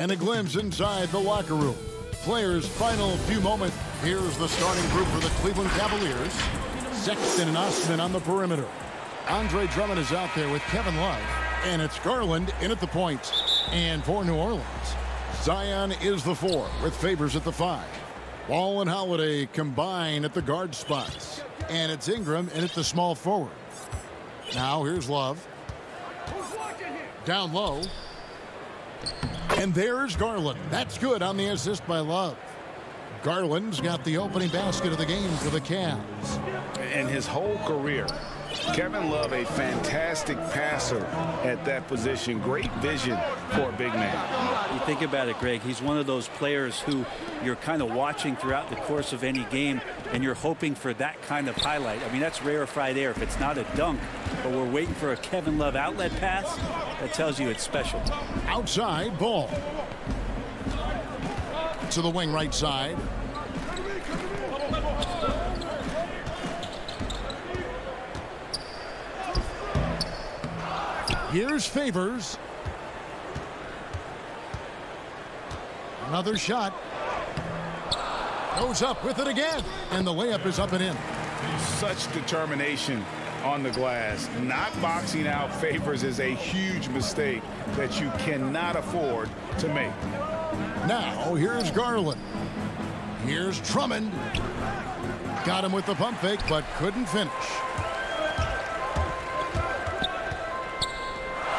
And a glimpse inside the locker room. Players' final few moments. Here's the starting group for the Cleveland Cavaliers. Sexton and Osman on the perimeter. Andre Drummond is out there with Kevin Love. And it's Garland in at the point. And for New Orleans, Zion is the 4 with Favors at the 5. Ball and Holiday combine at the guard spots. And it's Ingram in at the small forward. Now here's Love. Down low. And there's Garland. That's good on the assist by Love. Garland's got the opening basket of the game for the Cavs. In his whole career, Kevin Love, a fantastic passer at that position. Great vision for a big man. You think about it, Greg, he's one of those players who you're kind of watching throughout the course of any game, and you're hoping for that kind of highlight. I mean, that's rarefied air if it's not a dunk, but we're waiting for a Kevin Love outlet pass. That tells you it's special. Outside ball. To the wing right side. Here's Favors. Another shot. Goes up with it again. And the layup is up and in. Such determination on the glass. Not boxing out Favors is a huge mistake that you cannot afford to make. Now here's Garland. Here's Drummond. Got him with the pump fake, but couldn't finish.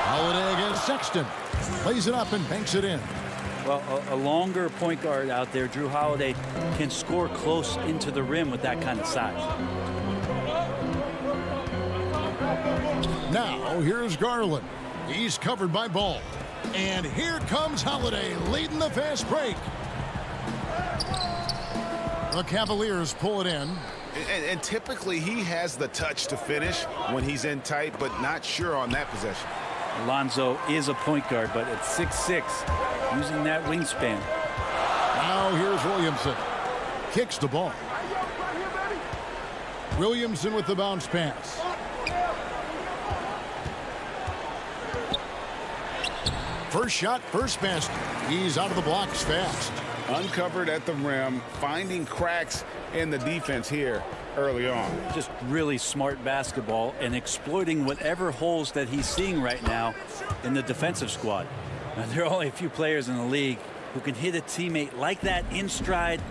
Holiday against Sexton. Plays it up and banks it in. Well, a longer point guard out there, Drew Holiday, can score close into the rim with that kind of size. Now here's Garland. He's covered by Ball. And here comes Holiday leading the fast break. The Cavaliers pull it in. And typically he has the touch to finish when he's in tight, but not sure on that possession. Alonzo is a point guard, but at 6'6", using that wingspan. Now here's Williamson. Kicks the ball. Williamson with the bounce pass. First shot, first basket. He's out of the blocks fast. Uncovered at the rim, finding cracks in the defense here early on. Just really smart basketball and exploiting whatever holes that he's seeing right now in the defensive squad. Now, there are only a few players in the league who can hit a teammate like that in stride.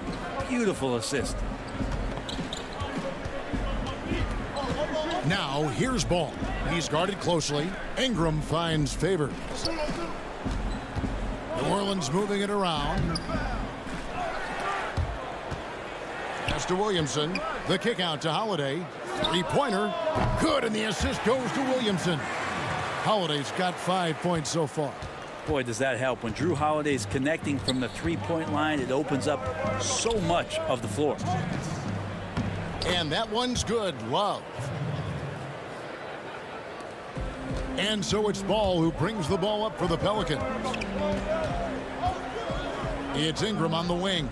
Beautiful assist. Now here's Ball. He's guarded closely. Ingram finds Favors. New Orleans moving it around. Pass to Williamson. The kick out to Holiday. Three-pointer. Good, and the assist goes to Williamson. Holiday's got 5 points so far. Boy, does that help. When Drew Holiday's connecting from the three-point line, it opens up so much of the floor. And that one's good. Love. And so it's Ball who brings the ball up for the Pelicans. It's Ingram on the wing.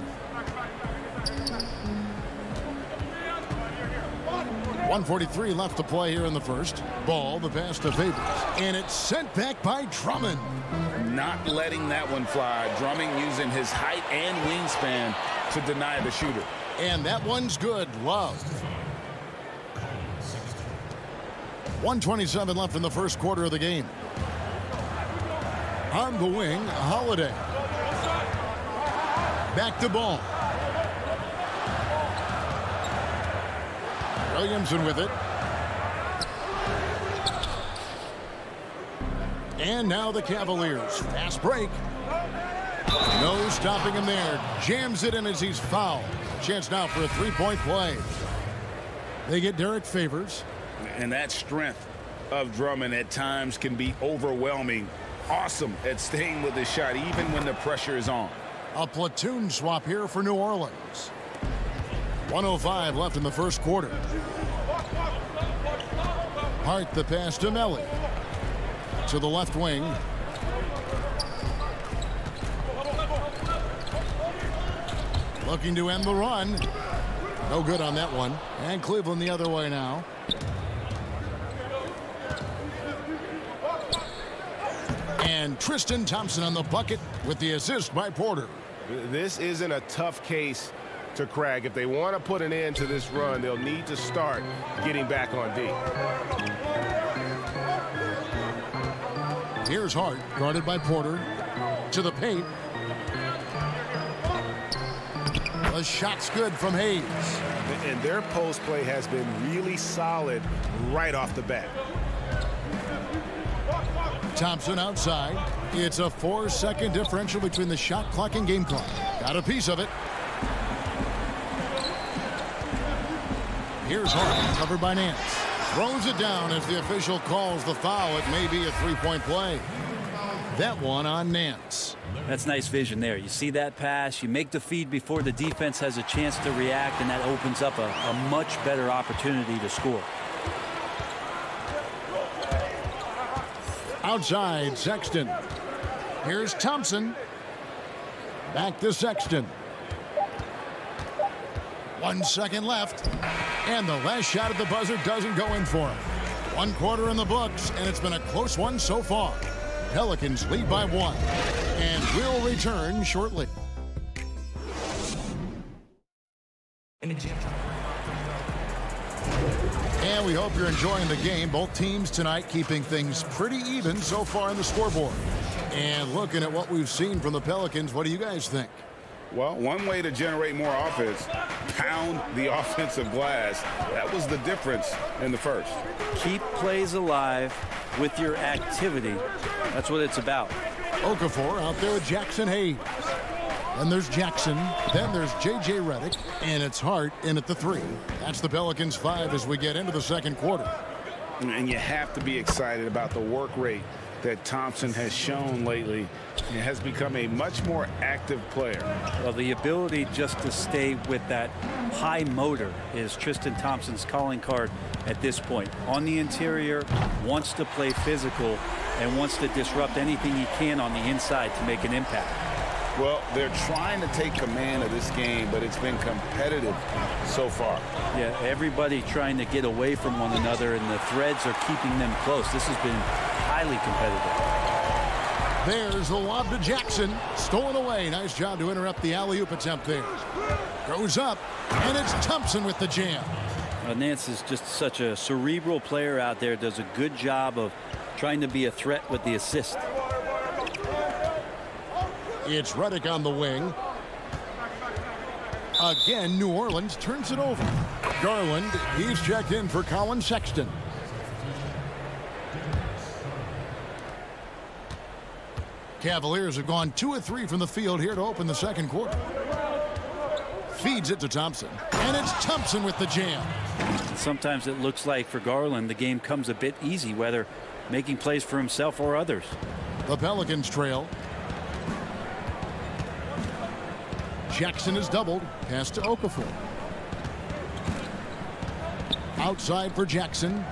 1:43 left to play here in the first. Ball, the pass to Favors. And it's sent back by Drummond. Not letting that one fly. Drummond using his height and wingspan to deny the shooter. And that one's good. Love. 1:27 left in the first quarter of the game. On the wing, Holiday. Back to Ball. Williamson with it. And now the Cavaliers. Fast break. No stopping him there. Jams it in as he's fouled. Chance now for a three-point play. They get Derek Favors. And that strength of Drummond at times can be overwhelming. Awesome at staying with his shot even when the pressure is on. A platoon swap here for New Orleans. 1:05 left in the first quarter. Hart the pass to Melly. To the left wing. Looking to end the run. No good on that one. And Cleveland the other way now. And Tristan Thompson on the bucket with the assist by Porter. This isn't a tough case to crack. If they want to put an end to this run, they'll need to start getting back on D. Here's Hart, guarded by Porter. To the paint. The shot's good from Hayes. And their post play has been really solid right off the bat. Thompson outside. It's a 4-second differential between the shot clock and game clock. Got a piece of it. Here's Hart, covered by Nance. Throws it down as the official calls the foul. It may be a three-point play. That one on Nance. That's nice vision there. You see that pass, you make the feed before the defense has a chance to react, and that opens up a much better opportunity to score. Outside, Sexton. Here's Thompson. Back to Sexton. 1 second left. And the last shot at the buzzer doesn't go in for him. 1 quarter in the books, and it's been a close one so far. Pelicans lead by 1. And will return shortly. And we hope you're enjoying the game. Both teams tonight keeping things pretty even so far in the scoreboard. And looking at what we've seen from the Pelicans, what do you guys think? Well, one way to generate more offense, pound the offensive glass. That was the difference in the first. Keep plays alive with your activity. That's what it's about. Okafor out there with Jackson Hayes. Then there's Jackson. Then there's J.J. Redick. And it's Hart in at the 3. That's the Pelicans 5 as we get into the second quarter. And you have to be excited about the work rate that Thompson has shown lately. He has become a much more active player. Well, the ability just to stay with that high motor is Tristan Thompson's calling card at this point. On the interior, wants to play physical and wants to disrupt anything he can on the inside to make an impact. Well, they're trying to take command of this game, but it's been competitive so far. Yeah, everybody trying to get away from one another, and the threads are keeping them close. This has been highly competitive. There's the lob to Jackson. Stolen away. Nice job to interrupt the alley-oop attempt there. Goes up, and it's Thompson with the jam. Nance is just such a cerebral player out there. Does a good job of trying to be a threat with the assist. It's Redick on the wing. Again, New Orleans turns it over. Garland, he's checked in for Colin Sexton. Cavaliers have gone 2 of 3 from the field here to open the second quarter. Feeds it to Thompson. And it's Thompson with the jam. Sometimes it looks like for Garland the game comes a bit easy, whether making plays for himself or others. The Pelicans trail. Jackson is doubled. Pass to Okafor. Outside for Jackson.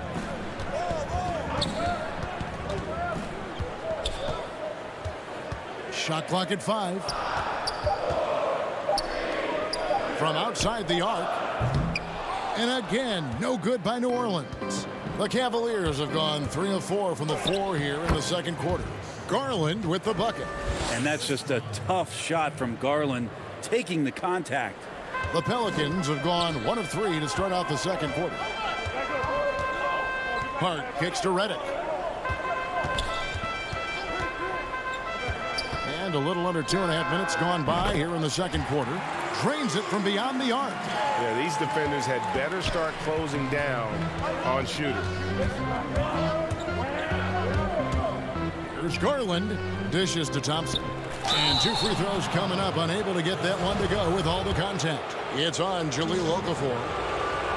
Shot clock at 5. From outside the arc. And again, no good by New Orleans. The Cavaliers have gone 3 of 4 from the floor here in the second quarter. Garland with the bucket. And that's just a tough shot from Garland, taking the contact. The Pelicans have gone 1 of 3 to start out the second quarter. Hart kicks to Redick. And a little under 2.5 minutes gone by here in the second quarter. Drains it from beyond the arc. Yeah, these defenders had better start closing down on shooters. Here's Garland. Dishes to Thompson. And 2 free throws coming up. Unable to get that one to go with all the contact. It's on Jahlil Okafor.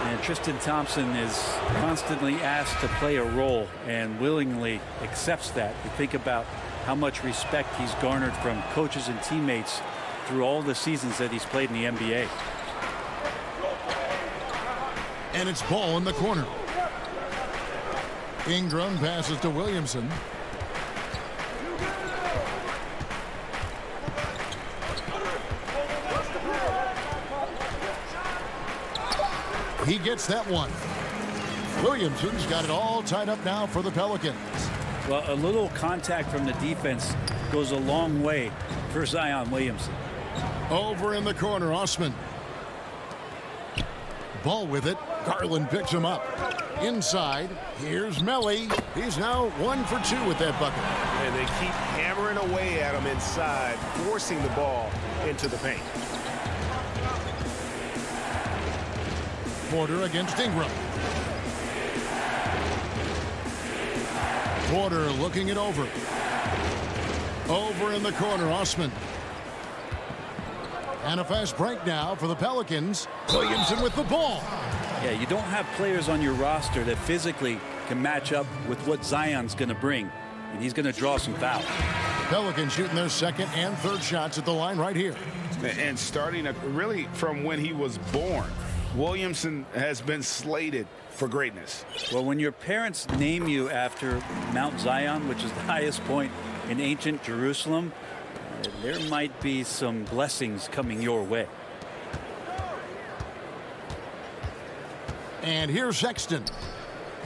And Tristan Thompson is constantly asked to play a role and willingly accepts that. You think about how much respect he's garnered from coaches and teammates through all the seasons that he's played in the NBA. And it's Ball in the corner. Ingram passes to Williamson. He gets that one. Williamson's got it all tied up now for the Pelicans. Well, a little contact from the defense goes a long way for Zion Williamson. Over in the corner, Osman. Ball with it. Garland picks him up. Inside, here's Melly. He's now 1 for 2 with that bucket. And they keep hammering away at him inside, forcing the ball into the paint. Porter against Ingram. Porter looking it over. Over in the corner, Osman. And a fast break now for the Pelicans. Williamson with the ball. Yeah, you don't have players on your roster that physically can match up with what Zion's going to bring. And he's going to draw some fouls. Pelicans shooting their second and third shots at the line right here. And starting really from when he was born, Williamson has been slated for greatness. Well, when your parents name you after Mount Zion, which is the highest point in ancient Jerusalem, there might be some blessings coming your way. And here's Sexton.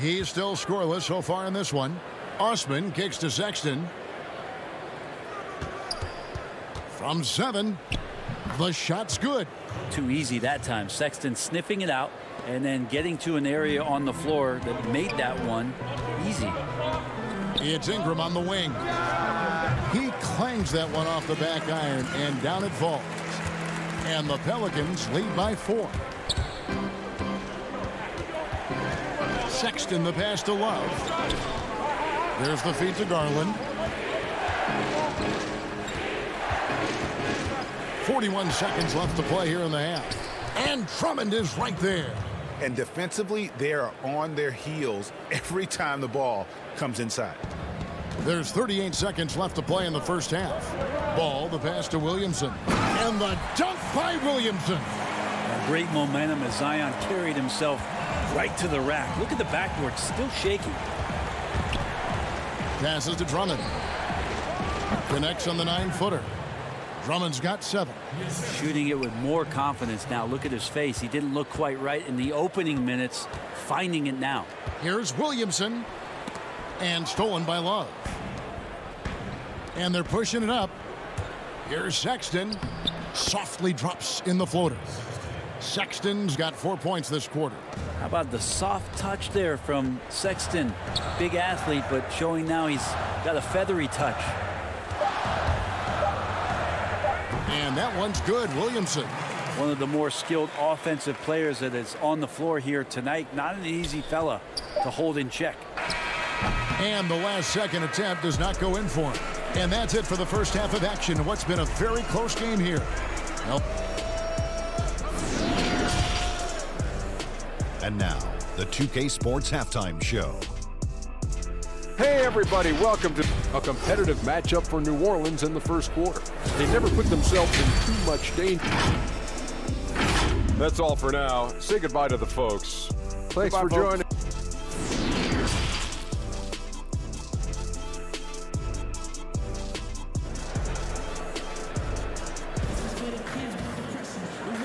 He's still scoreless so far in this one. Osman kicks to Sexton. From 7, the shot's good. Too easy that time. Sexton sniffing it out and then getting to an area on the floor that made that one easy. It's Ingram on the wing. He clangs that one off the back iron, and down it falls. And the Pelicans lead by 4. Sexton the pass to Love. There's the feed to Garland. 41 seconds left to play here in the half. And Drummond is right there. And defensively, they are on their heels every time the ball comes inside. There's 38 seconds left to play in the first half. Ball, the pass to Williamson. And the dunk by Williamson. Great momentum as Zion carried himself right to the rack. Look at the backboard, still shaky. Passes to Drummond. Connects on the 9-footer. Drummond's got 7. Shooting it with more confidence now. Look at his face. He didn't look quite right in the opening minutes. Finding it now. Here's Williamson. And stolen by Love. And they're pushing it up. Here's Sexton. Softly drops in the floater. Sexton's got 4 points this quarter. How about the soft touch there from Sexton? Big athlete, but showing now he's got a feathery touch. And that one's good. Williamson. One of the more skilled offensive players that is on the floor here tonight. Not an easy fella to hold in check. And the last second attempt does not go in for him. And that's it for the first half of action. What's been a very close game here. Nope. And now, the 2K Sports Halftime Show. Hey everybody, welcome to a competitive matchup for New Orleans in the first quarter. They never put themselves in too much danger. That's all for now. Say goodbye to the folks. Thanks for joining.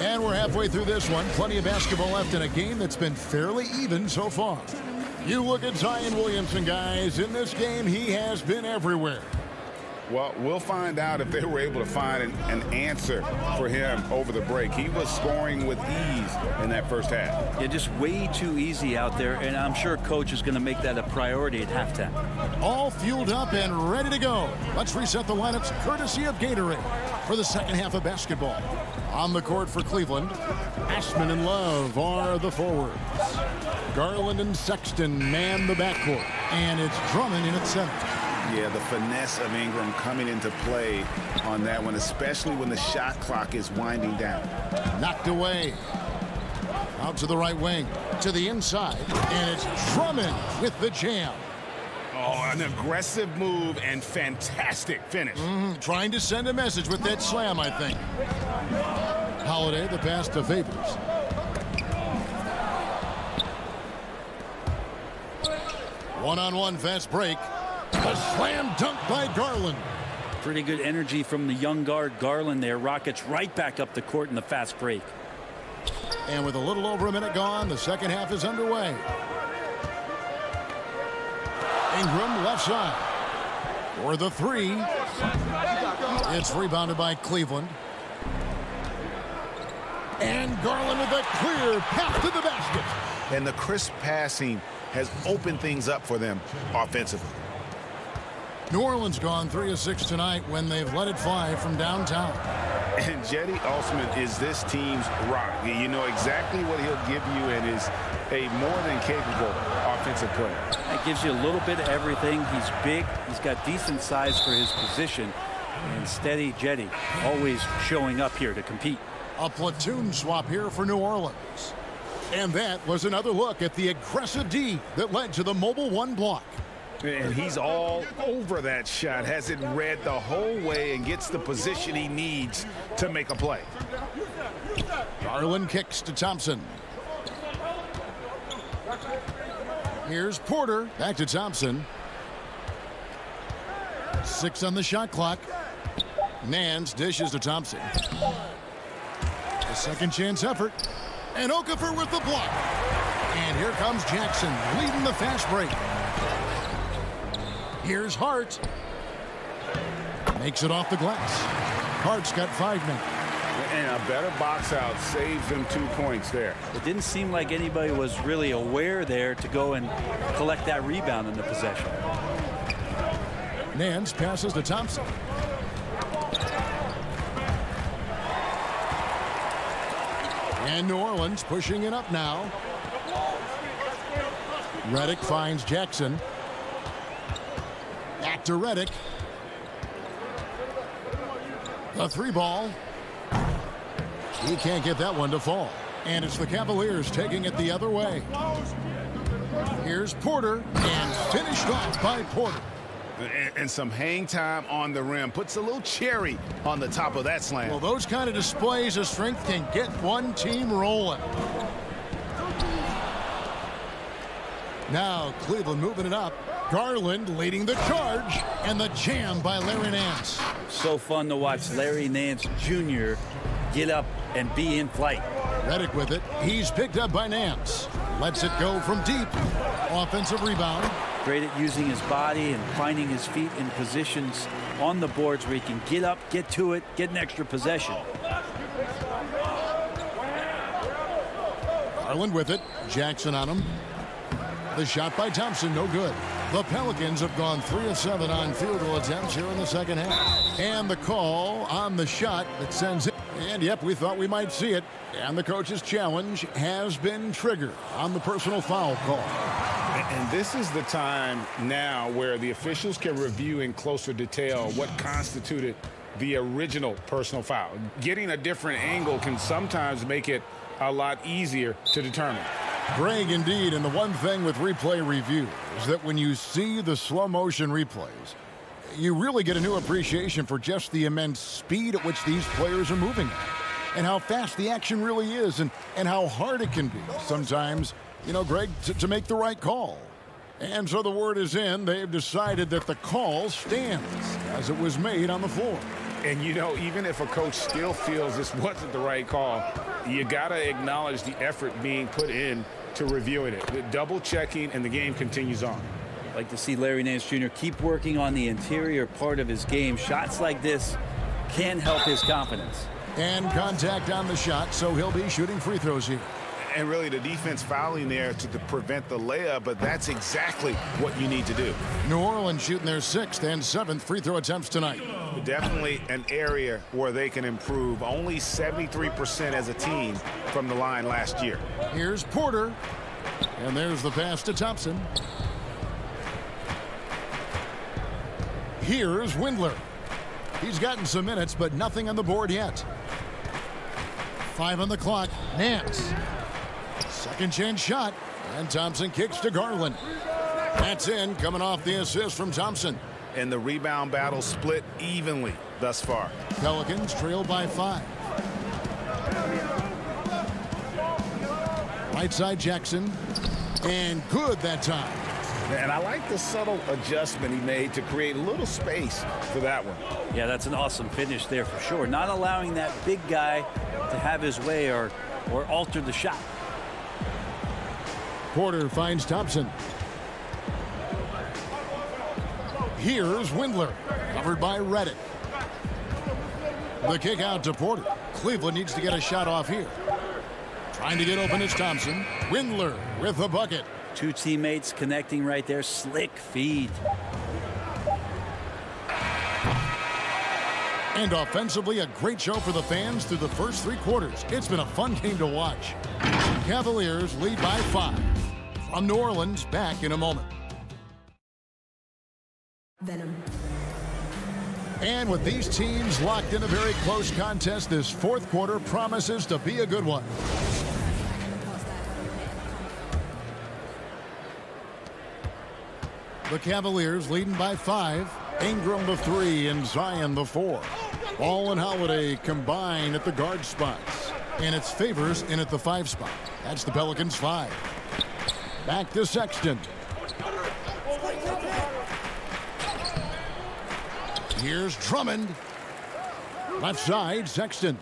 And we're halfway through this one. Plenty of basketball left in a game that's been fairly even so far. You look at Zion Williamson, guys. In this game, he has been everywhere. Well, we'll find out if they were able to find an answer for him over the break. He was scoring with ease in that first half. Yeah, just way too easy out there, and I'm sure Coach is going to make that a priority at halftime. All fueled up and ready to go. Let's reset the lineups courtesy of Gatorade for the second half of basketball. On the court for Cleveland, Ashman and Love are the forwards. Garland and Sexton man the backcourt, and it's Drummond in at center. Yeah, the finesse of Ingram coming into play on that one, especially when the shot clock is winding down. Knocked away. Out to the right wing, to the inside, and it's Drummond with the jam. Oh, an aggressive move and fantastic finish. Trying to send a message with that slam, I think. Holiday, the pass to Favors. One-on-one fast break. A slam dunk by Garland. Pretty good energy from the young guard Garland there. Rockets right back up the court in the fast break. And with a little over a minute gone, the second half is underway. Ingram left left side. For the three. It's rebounded by Cleveland. And Garland with a clear path to the basket. And the crisp passing has opened things up for them offensively. New Orleans gone 3 of 6 tonight when they've let it fly from downtown. And Jetty Osman is this team's rock. You know exactly what he'll give you and is a more than capable offensive player. It gives you a little bit of everything. He's big. He's got decent size for his position. And steady Jetty always showing up here to compete. A platoon swap here for New Orleans. And that was another look at the aggressive D that led to the mobile one block. And he's all over that shot, has it read the whole way and gets the position he needs to make a play. Garland kicks to Thompson. Here's Porter. Back to Thompson. 6 on the shot clock. Nance dishes to Thompson. A second chance effort. And Okafor with the block. And here comes Jackson leading the fast break. Here's Hart. Makes it off the glass. Hart's got 5 now. And a better box out saves them 2 points there. It didn't seem like anybody was really aware there to go and collect that rebound in the possession. Nance passes to Thompson. And New Orleans pushing it up now. Redick finds Jackson. Back to Redick. The 3 ball. He can't get that one to fall. And it's the Cavaliers taking it the other way. Here's Porter. And finished off by Porter. And some hang time on the rim. Puts a little cherry on the top of that slam. Well, those kind of displays of strength can get one team rolling. Now Cleveland moving it up. Garland leading the charge. And the jam by Larry Nance. So fun to watch Larry Nance Jr. get up and be in flight. Redick with it. He's picked up by Nance. Lets it go from deep. Offensive rebound. Great at using his body and finding his feet in positions on the boards where he can get up, get to it, get an extra possession. Garland with it. Jackson on him. The shot by Thompson, no good. The Pelicans have gone 3 of 7 on field goal attempts here in the second half. And the call on the shot that sends it. And yep, we thought we might see it. And the coach's challenge has been triggered on the personal foul call. And this is the time now where the officials can review in closer detail what constituted the original personal foul. Getting a different angle can sometimes make it a lot easier to determine. Greg, indeed, and the one thing with replay review is that when you see the slow motion replays, you really get a new appreciation for just the immense speed at which these players are moving at, and how fast the action really is, and how hard it can be sometimes, you know, Greg, to make the right call. And so the word is in. They've decided that the call stands as it was made on the floor. And, you know, even if a coach still feels this wasn't the right call, you got to acknowledge the effort being put in to reviewing it. Double checking, and the game continues on. I'd like to see Larry Nance Jr. keep working on the interior part of his game. Shots like this can help his confidence. And contact on the shot, so he'll be shooting free throws here. And really the defense fouling there to prevent the layup, but that's exactly what you need to do. New Orleans shooting their 6th and 7th free throw attempts tonight. Definitely an area where they can improve. Only 73% as a team from the line last year. Here's Porter. And there's the pass to Thompson. Here's Windler. He's gotten some minutes, but nothing on the board yet. 5 on the clock. Nance. Second chance shot. And Thompson kicks to Garland. That's in, coming off the assist from Thompson. And the rebound battle split evenly thus far. Pelicans trail by 5. Right side Jackson. And good that time. And I like the subtle adjustment he made to create a little space for that one. Yeah, that's an awesome finish there for sure. Not allowing that big guy to have his way or alter the shot. Porter finds Thompson. Here's Windler, covered by Reddick. The kick out to Porter. Cleveland needs to get a shot off here. Trying to get open is Thompson. Windler with the bucket. Two teammates connecting right there. Slick feed. And offensively, a great show for the fans through the first 3 quarters. It's been a fun game to watch. Cavaliers lead by 5. From New Orleans, back in a moment. Venom. And with these teams locked in a very close contest, this 4th quarter promises to be a good one. The Cavaliers leading by 5. Ingram the 3 and Zion the 4. Ball and Holiday combine at the guard spots. And it's Favors in at the 5 spot. That's the Pelicans 5. Back to Sexton. Here's Drummond. Left side, Sexton.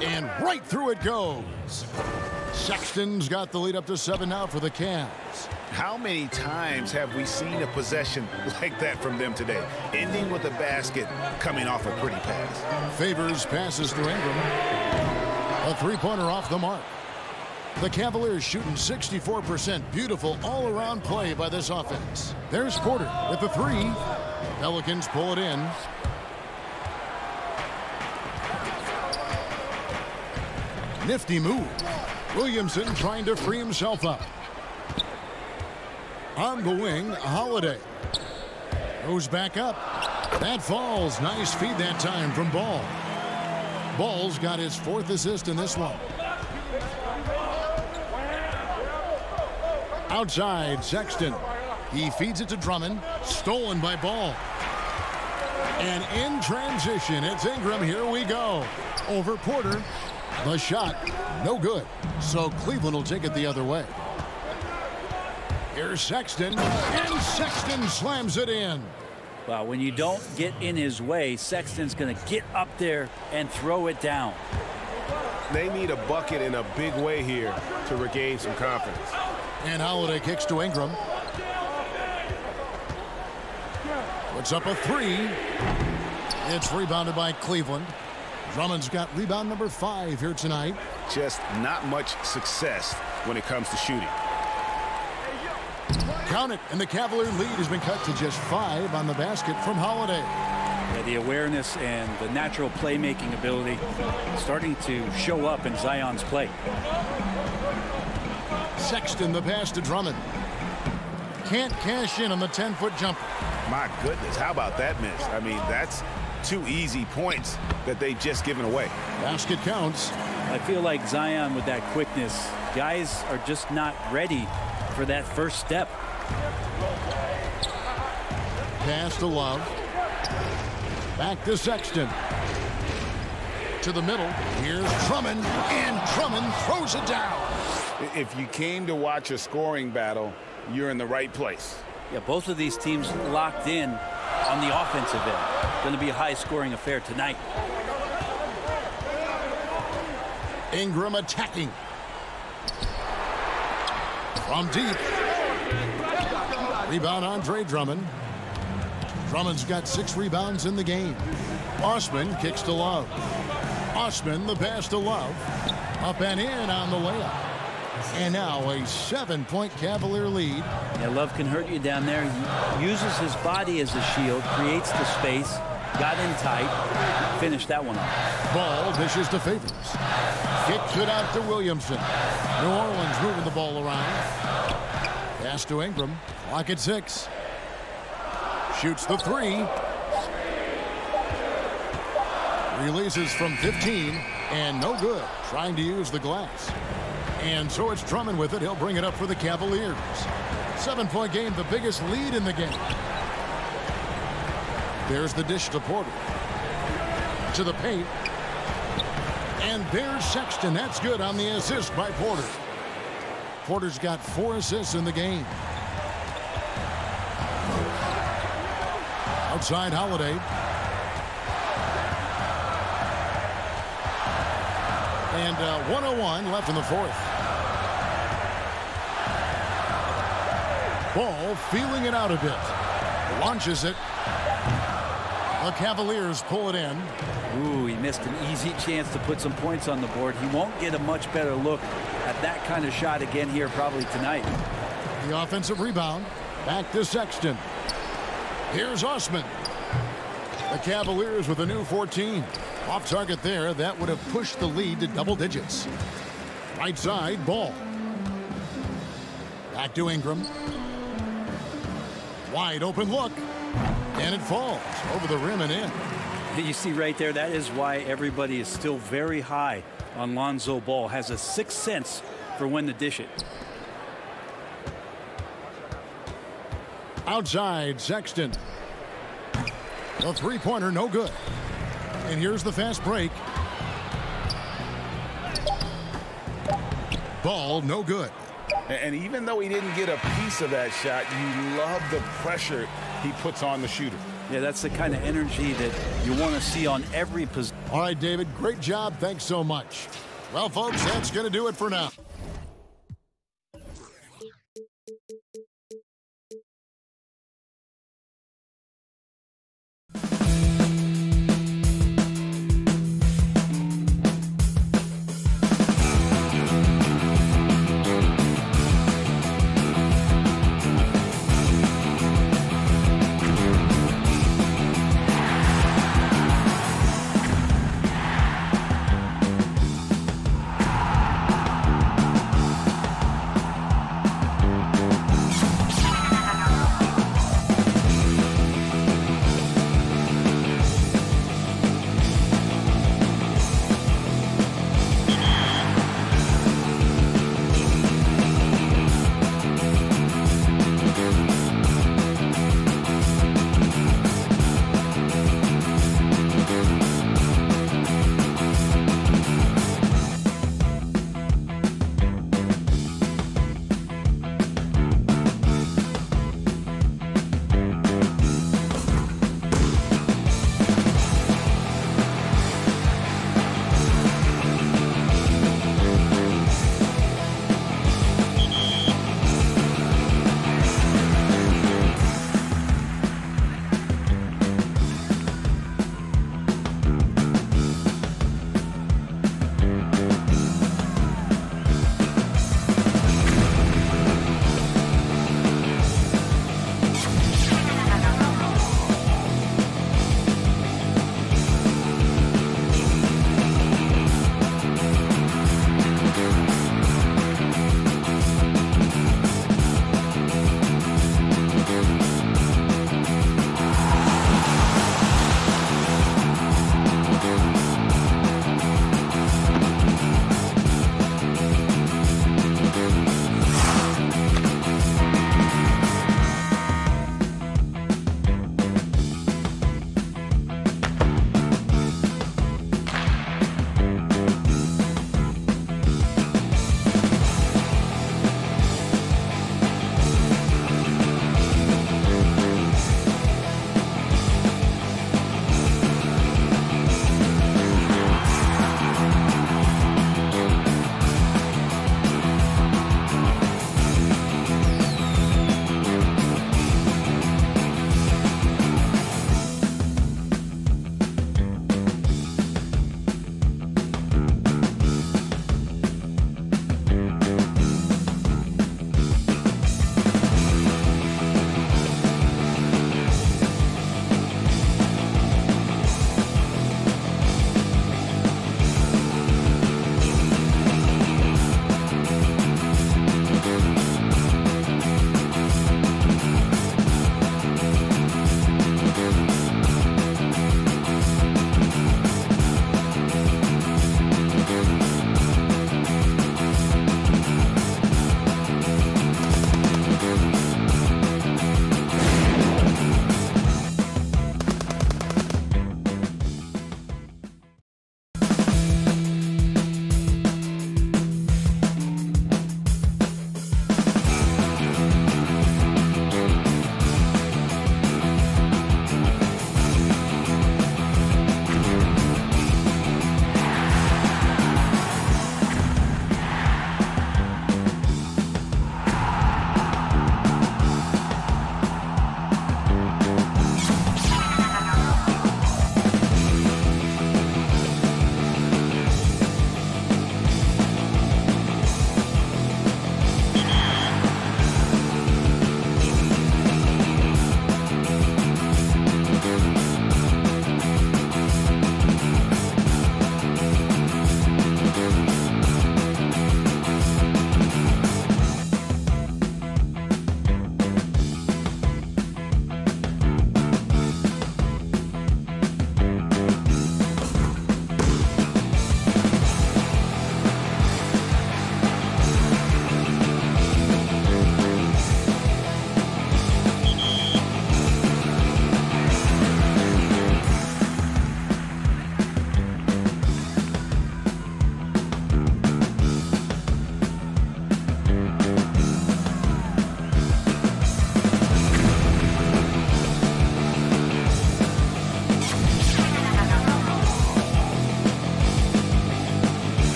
And right through it goes. Sexton's got the lead up to 7 now for the Cavs. How many times have we seen a possession like that from them today? Ending with a basket, coming off a pretty pass. Favors passes to Ingram. A 3-pointer off the mark. The Cavaliers shooting 64%. Beautiful all-around play by this offense. There's Porter with the 3. Pelicans pull it in. Nifty move. Williamson trying to free himself up. On the wing, Holiday. Goes back up. That falls. Nice feed that time from Ball. Ball's got his 4th assist in this one. Outside, Sexton. He feeds it to Drummond. Stolen by Ball. And in transition, it's Ingram. Here we go. Over Porter. The shot, no good. So Cleveland will take it the other way. Here's Sexton. And Sexton slams it in. Well, when you don't get in his way, Sexton's going to get up there and throw it down. They need a bucket in a big way here to regain some confidence. And Holiday kicks to Ingram. Puts up a 3. It's rebounded by Cleveland. Drummond's got rebound number 5 here tonight. Just not much success when it comes to shooting. Count it, and the Cavalier lead has been cut to just 5 on the basket from Holiday. Yeah, the awareness and the natural playmaking ability starting to show up in Zion's play. Sexton the pass to Drummond. Can't cash in on the 10-foot jumper. My goodness, how about that miss? I mean, that's 2 easy points that they've just given away. Basket counts. I feel like Zion with that quickness, guys are just not ready for that first step. Pass to Love. Back to Sexton. To the middle. Here's Drummond. And Drummond throws it down. If you came to watch a scoring battle, you're in the right place. Yeah, both of these teams locked in on the offensive end. Going to be a high-scoring affair tonight. Ingram attacking. From deep. Rebound Andre Drummond. Drummond's got 6 rebounds in the game. Osman kicks to Love. Osman the pass to Love. Up and in on the layup. And now a 7-point Cavalier lead. Yeah, Love can hurt you down there. He uses his body as a shield, creates the space, got in tight, finished that one off. Ball dishes to Favors. Kicks it out to Williamson. New Orleans moving the ball around. Pass to Ingram. Clock at 6. Shoots the 3. Releases from 15. And no good. Trying to use the glass. And so it's Drummond with it. He'll bring it up for the Cavaliers. 7-point game, the biggest lead in the game. There's the dish to Porter. To the paint. And there's Sexton. That's good on the assist by Porter. Porter's got 4 assists in the game. Outside Holiday. And 1:01 left in the 4th. Ball feeling it out a bit. Launches it. The Cavaliers pull it in. Ooh, he missed an easy chance to put some points on the board. He won't get a much better look at that kind of shot again here probably tonight. The offensive rebound. Back to Sexton. Here's Osman. The Cavaliers with a new 14. Off target there. That would have pushed the lead to double digits. Right side, Ball. Back to Ingram. Wide open look. And it falls over the rim and in. You see right there, that is why everybody is still very high on Lonzo Ball. Has a sixth sense for when to dish it. Outside, Sexton. The three-pointer, no good. And here's the fast break. Ball, no good. And even though he didn't get a piece of that shot, you love the pressure he puts on the shooter. Yeah, that's the kind of energy that you want to see on every position. All right, David, great job. Thanks so much. Well, folks, that's going to do it for now.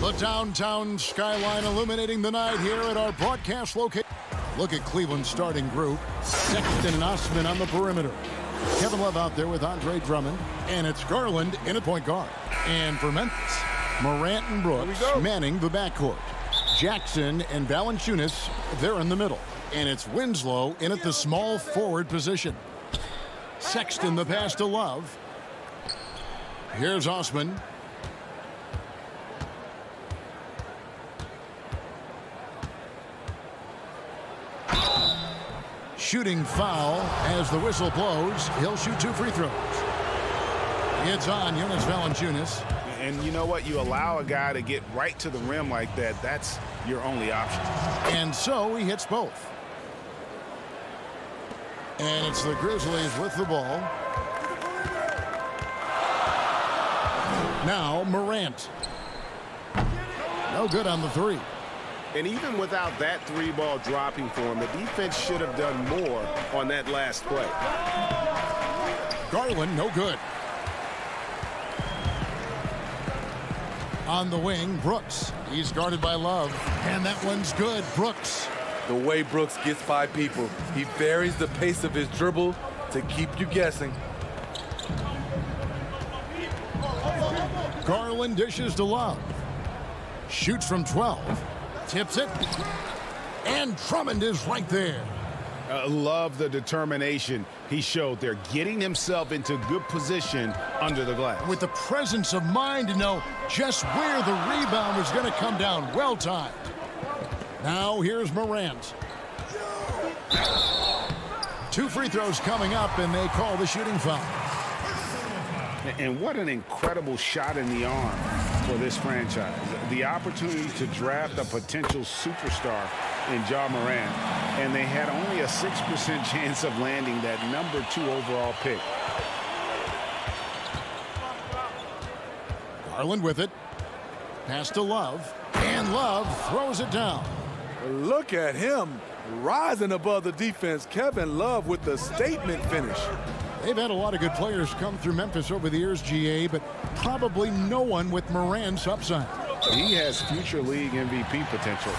The downtown skyline illuminating the night here at our broadcast location. Look at Cleveland's starting group. Sexton and Osman on the perimeter. Kevin Love out there with Andre Drummond. And it's Garland in at point guard. And for Memphis, Morant and Brooks manning the backcourt. Jackson and Valanciunas, they're in the middle. And it's Winslow in at the small forward position. Sexton the pass to Love. Here's Osman. Shooting foul as the whistle blows. He'll shoot 2 free throws. It's on Jonas Valanciunas. And you know what? You allow a guy to get right to the rim like that. That's your only option. And so he hits both. And it's the Grizzlies with the ball. Now Morant. No good on the 3. And even without that 3-ball dropping for him, the defense should have done more on that last play. Garland, no good. On the wing, Brooks. He's guarded by Love. And that one's good. Brooks. The way Brooks gets by people, he varies the pace of his dribble to keep you guessing. Garland dishes to Love. Shoots from 12. Tips it. And Drummond is right there. Love the determination he showed there, getting himself into good position under the glass. With the presence of mind to know just where the rebound was going to come down. Well timed. Now here's Morant. 2 free throws coming up, and they call the shooting foul. And what an incredible shot in the arm for this franchise. The opportunity to draft a potential superstar in Ja Morant, and they had only a 6% chance of landing that #2 overall pick. Garland with it. Pass to Love. And Love throws it down. Look at him rising above the defense. Kevin Love with the statement finish. They've had a lot of good players come through Memphis over the years, GA, but probably no one with Morant's upside. He has future league MVP potential.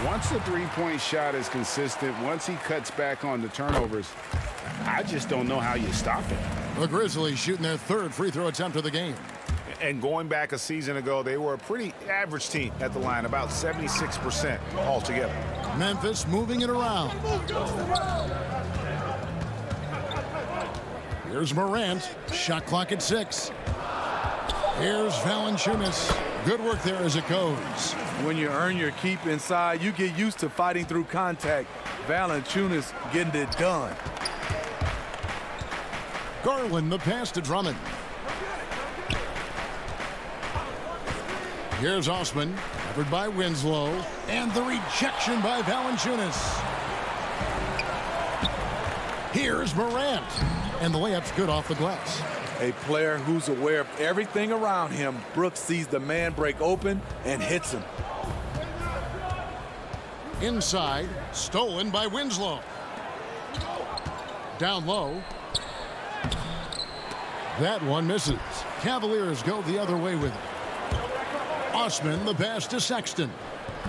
Once the three-point shot is consistent, once he cuts back on the turnovers, I just don't know how you stop it. The Grizzlies shooting their 3rd free throw attempt of the game. And going back a season ago, they were a pretty average team at the line, about 76% altogether. Memphis moving it around. Here's Morant. Shot clock at 6. Here's Valanciunas. Good work there as it goes. When you earn your keep inside, you get used to fighting through contact. Valanciunas getting it done. Garland the pass to Drummond. Here's Osman, covered by Winslow, and the rejection by Valanciunas. Here's Morant, and the layup's good off the glass. A player who's aware of everything around him. Brooks sees the man break open and hits him. Inside, stolen by Winslow. Down low. That one misses. Cavaliers go the other way with it. Osman the pass to Sexton.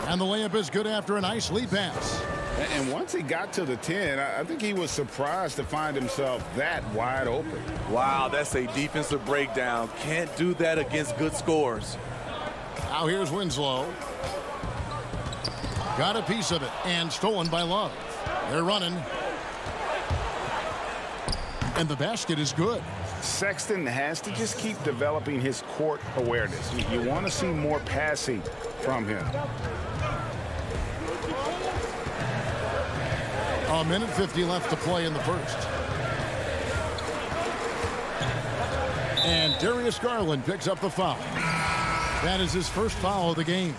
And the layup is good after a nice lead pass. And once he got to the 10, I think he was surprised to find himself that wide open. Wow, that's a defensive breakdown. Can't do that against good scores. Now here's Winslow. Got a piece of it and stolen by Love. They're running. And the basket is good. Sexton has to just keep developing his court awareness. You want to see more passing from him. A minute 50 left to play in the first. And Darius Garland picks up the foul. That is his first foul of the game.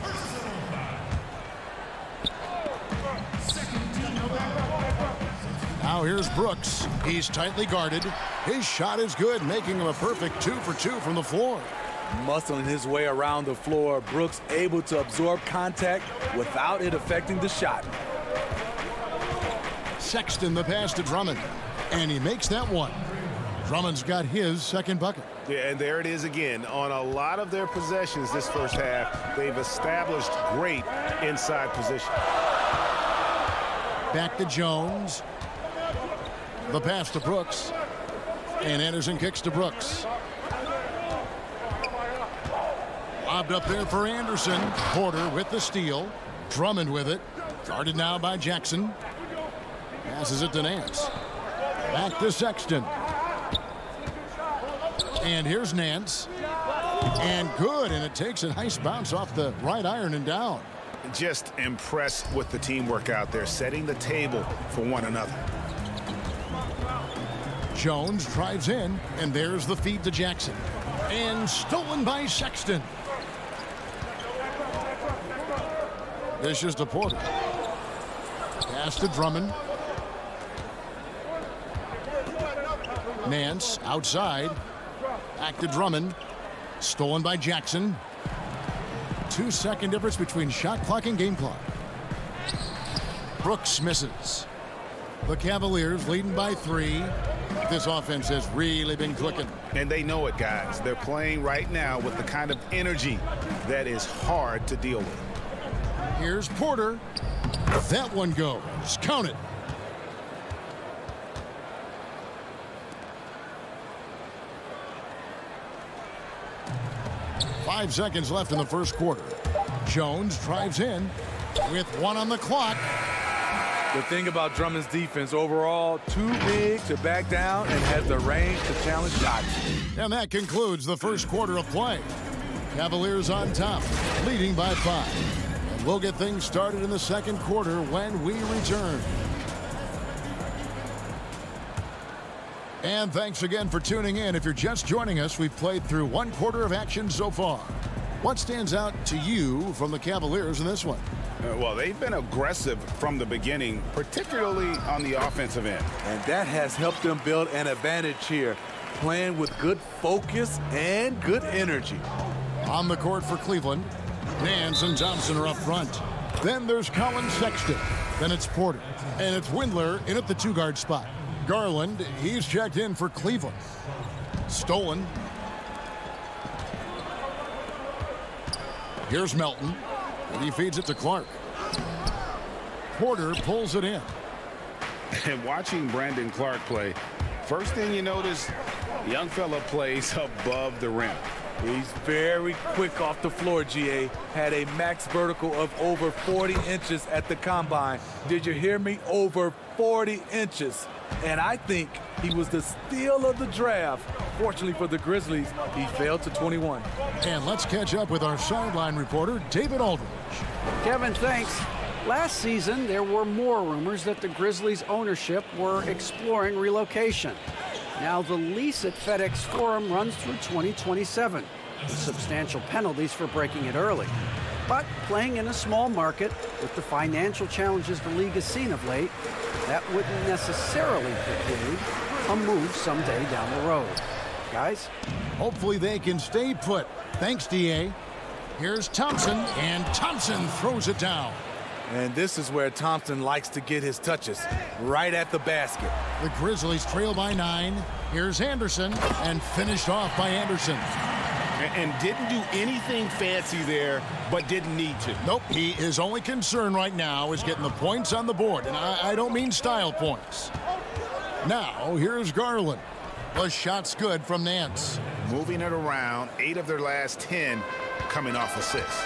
Now here's Brooks. He's tightly guarded. His shot is good, making him a perfect 2 for 2 from the floor. Muscling his way around the floor, Brooks able to absorb contact without it affecting the shot. Sexton the pass to Drummond. And he makes that one. Drummond's got his second bucket. Yeah, and there it is again. On a lot of their possessions this first half, they've established great inside position. Back to Jones. The pass to Brooks. And Anderson kicks to Brooks. Lobbed up there for Anderson. Porter with the steal. Drummond with it. Guarded now by Jackson. Passes it to Nance. Back to Sexton. And here's Nance. And good. And it takes a nice bounce off the right iron and down. Just impressed with the teamwork out there, setting the table for one another. Jones drives in, and there's the feed to Jackson. And stolen by Sexton. This is to Porter. Pass to Drummond. Nance outside. Back to Drummond. Stolen by Jackson. 2-second difference between shot clock and game clock. Brooks misses. The Cavaliers leading by 3. This offense has really been clicking. And they know it, guys. They're playing right now with the kind of energy that is hard to deal with. Here's Porter. That one goes. Count it. Five seconds left in the first quarter. Jones drives in with 1 on the clock. The thing about Drummond's defense, overall, too big to back down and has the range to challenge shots. And that concludes the first quarter of play. Cavaliers on top, leading by 5. And we'll get things started in the second quarter when we return. And thanks again for tuning in. If you're just joining us, we've played through 1 quarter of action so far. What stands out to you from the Cavaliers in this one? Well, they've been aggressive from the beginning, particularly on the offensive end. And that has helped them build an advantage here, playing with good focus and good energy. On the court for Cleveland, Nance and Thompson are up front. Then there's Colin Sexton. Then it's Porter. And it's Windler in at the 2-guard spot. Garland, he's checked in for Cleveland. Stolen. Here's Melton. And he feeds it to Clark. Porter pulls it in. And watching Brandon Clark play, first thing you notice, the young fella plays above the rim. He's very quick off the floor, GA. Had a max vertical of over 40 inches at the combine. Did you hear me? Over 40 inches. And I think he was the steal of the draft. Fortunately for the Grizzlies, he fell to 21. And let's catch up with our sideline reporter, David Aldridge. Kevin, thanks. Last season, there were more rumors that the Grizzlies' ownership were exploring relocation. Now the lease at FedEx Forum runs through 2027, with substantial penalties for breaking it early. But playing in a small market with the financial challenges the league has seen of late, that wouldn't necessarily preclude a move someday down the road. Guys? Hopefully they can stay put. Thanks, D.A. Here's Thompson, and Thompson throws it down. And this is where Thompson likes to get his touches, right at the basket. The Grizzlies trail by 9. Here's Anderson, and finished off by Anderson. And didn't do anything fancy there, but didn't need to. Nope, his only concern right now is getting the points on the board, and I don't mean style points. Now, here's Garland. The shot's good from Nance. Moving it around, 8 of their last 10 coming off assists.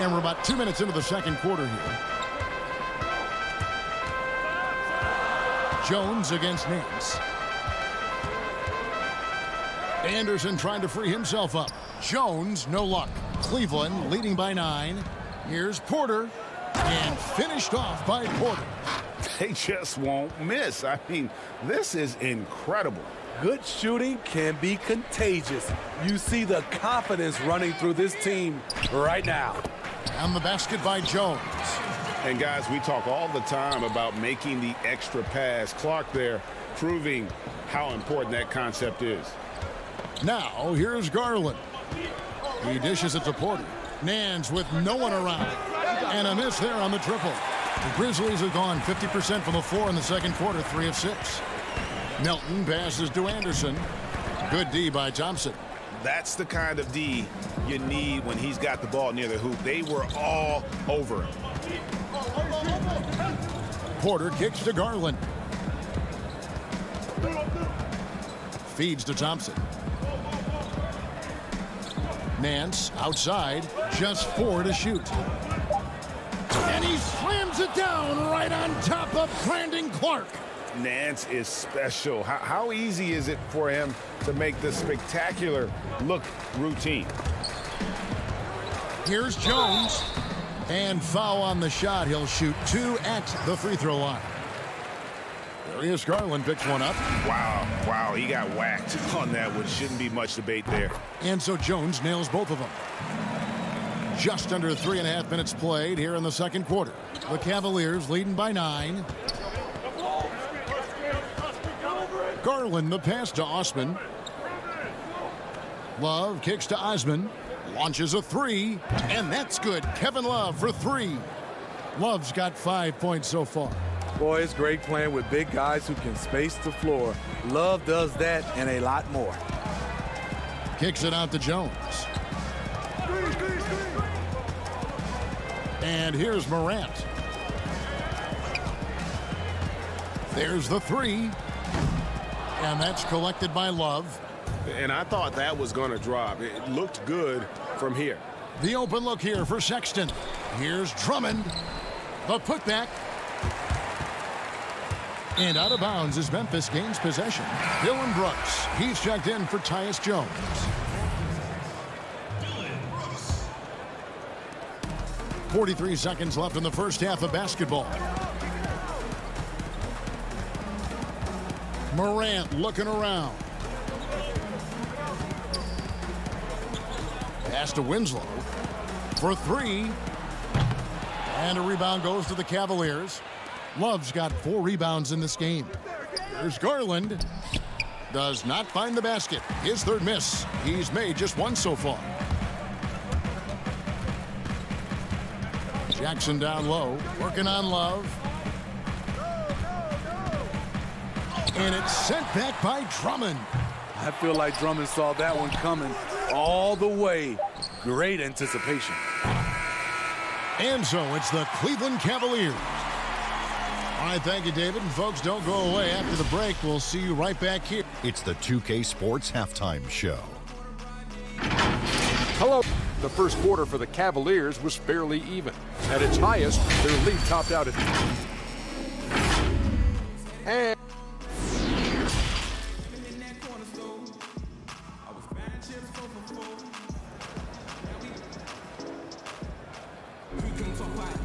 And we're about 2 minutes into the second quarter here. Jones against Nance. Anderson trying to free himself up. Jones, no luck. Cleveland leading by 9. Here's Porter. And finished off by Porter. They just won't miss. I mean, this is incredible. Good shooting can be contagious. You see the confidence running through this team right now. And the basket by Jones. And guys, we talk all the time about making the extra pass. Clark there proving how important that concept is. Now, here's Garland. He dishes it to Porter. Nance with no one around. And a miss there on the triple. The Grizzlies have gone 50% from the floor in the second quarter, 3 of 6. Milton passes to Anderson. Good D by Thompson. That's the kind of D you need when he's got the ball near the hoop. They were all over him. Porter kicks to Garland. Feeds to Thompson. Nance outside, just 4 to shoot. And he slams it down right on top of Brandon Clark. Nance is special. How easy is it for him to make this spectacular look routine? Here's Jones. And foul on the shot. He'll shoot 2 at the free throw line. There he is. Garland picks one up. Wow, he got whacked on that one. Shouldn't be much debate there. And so Jones nails both of them. Just under 3.5 minutes played here in the second quarter. The Cavaliers leading by 9. Garland the pass to Osman. Love kicks to Osman. Launches a 3, and that's good. Kevin Love for 3. Love's got 5 points so far. Boy, it's great playing with big guys who can space the floor. Love does that and a lot more. Kicks it out to Jones. And here's Morant. There's the 3. And that's collected by Love. And I thought that was going to drop. It looked good from here. The open look here for Sexton. Here's Drummond. The putback. And out of bounds as Memphis gains possession. Dylan Brooks. He's checked in for Tyus Jones. .43 seconds left in the first half of basketball. Morant looking around. Pass to Winslow for 3. And a rebound goes to the Cavaliers. Love's got 4 rebounds in this game. Here's Garland. Does not find the basket. His third miss. He's made just 1 so far. Jackson down low. Working on Love. And it's sent back by Drummond. I feel like Drummond saw that one coming all the way. Great anticipation. And so it's the Cleveland Cavaliers. All right, thank you, David. And folks, don't go away. After the break, we'll see you right back here. It's the 2K Sports Halftime Show. Hello. The first quarter for the Cavaliers was fairly even. At its highest, their lead topped out at...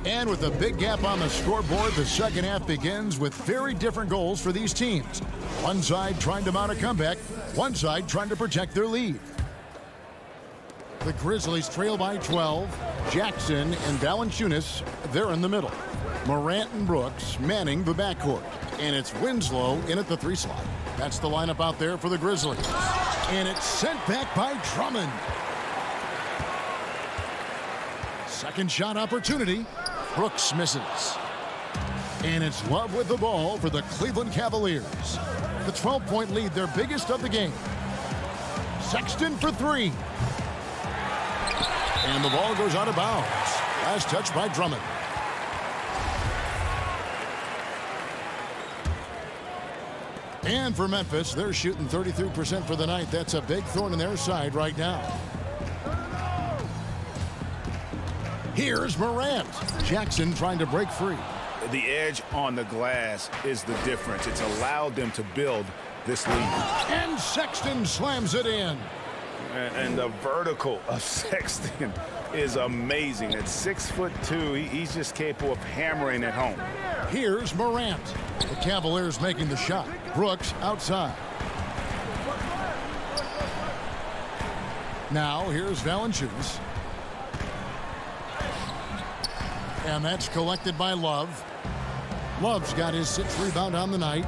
And with a big gap on the scoreboard, the second half begins with very different goals for these teams. One side trying to mount a comeback, one side trying to protect their lead. The Grizzlies trail by 12. Jackson and Valanciunas, they're in the middle. Morant and Brooks manning the backcourt. And it's Winslow in at the 3 slot. That's the lineup out there for the Grizzlies. And it's sent back by Drummond. Second shot opportunity. Brooks misses. And it's Love with the ball for the Cleveland Cavaliers. The 12-point lead, their biggest of the game. Sexton for 3. And the ball goes out of bounds. Last touch by Drummond. And for Memphis, they're shooting 33% for the night. That's a big thorn in their side right now. Here's Morant. Jackson trying to break free. The edge on the glass is the difference. It's allowed them to build this lead. And Sexton slams it in. And the vertical of Sexton is amazing. At 6'2", he's just capable of hammering it home. Here's Morant. The Cavaliers making the shot. Brooks outside. Now here's Valanciunas. And that's collected by Love. Love's got his 6th rebound on the night.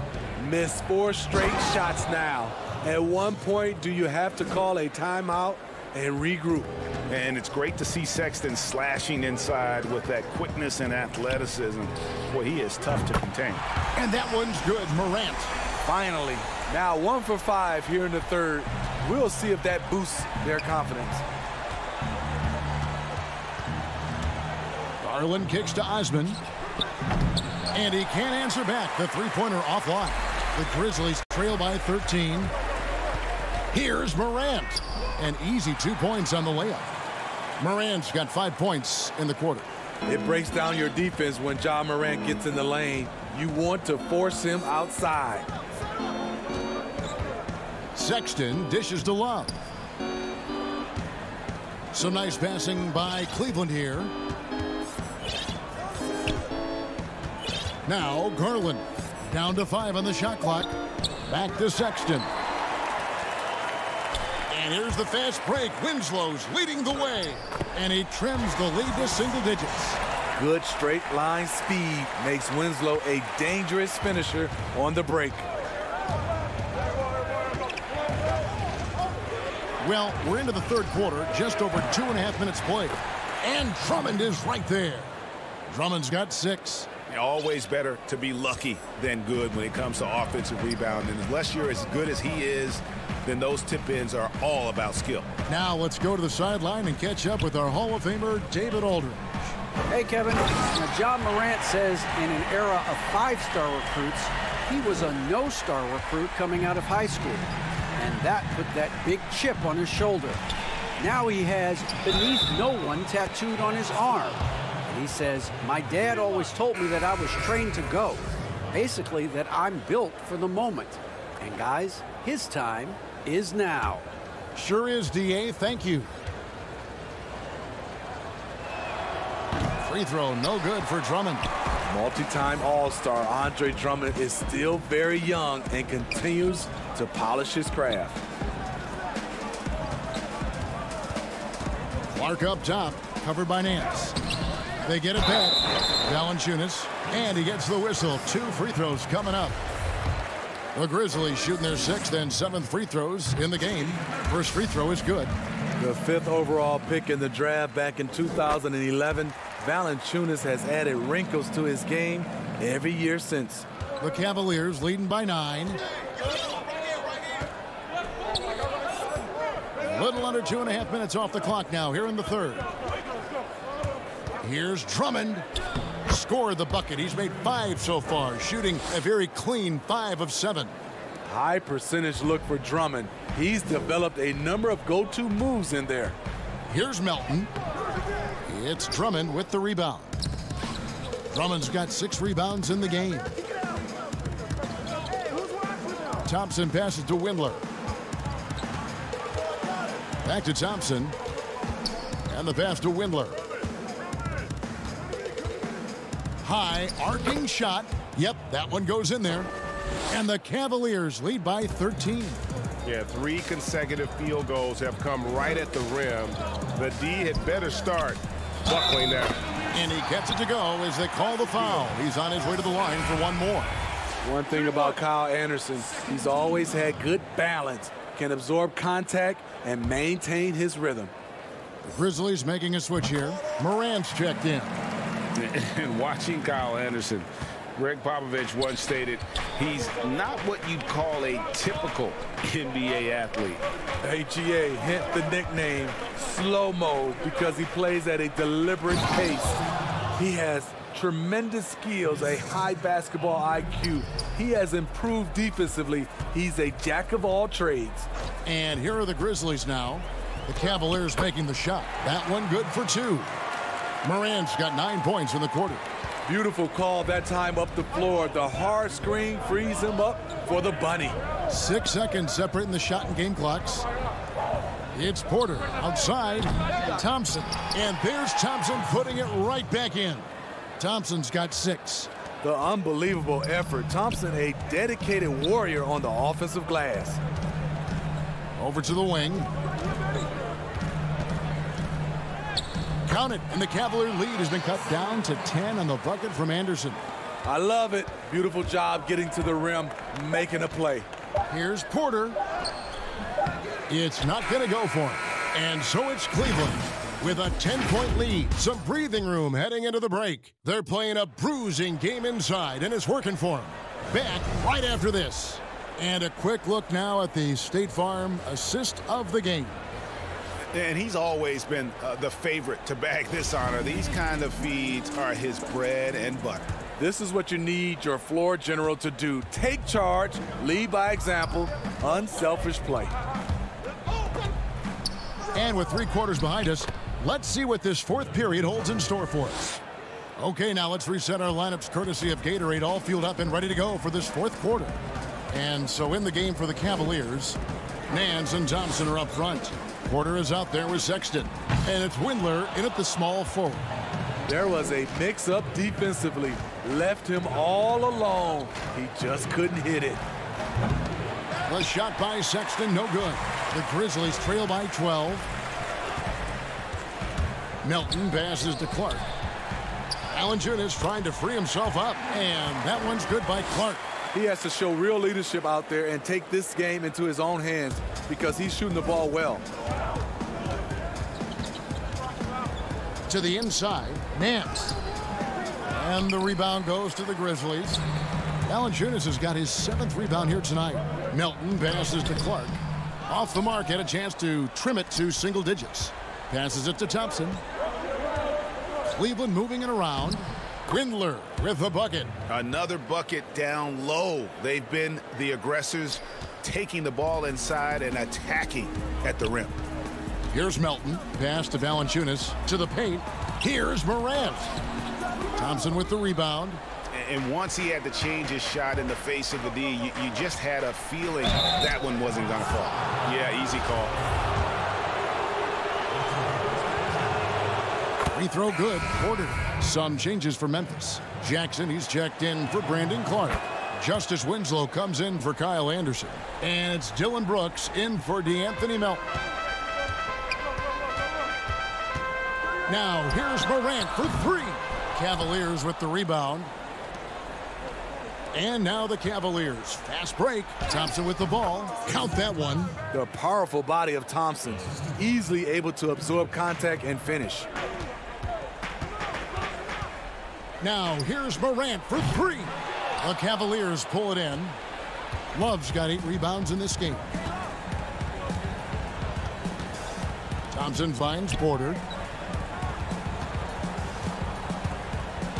Missed 4 straight shots now. At one point, do you have to call a timeout and regroup? And it's great to see Sexton slashing inside with that quickness and athleticism. Boy, he is tough to contain. And that one's good. Morant Finally, now 1 for 5 here in the third. We'll see if that boosts their confidence. Garland kicks to Osman. And he can't answer back. The three-pointer offline. The Grizzlies trail by 13. Here's Morant. An easy 2 points on the layup. Morant's got 5 points in the quarter. It breaks down your defense when Ja Morant gets in the lane. You want to force him outside. Sexton dishes to Love. Some nice passing by Cleveland here. Now Garland down to 5 on the shot clock. Back to Sexton. And here's the fast break. Winslow's leading the way. And he trims the lead to single digits. Good straight line speed makes Winslow a dangerous finisher on the break. Well, we're into the third quarter, just over 2.5 minutes played. And Drummond is right there. Drummond's got 6. Always better to be lucky than good when it comes to offensive rebound. And unless you're as good as he is, then those tip-ins are all about skill. Now let's go to the sideline and catch up with our Hall of Famer, David Aldridge. Hey, Kevin. Now, Ja Morant says in an era of 5-star recruits, he was a no-star recruit coming out of high school. And that put that big chip on his shoulder. Now he has "beneath no one" tattooed on his arm. And he says, my dad always told me that I was trained to go. Basically, that I'm built for the moment. And guys, his time is now. Sure is, D.A. Thank you. Free throw, no good for Drummond. Multi-time All-Star Andre Drummond is still very young and continues to polish his craft. Clark up top, covered by Nance. They get it back. Valanciunas, and he gets the whistle. 2 free throws coming up. The Grizzlies shooting their 6th and 7th free throws in the game. First free throw is good. The 5th overall pick in the draft back in 2011, Valanciunas has added wrinkles to his game every year since. The Cavaliers leading by 9. A little under 2.5 minutes off the clock now here in the third. Here's Drummond. Scored the bucket. He's made 5 so far, shooting a very clean 5 of 7. High percentage look for Drummond. He's developed a number of go-to moves in there. Here's Melton. It's Drummond with the rebound. Drummond's got 6 rebounds in the game. Thompson passes to Windler. Back to Thompson. And the pass to Windler. High arcing shot. Yep, that one goes in there. And the Cavaliers lead by 13. Yeah, 3 consecutive field goals have come right at the rim. The D had better start buckling now. And he gets it to go as they call the foul. He's on his way to the line for one more. One thing about Kyle Anderson, he's always had good balance, can absorb contact and maintain his rhythm. The Grizzlies making a switch here. Morant's checked in. And watching Kyle Anderson, Greg Popovich once stated he's not what you'd call a typical NBA athlete. AGA, hint the nickname slow-mo because he plays at a deliberate pace. He has tremendous skills, a high basketball IQ. He has improved defensively. He's a jack of all trades. And here are the Grizzlies now. The Cavaliers making the shot. That one good for 2. Morant's got 9 points in the quarter. Beautiful call that time up the floor. The hard screen frees him up for the bunny. 6 seconds separating the shot and game clocks. It's Porter outside. Thompson. And there's Thompson putting it right back in. Thompson's got 6. The unbelievable effort. Thompson, a dedicated warrior on the offensive glass. Over to the wing. Count it, and the Cavalier lead has been cut down to 10 on the bucket from Anderson. I love it. Beautiful job getting to the rim, making a play. Here's Porter. It's not going to go for him. And so it's Cleveland with a 10-point lead. Some breathing room heading into the break. They're playing a bruising game inside, and it's working for them. Back right after this. And a quick look now at the State Farm assist of the game. And he's always been the favorite to bag this honor. These kind of feeds are his bread and butter. This is what you need your floor general to do. Take charge, lead by example, unselfish play. And with 3 quarters behind us, let's see what this 4th period holds in store for us. Okay, now let's reset our lineups courtesy of Gatorade, all fueled up and ready to go for this 4th quarter. And so in the game for the Cavaliers, Nance and Thompson are up front. Porter is out there with Sexton. And it's Windler in at the small forward. There was a mix-up defensively. Left him all alone. He just couldn't hit it. The shot by Sexton, no good. The Grizzlies trail by 12. Melton passes to Clark. Valanciunas trying to free himself up, and that one's good by Clark. He has to show real leadership out there and take this game into his own hands because he's shooting the ball well. To the inside, Nance. And the rebound goes to the Grizzlies. Valanciunas has got his 7th rebound here tonight. Melton passes to Clark. Off the mark, had a chance to trim it to single digits. Passes it to Thompson. Cleveland moving it around. Windler with the bucket. Another bucket down low. They've been the aggressors, taking the ball inside and attacking at the rim. Here's Melton. Pass to Valanciunas. To the paint. Here's Morant. Thompson with the rebound. And once he had to change his shot in the face of the D, you just had a feeling that one wasn't going to fall. Yeah, easy call. Free throw good. Porter. Some changes for Memphis. Jackson, he's checked in for Brandon Clark. Justice Winslow comes in for Kyle Anderson. And it's Dylan Brooks in for DeAnthony Melton. Now, here's Morant for 3. Cavaliers with the rebound. And now the Cavaliers. Fast break. Thompson with the ball. Count that one. The powerful body of Thompson. Easily able to absorb contact and finish. Now, here's Morant for 3. The Cavaliers pull it in. Love's got 8 rebounds in this game. Thompson finds Porter.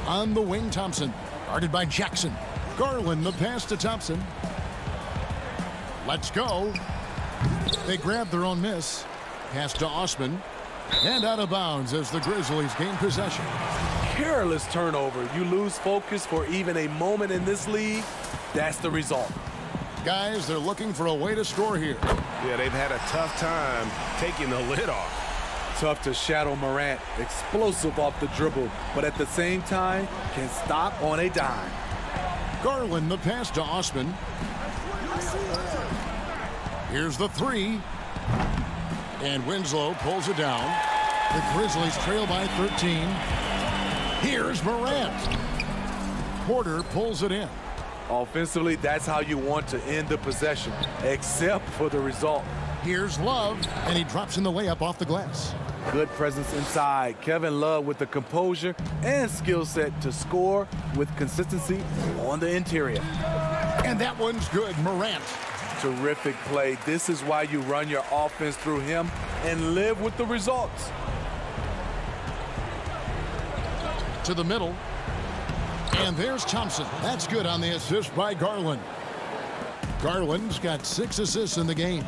On the wing, Thompson. Guarded by Jackson. Garland, the pass to Thompson. Let's go. They grab their own miss. Pass to Osman. And out of bounds as the Grizzlies gain possession. Careless turnover. You lose focus for even a moment in this league. That's the result. Guys, they're looking for a way to score here. Yeah, they've had a tough time taking the lid off. Tough to shadow Morant. Explosive off the dribble, but at the same time can stop on a dime. Garland, the pass to Osman. Here's the 3. And Winslow pulls it down. The Grizzlies trail by 13. Here's Morant. Porter pulls it in. Offensively, that's how you want to end the possession, except for the result. Here's Love, and he drops in the layup off the glass. Good presence inside. Kevin Love with the composure and skill set to score with consistency on the interior. And that one's good. Morant. Terrific play. This is why you run your offense through him and live with the results. To the middle. And there's Thompson. That's good on the assist by Garland. Garland's got 6 assists in the game.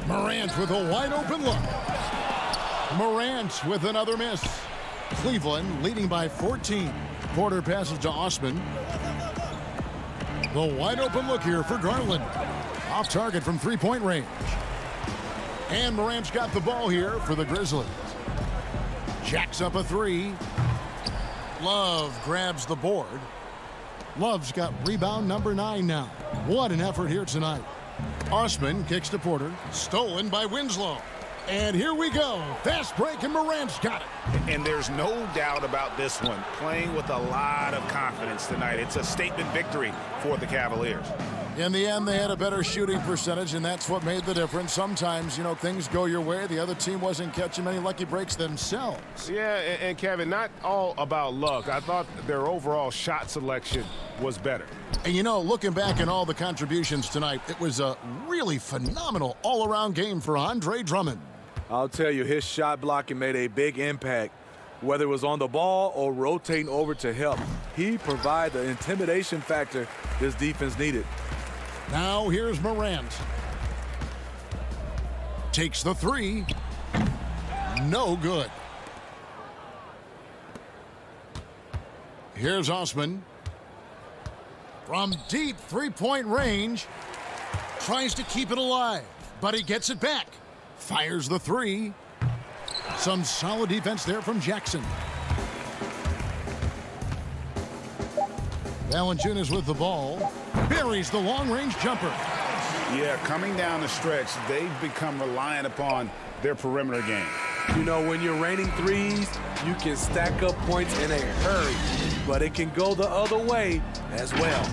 Morant with a wide open look. Morant with another miss. Cleveland leading by 14. Porter passes to Osman. The wide open look here for Garland. Off target from 3-point range. And Morant's got the ball here for the Grizzlies. Jacks up a 3. Love grabs the board. Love's got rebound number 9 now. What an effort here tonight. Osman kicks to Porter. Stolen by Winslow. And here we go. Fast break, and Morant's got it. And there's no doubt about this one. Playing with a lot of confidence tonight. It's a statement victory for the Cavaliers. In the end, they had a better shooting percentage, and that's what made the difference. Sometimes, you know, things go your way. The other team wasn't catching many lucky breaks themselves. Yeah, and Kevin, not all about luck. I thought their overall shot selection was better. And, you know, looking back at all the contributions tonight, it was a really phenomenal all-around game for Andre Drummond. I'll tell you, his shot blocking made a big impact. Whether it was on the ball or rotating over to help, he provided the intimidation factor this defense needed. Now here's Morant. Takes the three. No good. Here's Osman. From deep three-point range. Tries to keep it alive, but he gets it back. Fires the three. Some solid defense there from Jackson. Valanciunas with the ball. Buries the long-range jumper. Yeah, coming down the stretch, they've become reliant upon their perimeter game. You know, when you're raining threes, you can stack up points in a hurry, but it can go the other way as well.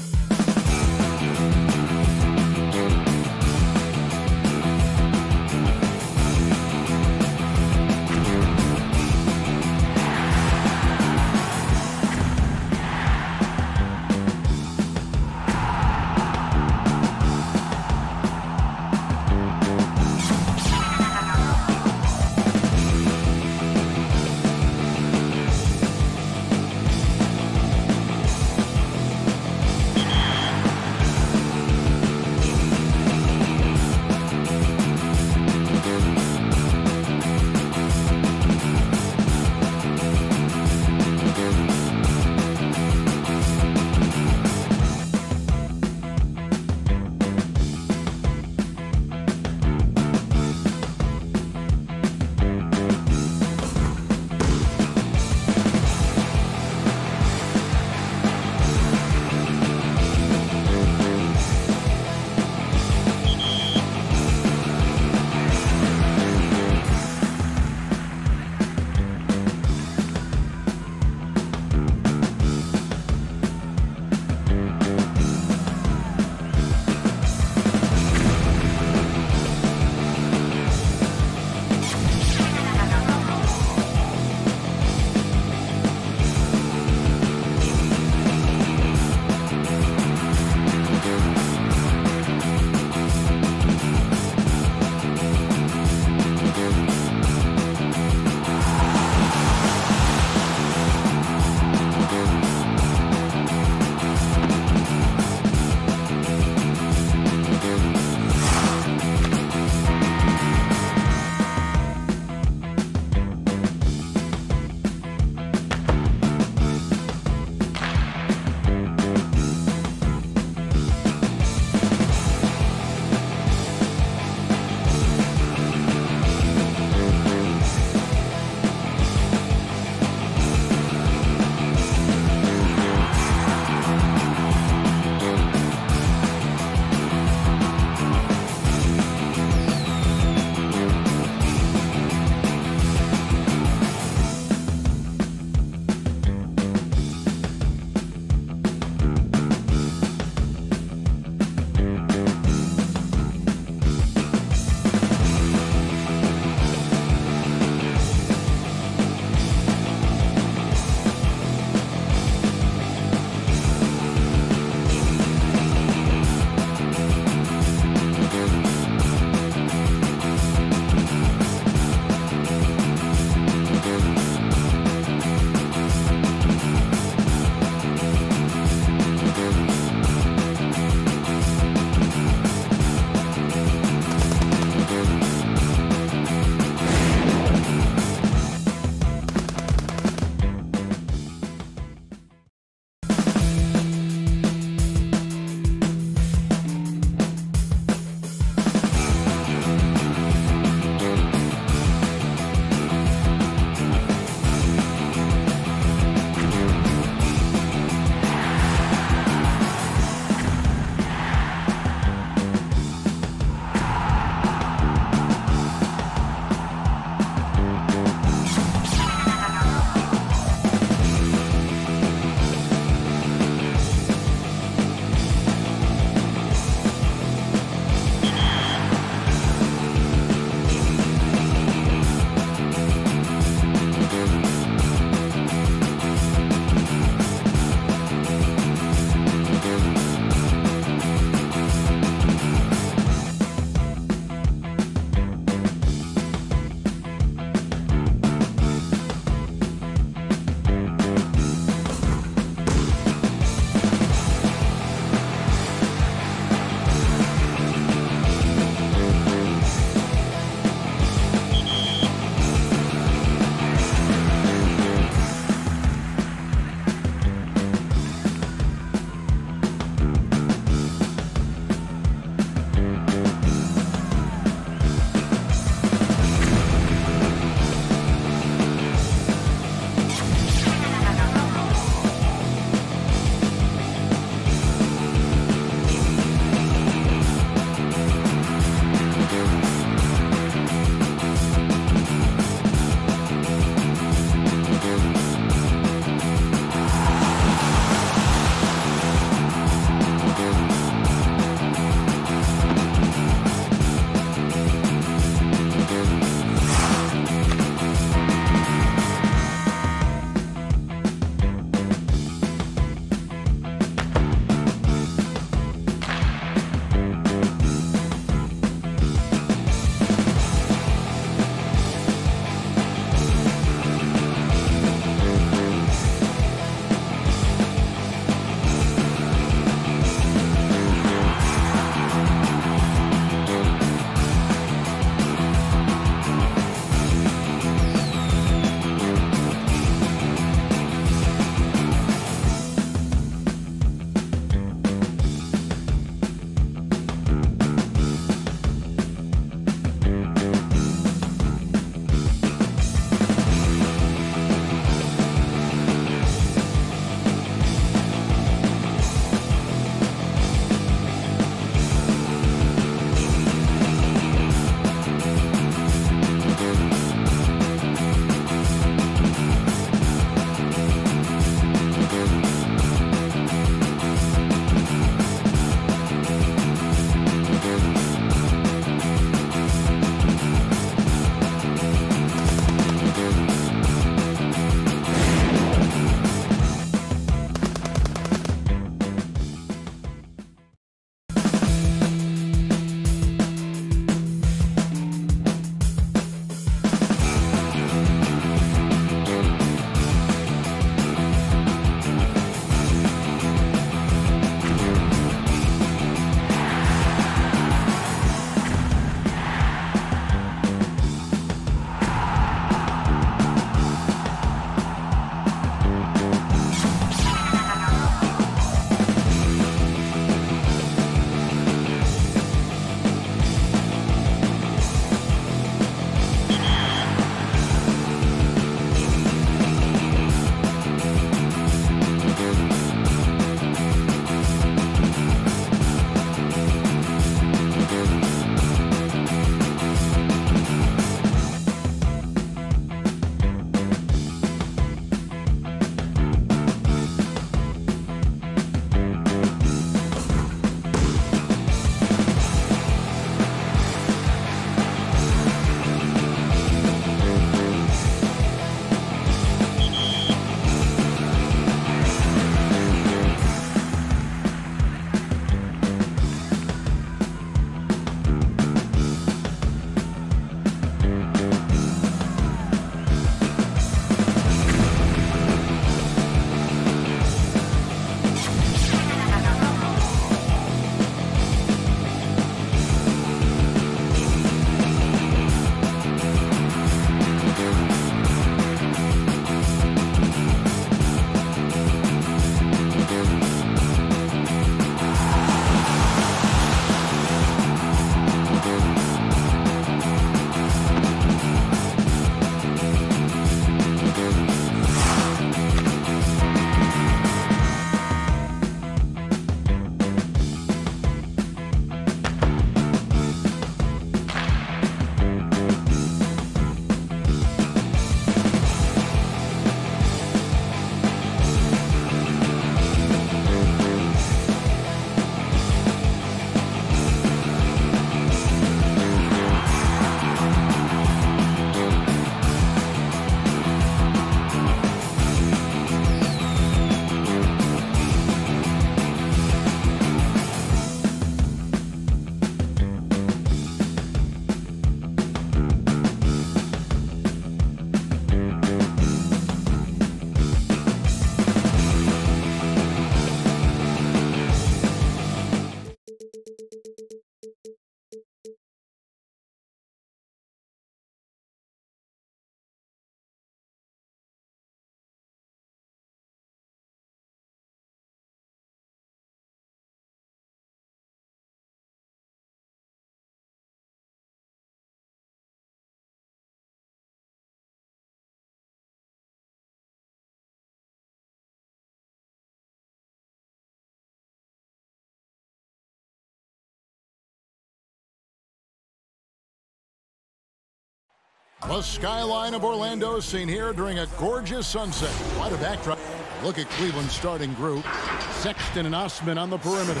The skyline of Orlando seen here during a gorgeous sunset. Quite a backdrop. Look at Cleveland's starting group. Sexton and Osman on the perimeter.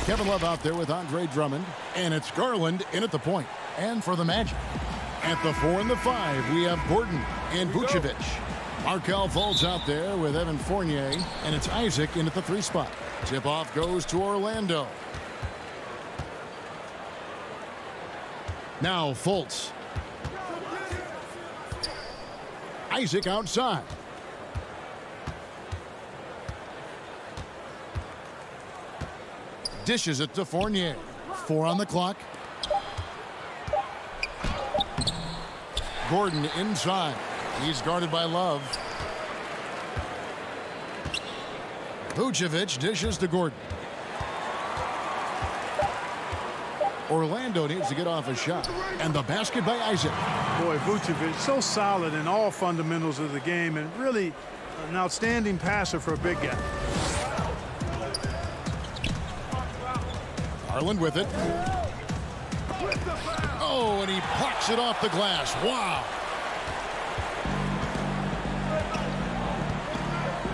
Kevin Love out there with Andre Drummond. And it's Garland in at the point. And for the Magic, at the 4 and the 5, we have Gordon and Vucevic. Markelle Fultz out there with Evan Fournier. And it's Isaac in at the 3 spot. Tip-off goes to Orlando. Now Fultz. Isaac outside. Dishes it to Fournier. 4 on the clock. Gordon inside. He's guarded by Love. Vucevic dishes to Gordon. Orlando needs to get off a shot. And the basket by Isaac. Boy, Vucevic so solid in all fundamentals of the game and really an outstanding passer for a big guy. Garland with it. Oh, and he plucks it off the glass. Wow.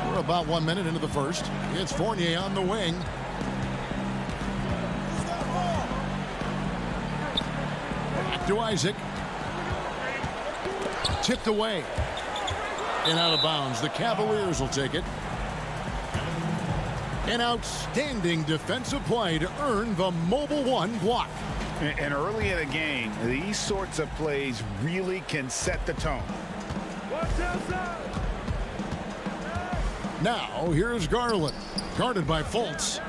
We're about 1 minute into the first. It's Fournier on the wing. Back to Isaac. Tipped away. And out of bounds. The Cavaliers will take it. An outstanding defensive play to earn the Mobile One block. And early in a game, these sorts of plays really can set the tone. Now, here's Garland. Guarded by Fultz.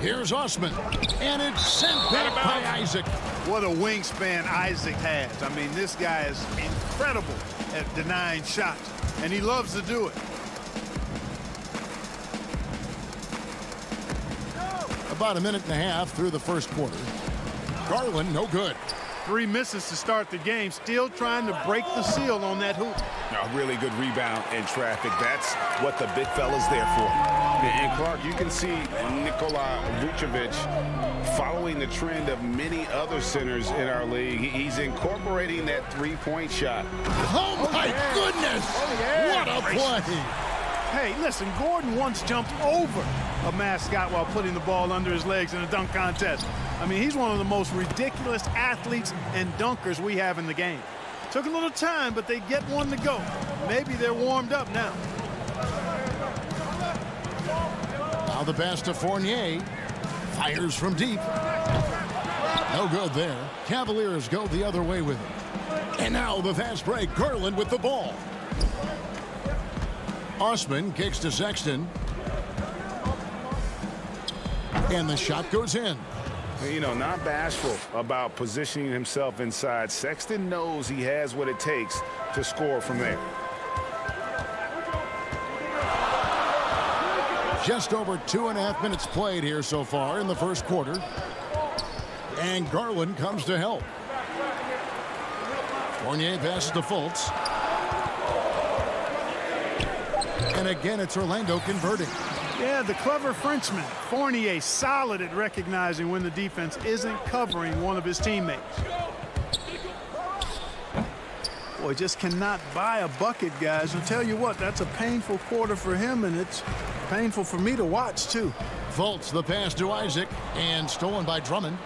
Here's Osman. And it's sent back by Isaac. What a wingspan Isaac has. I mean, this guy is incredible at denying shots, and he loves to do it. About a minute and a half through the first quarter. Garland, no good. 3 misses to start the game, still trying to break the seal on that hoop. A really good rebound in traffic. That's what the big fella's there for. And Clark, you can see Nikola Vucevic following the trend of many other centers in our league. He's incorporating that 3-point shot. Oh, my goodness! What a play! Hey, listen, Gordon once jumped over a mascot while putting the ball under his legs in a dunk contest. I mean, he's one of the most ridiculous athletes and dunkers we have in the game. Took a little time, but they get one to go. Maybe they're warmed up now. Now the pass to Fournier. Fires from deep. No good there. Cavaliers go the other way with it. And now the fast break. Garland with the ball. Osman kicks to Sexton. And the shot goes in. You know, not bashful about positioning himself inside. Sexton knows he has what it takes to score from there. Just over 2.5 minutes played here so far in the first quarter. And Garland comes to help. Fournier passes to Fultz. And again, it's Orlando converting. Yeah, the clever Frenchman, Fournier, solid at recognizing when the defense isn't covering one of his teammates. Boy, just cannot buy a bucket, guys. I'll tell you what, that's a painful quarter for him, and it's painful for me to watch, too. Fultz, the pass to Isaac, and stolen by Drummond.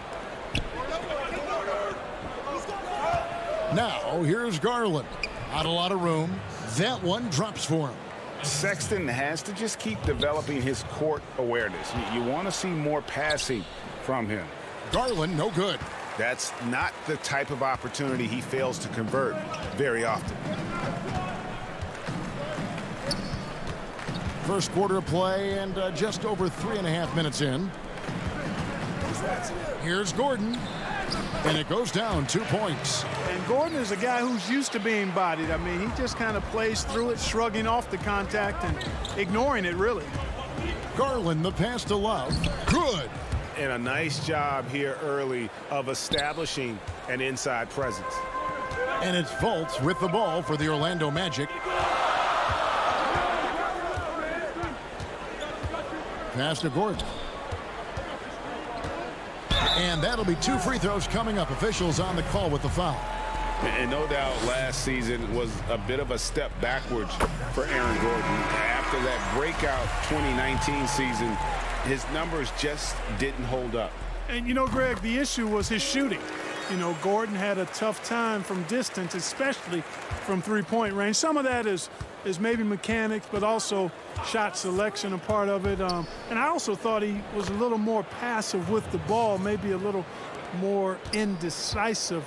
Now, here's Garland. Not a lot of room. That one drops for him. Sexton has to just keep developing his court awareness. You want to see more passing from him. Garland, no good. That's not the type of opportunity he fails to convert very often. First quarter of play and just over 3.5 minutes in. Here's Gordon. And it goes down 2 points. And Gordon is a guy who's used to being bodied. I mean, he just kind of plays through it, shrugging off the contact and ignoring it, really. Garland, the pass to Love. Good. And a nice job here early of establishing an inside presence. And it's Fultz with the ball for the Orlando Magic. Pass to Gordon. And that'll be 2 free throws coming up. Officials on the call with the foul. And no doubt last season was a bit of a step backwards for Aaron Gordon. After that breakout 2019 season, his numbers just didn't hold up. And, you know, Greg, the issue was his shooting. You know, Gordon had a tough time from distance, especially from three-point range. Some of that is maybe mechanics, but also shot selection a part of it. And I also thought he was a little more passive with the ball, maybe a little more indecisive.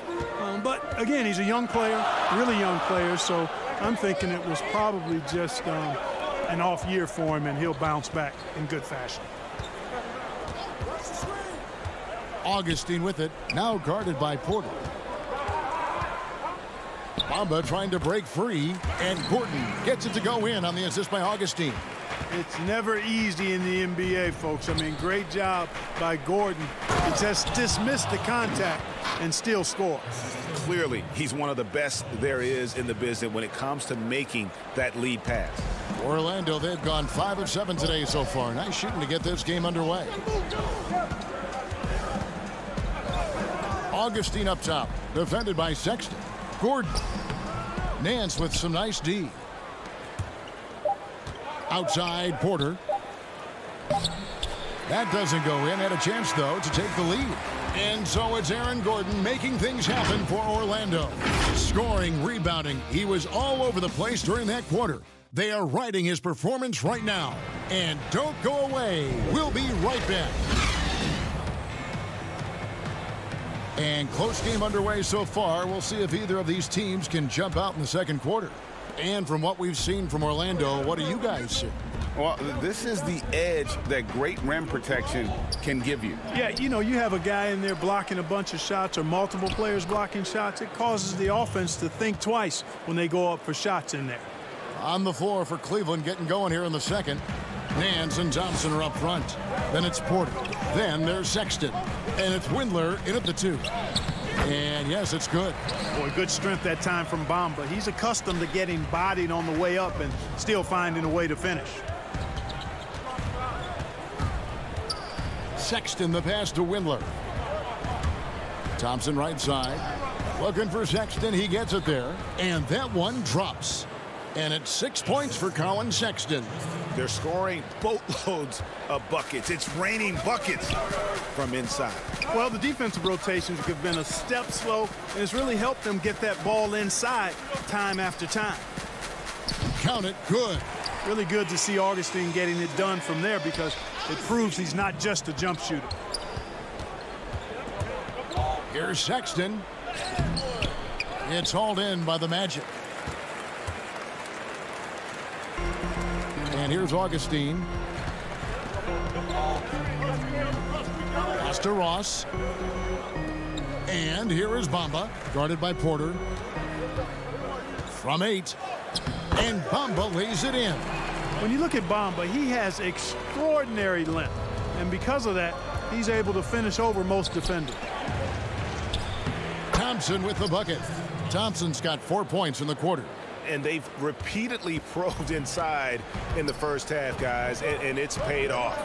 But, again, he's a young player, really young player, so I'm thinking it was probably just an off year for him, and he'll bounce back in good fashion. Augustine with it, now guarded by Porter. Bamba trying to break free, and Gordon gets it to go in on the assist by Augustine. It's never easy in the NBA, folks. I mean, great job by Gordon to just dismiss the contact and still score. Clearly, he's one of the best there is in the business when it comes to making that lead pass. Orlando, they've gone 5 of 7 today so far. Nice shooting to get this game underway. Augustine up top, defended by Sexton. Gordon. Nance with some nice D. Outside, Porter. That doesn't go in. Had a chance, though, to take the lead. And so it's Aaron Gordon making things happen for Orlando. Scoring, rebounding. He was all over the place during that quarter. They are riding his performance right now. And don't go away. We'll be right back. And close game underway so far. We'll see if either of these teams can jump out in the second quarter. And from what we've seen from Orlando, what do you guys see? Well, this is the edge that great rim protection can give you. Yeah, you know, you have a guy in there blocking a bunch of shots or multiple players blocking shots. It causes the offense to think twice when they go up for shots in there. On the floor for Cleveland, getting going here in the second. Nance and Thompson are up front. Then it's Porter. Then there's Sexton. And it's Windler in at the 2. And yes, it's good. Boy, good strength that time from Bamba. He's accustomed to getting bodied on the way up and still finding a way to finish. Sexton, the pass to Windler. Thompson right side. Looking for Sexton. He gets it there. And that one drops. And it's 6 points for Colin Sexton. They're scoring boatloads of buckets. It's raining buckets from inside. Well, the defensive rotations have been a step slow, and it's really helped them get that ball inside time after time. Count it, good. Really good to see Augustine getting it done from there because it proves he's not just a jump shooter. Here's Sexton. It's hauled in by the Magic. And here's Augustine. Pass to Ross. And here is Bamba, guarded by Porter. From 8. And Bamba lays it in. When you look at Bamba, he has extraordinary length. And because of that, he's able to finish over most defenders. Thompson with the bucket. Thompson's got 4 points in the quarter. And they've repeatedly probed inside in the first half, guys, and it's paid off.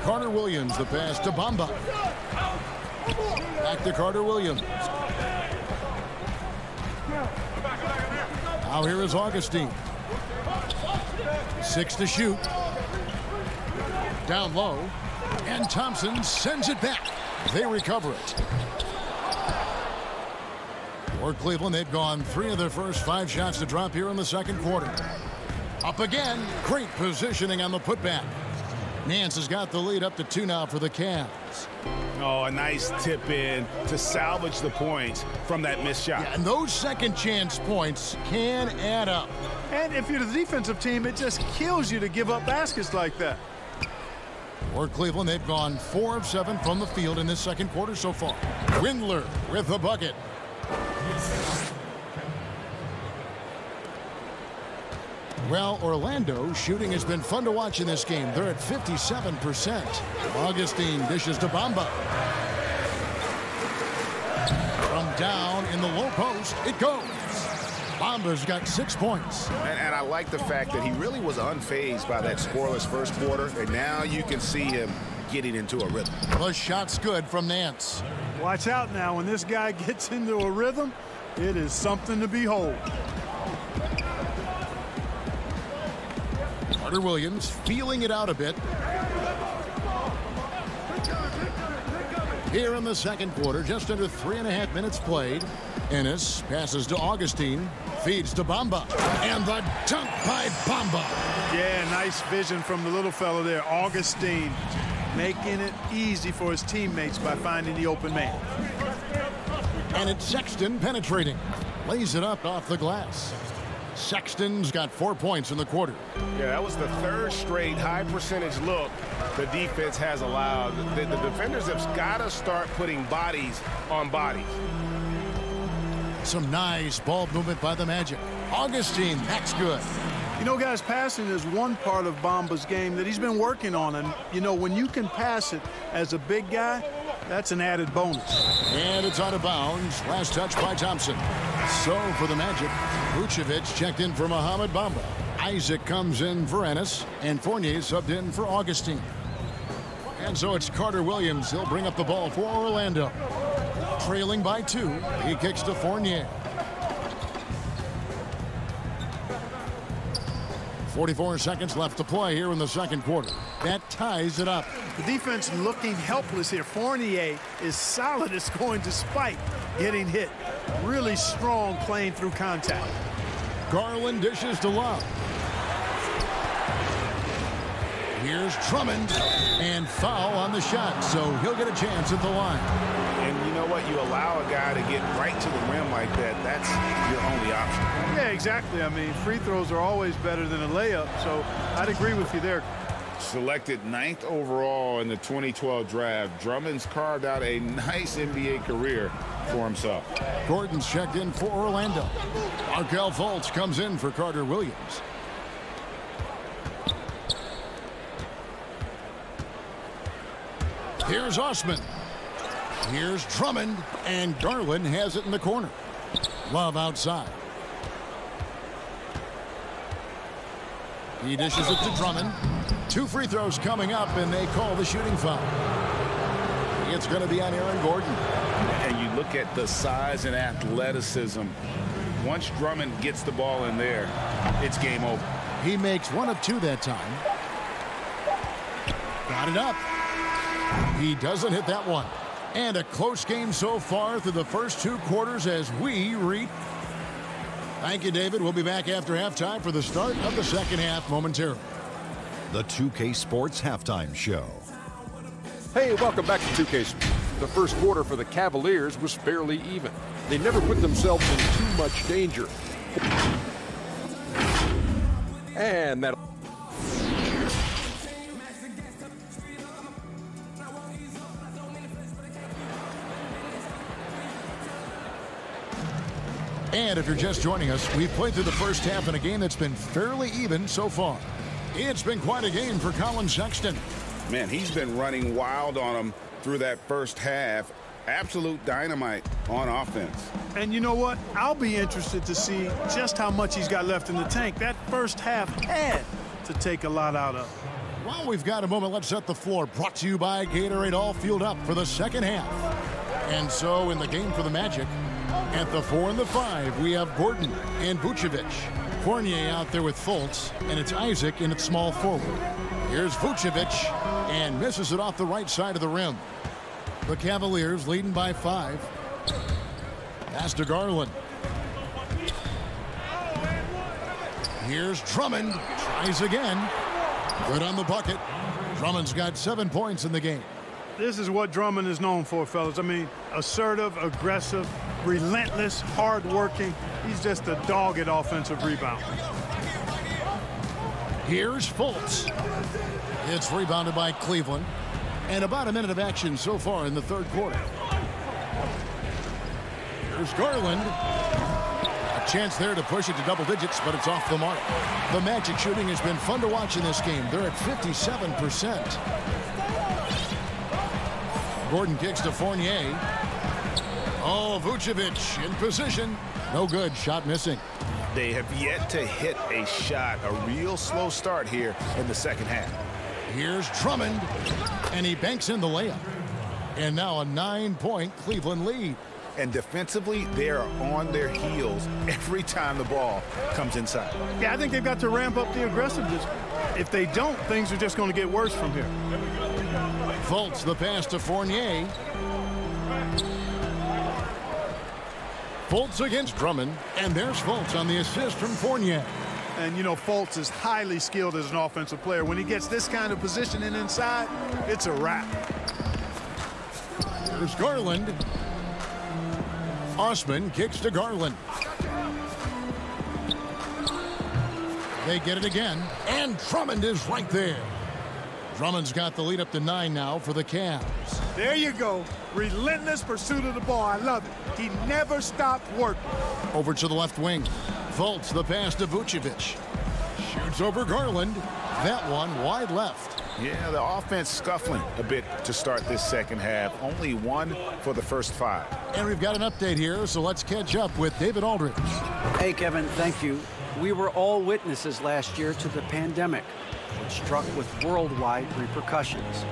Carter Williams, the pass to Bamba. Back to Carter Williams. Now here is Augustine. 6 to shoot. Down low. And Thompson sends it back. They recover it. For Cleveland, they've gone 3 of their first 5 shots to drop here in the second quarter. Up again. Great positioning on the putback. Nance has got the lead up to 2 now for the Cavs. Oh, a nice tip in to salvage the points from that missed shot. Yeah, and those second chance points can add up. And if you're the defensive team, it just kills you to give up baskets like that. For Cleveland, they've gone 4 of 7 from the field in this second quarter so far. Windler with the bucket. Well, Orlando shooting has been fun to watch in this game. They're at 57%. Augustine dishes to Bamba. From down in the low post, it goes. Bamba's got 6 points. And I like the fact that he really was unfazed by that scoreless first quarter, and now you can see him getting into a rhythm. The shot's good from Nance. Watch out now. When this guy gets into a rhythm, It is something to behold. Carter Williams feeling it out a bit. Here in the second quarter, just under 3.5 minutes played. Ennis passes to Augustine, feeds to Bamba, and the dunk by Bamba. Yeah, nice vision from the little fella there, Augustine, making it easy for his teammates by finding the open man. And it's Sexton penetrating, lays it up off the glass. Sexton's got 4 points in the quarter. Yeah, that was the third straight high percentage look the defense has allowed. The defenders have got to start putting bodies on bodies. Some nice ball movement by the Magic. Augustine, that's good. You know, guys, passing is one part of Bamba's game that he's been working on. And, you know, when you can pass it as a big guy, that's an added bonus. And it's out of bounds. Last touch by Thompson. So for the Magic, Vucevic checked in for Mohamed Bamba. Isaac comes in for Ennis, and Fournier subbed in for Augustine. And so it's Carter Williams. He'll bring up the ball for Orlando. Trailing by 2, he kicks to Fournier. 44 seconds left to play here in the second quarter. That ties it up. The defense looking helpless here. Fournier is solid as going despite getting hit. Really strong playing through contact. Garland dishes to Love. Here's Drummond, and foul on the shot, so he'll get a chance at the line. And you know what? You allow a guy to get right to the rim like that. That's your only option. Yeah, exactly. I mean, free throws are always better than a layup, so I'd agree with you there. Selected 9th overall in the 2012 draft, Drummond's carved out a nice NBA career for himself. Gordon's checked in for Orlando. Markelle Fultz comes in for Carter Williams. Here's Osman. Here's Drummond, and Garland has it in the corner. Love outside. He dishes it to Drummond. 2 free throws coming up, and they call the shooting foul. It's going to be on Aaron Gordon. And you look at the size and athleticism. Once Drummond gets the ball in there, it's game over. He makes 1 of 2 that time. Got it up. He doesn't hit that one. And a close game so far through the first 2 quarters as we read. Thank you, David. We'll be back after halftime for the start of the second half momentarily. The 2K Sports Halftime Show. Hey, welcome back to 2K Sports. The first quarter for the Cavaliers was fairly even. They never put themselves in too much danger. And that... And if you're just joining us, we've played through the first half in a game that's been fairly even so far. It's been quite a game for Colin Sexton. Man, he's been running wild on him through that first half. Absolute dynamite on offense. And you know what? I'll be interested to see just how much he's got left in the tank. That first half had to take a lot out of. While we've got a moment, let's set the floor. Brought to you by Gatorade, all fueled up for the second half. And so in the game for the Magic, at the 4 and the 5, we have Gordon and Vucevic. Fournier out there with Fultz, and it's Isaac in at small forward. Here's Vucevic, and misses it off the right side of the rim. The Cavaliers leading by 5. Pass to Garland. Here's Drummond. Tries again. Good on the bucket. Drummond's got 7 points in the game. This is what Drummond is known for, fellas. I mean, assertive, aggressive, relentless, hard-working. He's just a dog at offensive rebound. Here's Fultz. It's rebounded by Cleveland. And about a minute of action so far in the third quarter. Here's Garland. A chance there to push it to double digits, but it's off the mark. The Magic shooting has been fun to watch in this game. They're at 57%. Gordon kicks to Fournier. Oh, Vucevic in position. No good. Shot missing. They have yet to hit a shot. A real slow start here in the second half. Here's Drummond. And he banks in the layup. And now a 9-point Cleveland lead. And defensively, they are on their heels every time the ball comes inside. Yeah, I think they've got to ramp up the aggressiveness. If they don't, things are just going to get worse from here. Fultz the pass to Fournier. Fultz against Drummond, and there's Fultz on the assist from Fournier. And, you know, Fultz is highly skilled as an offensive player. When he gets this kind of positioning inside, it's a wrap. There's Garland. Osman kicks to Garland. They get it again, and Drummond is right there. Drummond's got the lead up to 9 now for the Cavs. There you go. Relentless pursuit of the ball. I love it. He never stopped working. Over to the left wing. Fultz the pass to Vucevic. Shoots over Garland. That one wide left. Yeah, the offense scuffling a bit to start this second half. Only 1 for the first 5. And we've got an update here, so let's catch up with David Aldridge. Hey, Kevin, thank you. We were all witnesses last year to the pandemic, which struck with worldwide repercussions.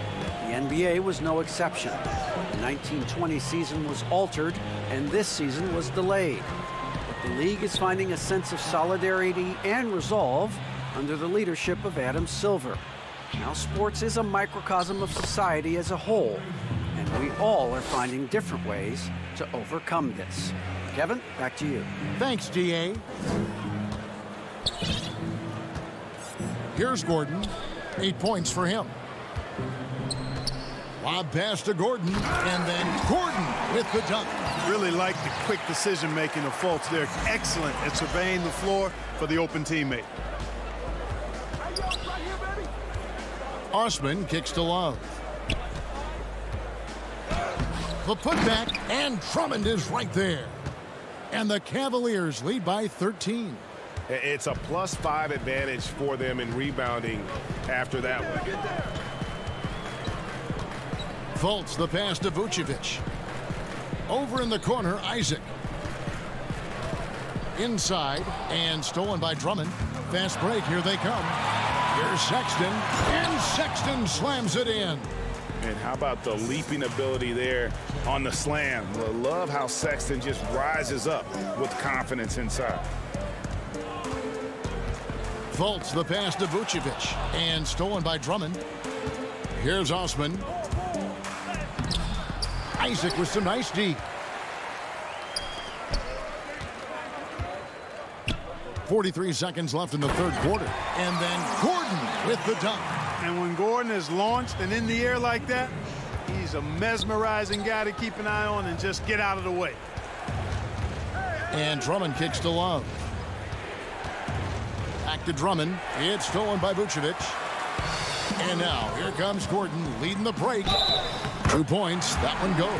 The NBA was no exception. The 1920 season was altered, and this season was delayed. But the league is finding a sense of solidarity and resolve under the leadership of Adam Silver. Now, sports is a microcosm of society as a whole, and we all are finding different ways to overcome this. Kevin, back to you. Thanks, DA. Here's Gordon. 8 points for him. Lob pass to Gordon, and then Gordon with the dunk. Really like the quick decision-making of Fultz. They're excellent at surveying the floor for the open teammate. Osman kicks to Love. The putback, and Drummond is right there. And the Cavaliers lead by 13. It's a +5 advantage for them in rebounding after that one. Fultz the pass to Vucevic. Over in the corner, Isaac. Inside, and stolen by Drummond. Fast break, here they come. Here's Sexton, and Sexton slams it in. And how about the leaping ability there on the slam? I love how Sexton just rises up with confidence inside. Fultz the pass to Vucevic, and stolen by Drummond. Here's Osman. Isaac with some nice D. 43 seconds left in the third quarter. And then Gordon with the dunk. And when Gordon is launched and in the air like that, he's a mesmerizing guy to keep an eye on and just get out of the way. And Drummond kicks to Love. Back to Drummond. It's stolen by Vucevic. And now here comes Gordon leading the break. 2 points. That one goes.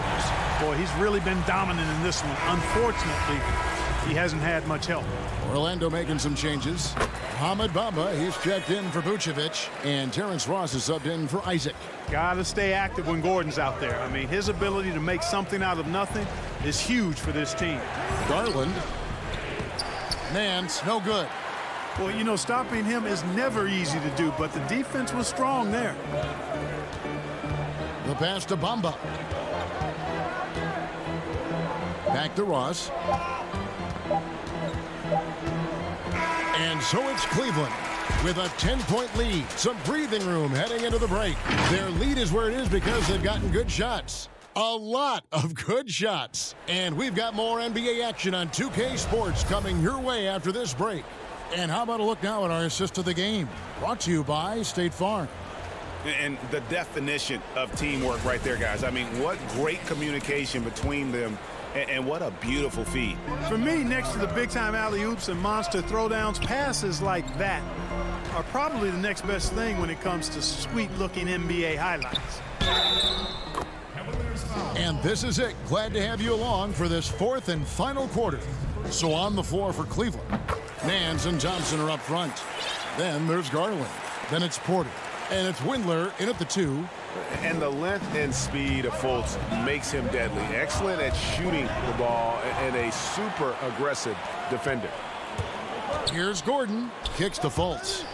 Boy, he's really been dominant in this one. Unfortunately, he hasn't had much help. Orlando making some changes. Hamid Bamba, he's checked in for Vucevic. And Terrence Ross is subbed in for Isaac. Got to stay active when Gordon's out there. I mean, his ability to make something out of nothing is huge for this team. Garland. Nance, no good. Well, you know, stopping him is never easy to do, but the defense was strong there. The pass to Bamba. Back to Ross. And so it's Cleveland with a 10-point lead. Some breathing room heading into the break. Their lead is where it is because they've gotten good shots. A lot of good shots. And we've got more NBA action on 2K Sports coming your way after this break. And how about a look now at our assist to the game? Brought to you by State Farm. And the definition of teamwork right there, guys. I mean, what great communication between them, and what a beautiful feed. For me, next to the big-time alley-oops and monster throwdowns, passes like that are probably the next best thing when it comes to sweet-looking NBA highlights. And this is it. Glad to have you along for this fourth and final quarter. So on the floor for Cleveland, Nance and Johnson are up front. Then there's Garland. Then it's Porter. And it's Windler in at the 2. And the length and speed of Fultz makes him deadly. Excellent at shooting the ball and a super aggressive defender. Here's Gordon. Kicks to Fultz.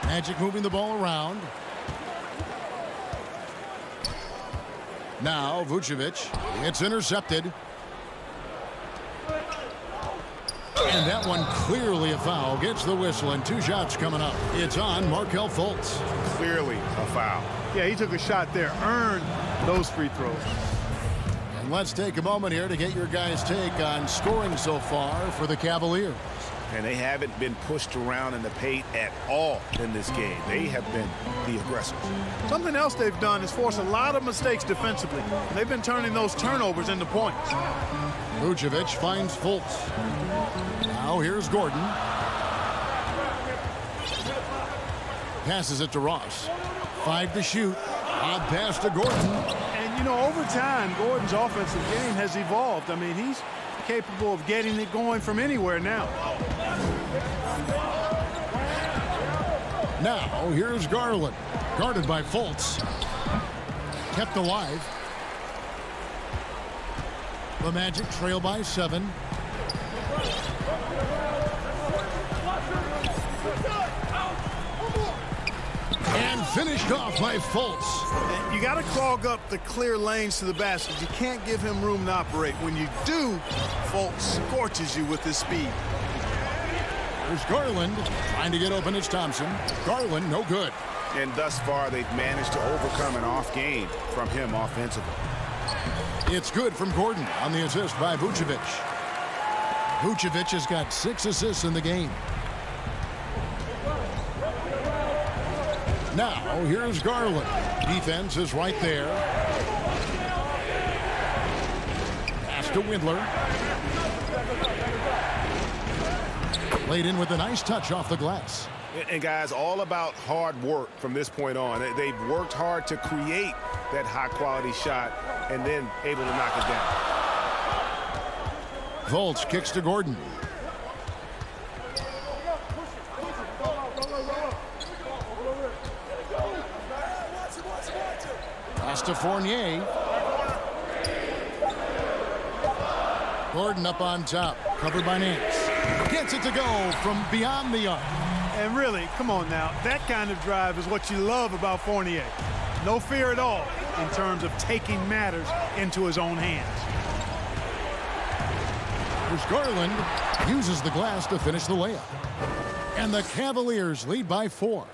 Magic moving the ball around. Now Vucevic. It's intercepted. And that one clearly a foul. Gets the whistle, and 2 shots coming up. It's on Markelle Fultz. Clearly a foul. Yeah, he took a shot there. Earned those free throws. And let's take a moment here to get your guys' take on scoring so far for the Cavaliers. And they haven't been pushed around in the paint at all in this game. They have been the aggressors. Something else they've done is force a lot of mistakes defensively. And they've been turning those turnovers into points. Vucevic finds Fultz. Now here's Gordon. Passes it to Ross. 5 to shoot. Odd pass to Gordon. And, you know, over time, Gordon's offensive game has evolved. I mean, he's capable of getting it going from anywhere now. Now, here's Garland. Guarded by Fultz. Kept alive. The Magic trail by 7. And finished off by Fultz. You got to clog up the clear lanes to the basket. You can't give him room to operate. When you do, Fultz scorches you with his speed. There's Garland trying to get open. It's Thompson. Garland, no good. And thus far, they've managed to overcome an off game from him offensively. It's good from Gordon on the assist by Vucevic. Vucevic has got 6 assists in the game. Now, here's Garland. Defense is right there. Pass to Windler. Laid in with a nice touch off the glass. And guys, all about hard work from this point on. They've worked hard to create that high-quality shot and then able to knock it down. Fultz kicks to Gordon. Pass to Fournier. Gordon up on top, covered by Nance. Gets it to go from beyond the arc. And really, come on now, that kind of drive is what you love about Fournier. No fear at all in terms of taking matters into his own hands. Here's Garland. Uses the glass to finish the layup. And the Cavaliers lead by 4.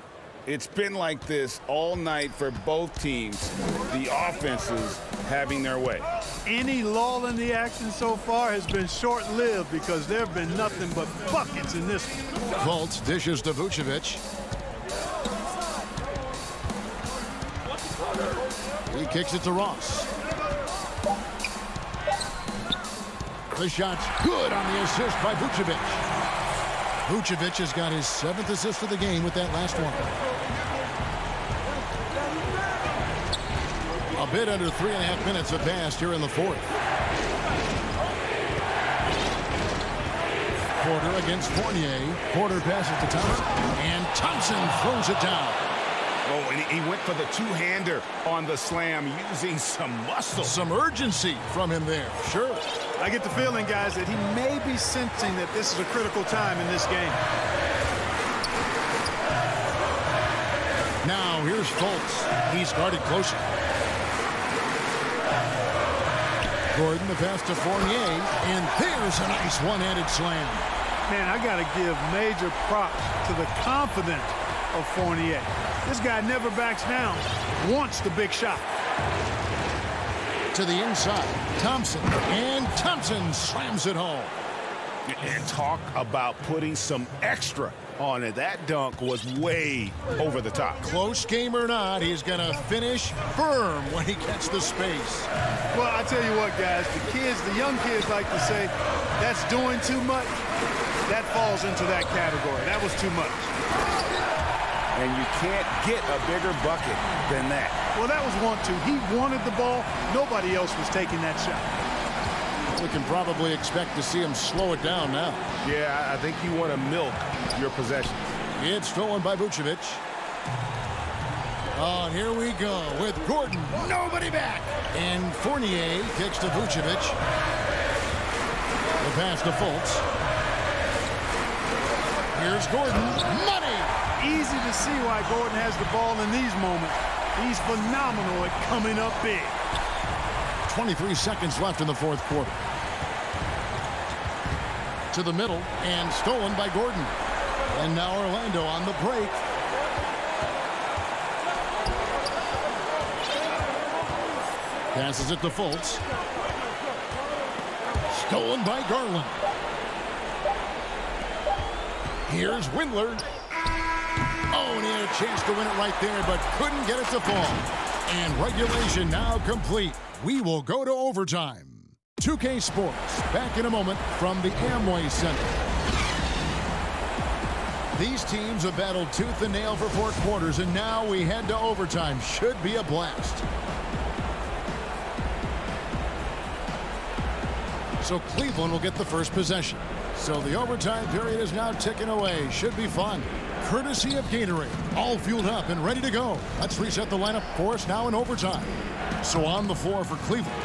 It's been like this all night for both teams. The offenses having their way. Any lull in the action so far has been short-lived because there have been nothing but buckets in this one. Fultz dishes to Vucevic. He kicks it to Ross. The shot's good on the assist by Vucevic. Vucevic has got his 7th assist of the game with that last one. A bit under 3.5 minutes have passed here in the 4th. Porter against Fournier. Porter passes to Thompson. And Thompson throws it down. Oh, and he went for the two-hander on the slam, using some muscle. Some urgency from him there. Sure. I get the feeling, guys, that he may be sensing that this is a critical time in this game. Now, here's Fultz. He's guarded closer. Gordon, the pass to Fournier, and there's a nice one-handed slam. Man, I got to give major props to the confidence of Fournier. This guy never backs down, wants the big shot. To the inside, Thompson, and Thompson slams it home. And talk about putting some extra on it. That dunk was way over the top. Close game or not, he's going to finish firm when he gets the space. Well, I tell you what, guys, the young kids like to say, that's doing too much. That falls into that category. That was too much. And you can't get a bigger bucket than that. Well, that was 1-2. He wanted the ball. Nobody else was taking that shot. We can probably expect to see him slow it down now. Yeah, I think you want to milk your possession. It's stolen by Vucevic. Oh, here we go with Gordon. Nobody back. And Fournier kicks to Vucevic. The pass to Fultz. Here's Gordon. Money. Easy to see why Gordon has the ball in these moments. He's phenomenal at coming up big. 23 seconds left in the 4th quarter. To the middle and stolen by Gordon. And now Orlando on the break. Passes it to Fultz. Stolen by Garland. Here's Windler. Oh, and he had a chance to win it right there, but couldn't get it to fall. And regulation now complete. We will go to overtime. 2K Sports, back in a moment from the Amway Center. These teams have battled tooth and nail for 4 quarters, and now we head to overtime. Should be a blast. So Cleveland will get the first possession. So the overtime period is now ticking away. Should be fun. Courtesy of Gatorade. All fueled up and ready to go. Let's reset the lineup for us now in overtime. So on the floor for Cleveland,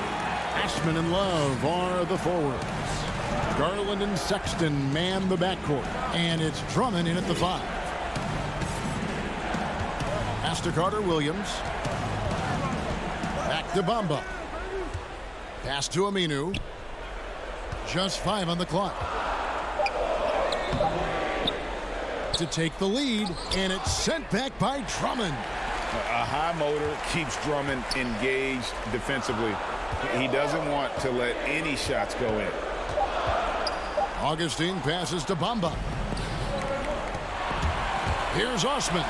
Ashman and Love are the forwards. Garland and Sexton man the backcourt. And it's Drummond in at the 5. Pass to Carter-Williams. Back to Bamba. Pass to Aminu. Just 5 on the clock. To take the lead, and it's sent back by Drummond. A high motor keeps Drummond engaged defensively. He doesn't want to let any shots go in. Augustine passes to Bamba. Here's Osman,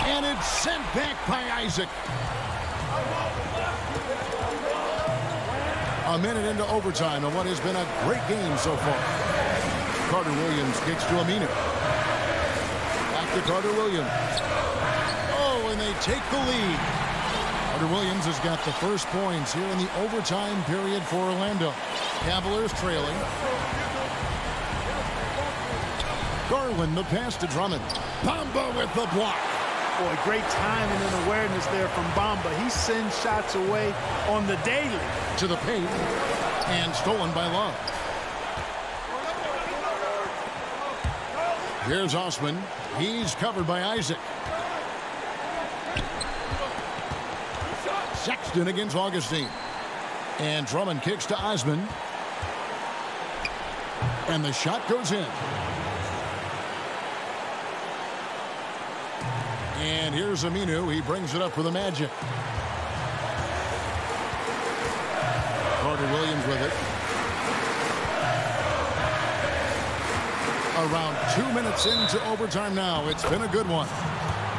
and it's sent back by Isaac. A minute into overtime on what has been a great game so far. Carter-Williams kicks to Aminu. Back to Carter-Williams. Oh, and they take the lead. Carter-Williams has got the first points here in the overtime period for Orlando. Cavaliers trailing. Garland the pass to Drummond. Bamba with the block. Boy, great timing and awareness there from Bamba. He sends shots away on the daily. To the paint and stolen by Love. Here's Osman. He's covered by Isaac. Sexton against Augustine. And Drummond kicks to Osman. And the shot goes in. And here's Aminu. He brings it up for the Magic. Carter-Williams with it. Around 2 minutes into overtime now. It's been a good one.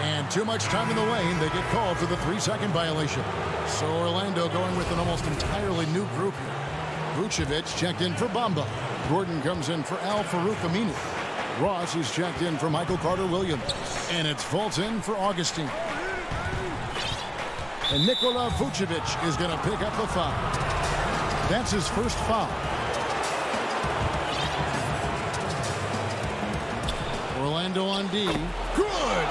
And too much time in the lane. They get called for the 3-second violation. So Orlando going with an almost entirely new group here. Vucevic checked in for Bamba. Gordon comes in for Al-Farouq Aminu. Ross is checked in for Michael Carter-Williams. And it's Fultz in for Augustine. And Nikola Vucevic is going to pick up the foul. That's his first foul. Orlando on D. Good!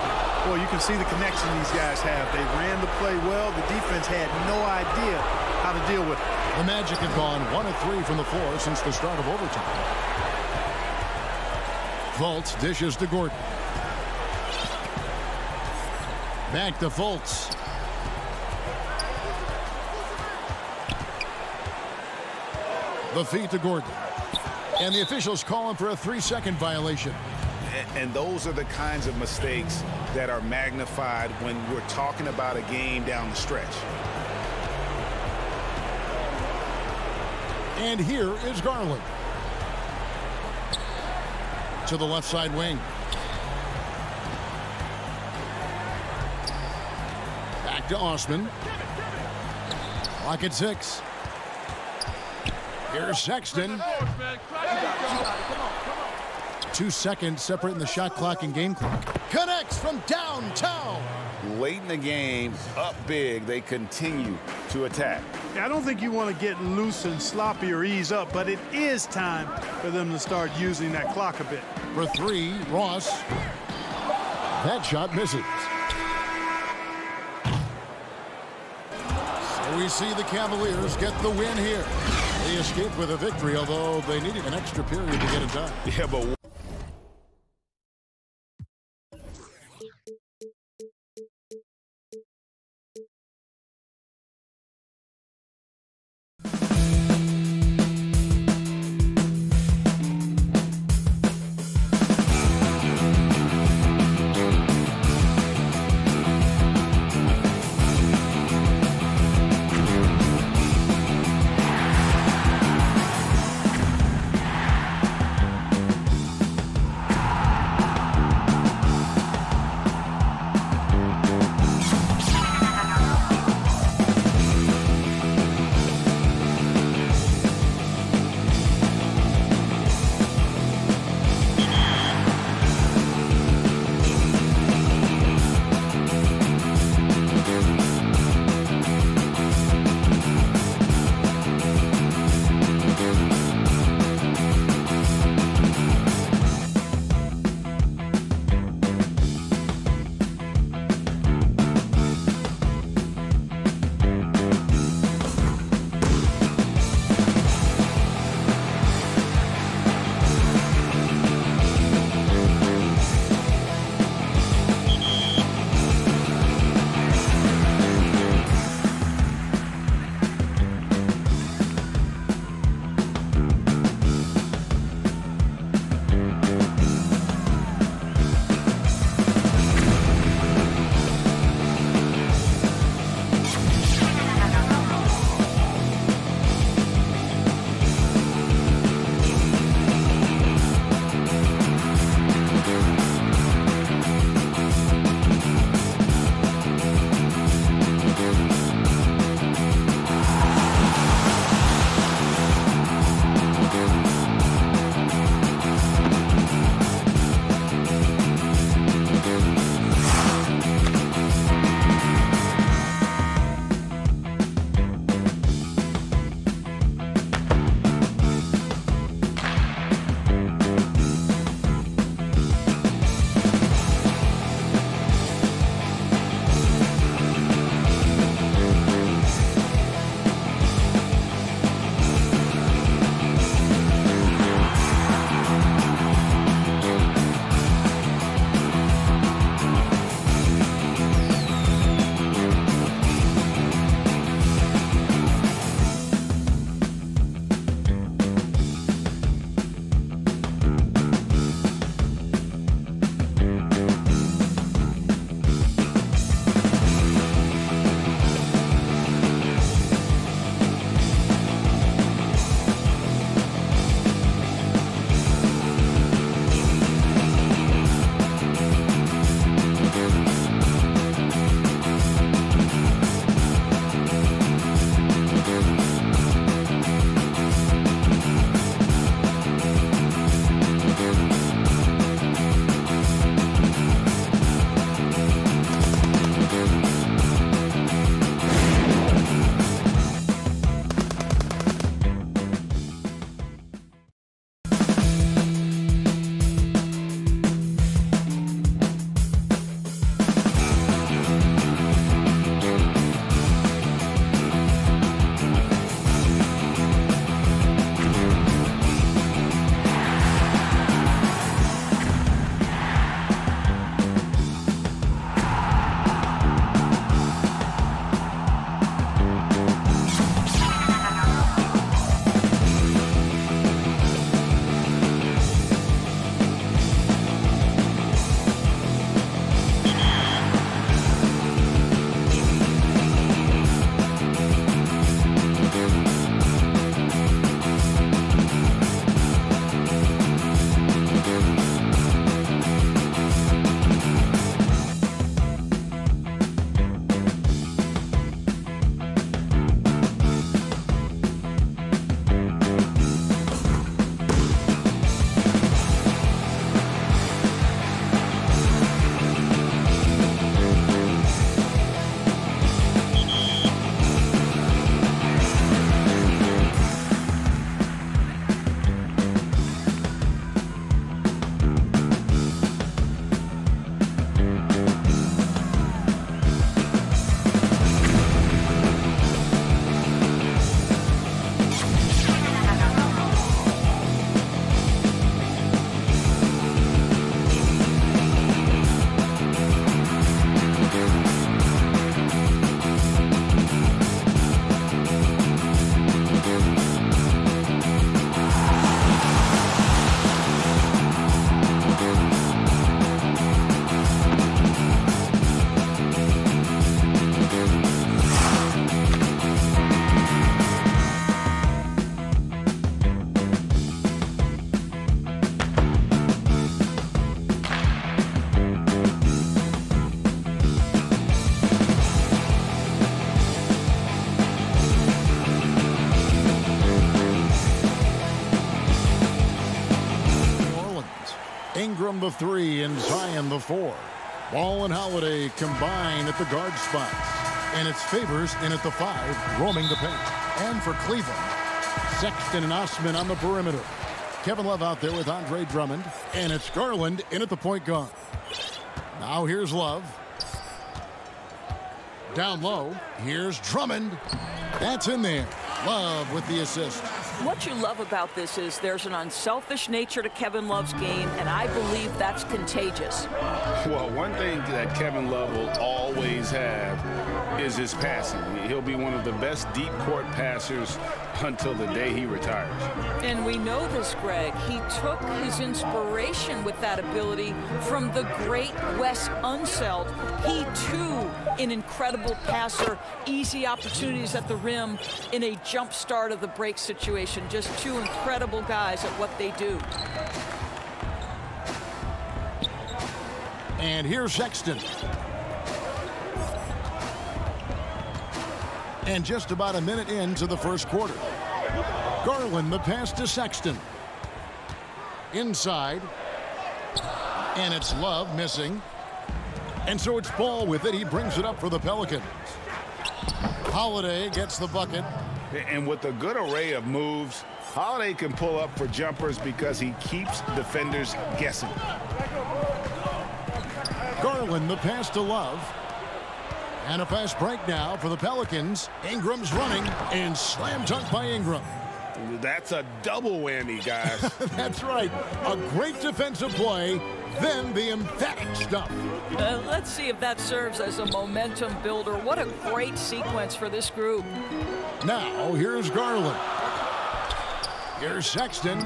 Boy, you can see the connection these guys have. They ran the play well. The defense had no idea how to deal with it. The Magic have gone 1 of 3 from the floor since the start of overtime. Fultz dishes to Gordon. Back to Fultz. The feed to Gordon. And the officials calling for a 3-second violation. And those are the kinds of mistakes that are magnified when we're talking about a game down the stretch. And here is Garland. To the left side wing. Back to Osman. Clock at 6. Here's Sexton. 2 seconds separating the shot clock and game clock. Connects from downtown. Late in the game, up big, they continue to attack. Yeah, I don't think you want to get loose and sloppy or ease up, but it is time for them to start using that clock a bit. For 3, Ross. That shot misses. So we see the Cavaliers get the win here. They escaped with a victory, although they needed an extra period to get it done. Yeah, but 3 and Zion the 4. Ball and Holiday combine at the guard spots. And it's Favors in at the 5, roaming the paint. And for Cleveland, Sexton and Osman on the perimeter. Kevin Love out there with Andre Drummond. And it's Garland in at the point guard. Now here's Love. Down low, here's Drummond. That's in there. Love with the assist. What you love about this is there's an unselfish nature to Kevin Love's game, and I believe that's contagious. Well, one thing that Kevin Love will always have is his passing. He'll be one of the best deep court passers until the day he retires. And we know this, Greg. He took his inspiration with that ability from the great Wes Unseld. He, too, an incredible passer, easy opportunities at the rim in a jump start of the break situation. Just two incredible guys at what they do. And here's Sexton. And just about a minute into the first quarter. Garland the pass to Sexton. Inside. And it's Love missing. And so it's Ball with it. He brings it up for the Pelicans. Holiday gets the bucket. And with a good array of moves, Holiday can pull up for jumpers because he keeps defenders guessing. Garland the pass to Love. And a fast break now for the Pelicans. Ingram's running and slam dunk by Ingram. That's a double whammy, guys. That's right. A great defensive play, then the emphatic stuff. Let's see if that serves as a momentum builder. What a great sequence for this group. Now, here's Garland. Here's Sexton.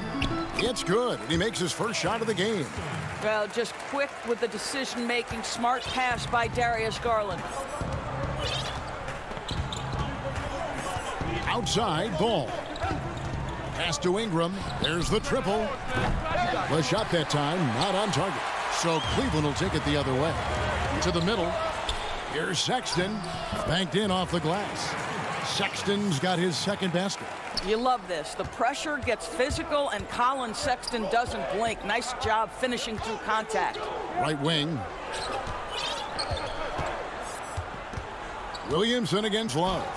It's good. He makes his first shot of the game. Well, just quick with the decision-making, smart pass by Darius Garland. Outside, Ball. Pass to Ingram. There's the triple. The shot that time, not on target. So Cleveland will take it the other way. To the middle. Here's Sexton. Banked in off the glass. Sexton's got his second basket. You love this. The pressure gets physical, and Colin Sexton doesn't blink. Nice job finishing through contact. Right wing. Williamson against Love.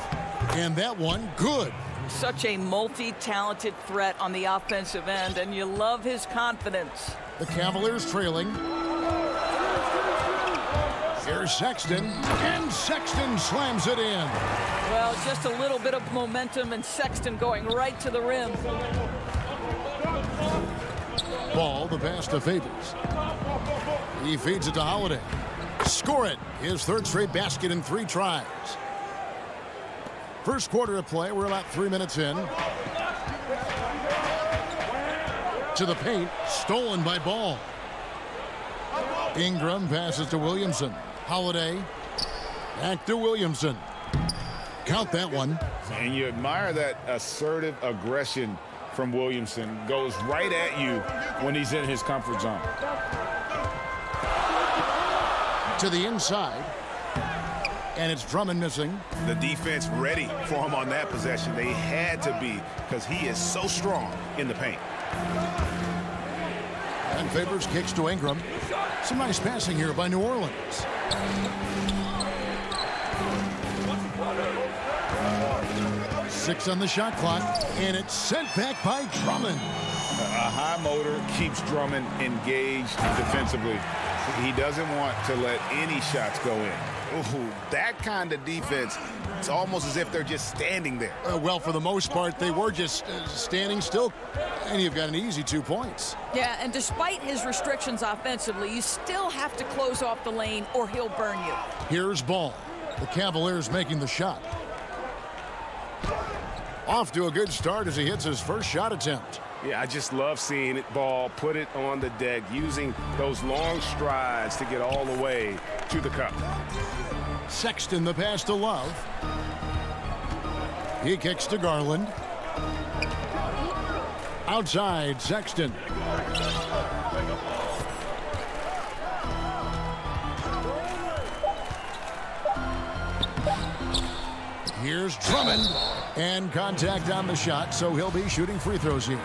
And that one, good. Such a multi-talented threat on the offensive end, and you love his confidence. The Cavaliers trailing. Here's Sexton, and Sexton slams it in. Well, just a little bit of momentum, and Sexton going right to the rim. Ball, the pass to Favors. He feeds it to Holiday. Score it. His third straight basket in 3 tries. First quarter of play, we're about 3 minutes in. To the paint, stolen by Ball. Ingram passes to Williamson. Holiday, back to Williamson. Count that one. And you admire that assertive aggression from Williamson. Goes right at you when he's in his comfort zone. To the inside. And it's Drummond missing. The defense ready for him on that possession. They had to be, because he is so strong in the paint. And Favors kicks to Ingram. Some nice passing here by New Orleans. Six on the shot clock, and it's sent back by Drummond. A high motor keeps Drummond engaged defensively. He doesn't want to let any shots go in. Ooh, that kind of defense, it's almost as if they're just standing there. Well, for the most part, they were just standing still, and you've got an easy 2 points. Yeah, and despite his restrictions offensively, you still have to close off the lane or he'll burn you. Here's Ball. The Cavaliers making the shot. Off to a good start as he hits his first shot attempt. Yeah, I just love seeing it. Ball, put it on the deck, using those long strides to get all the way to the cup. Sexton the pass to Love. He kicks to Garland. Outside, Sexton. Here's Drummond. And contact on the shot, so he'll be shooting free throws here.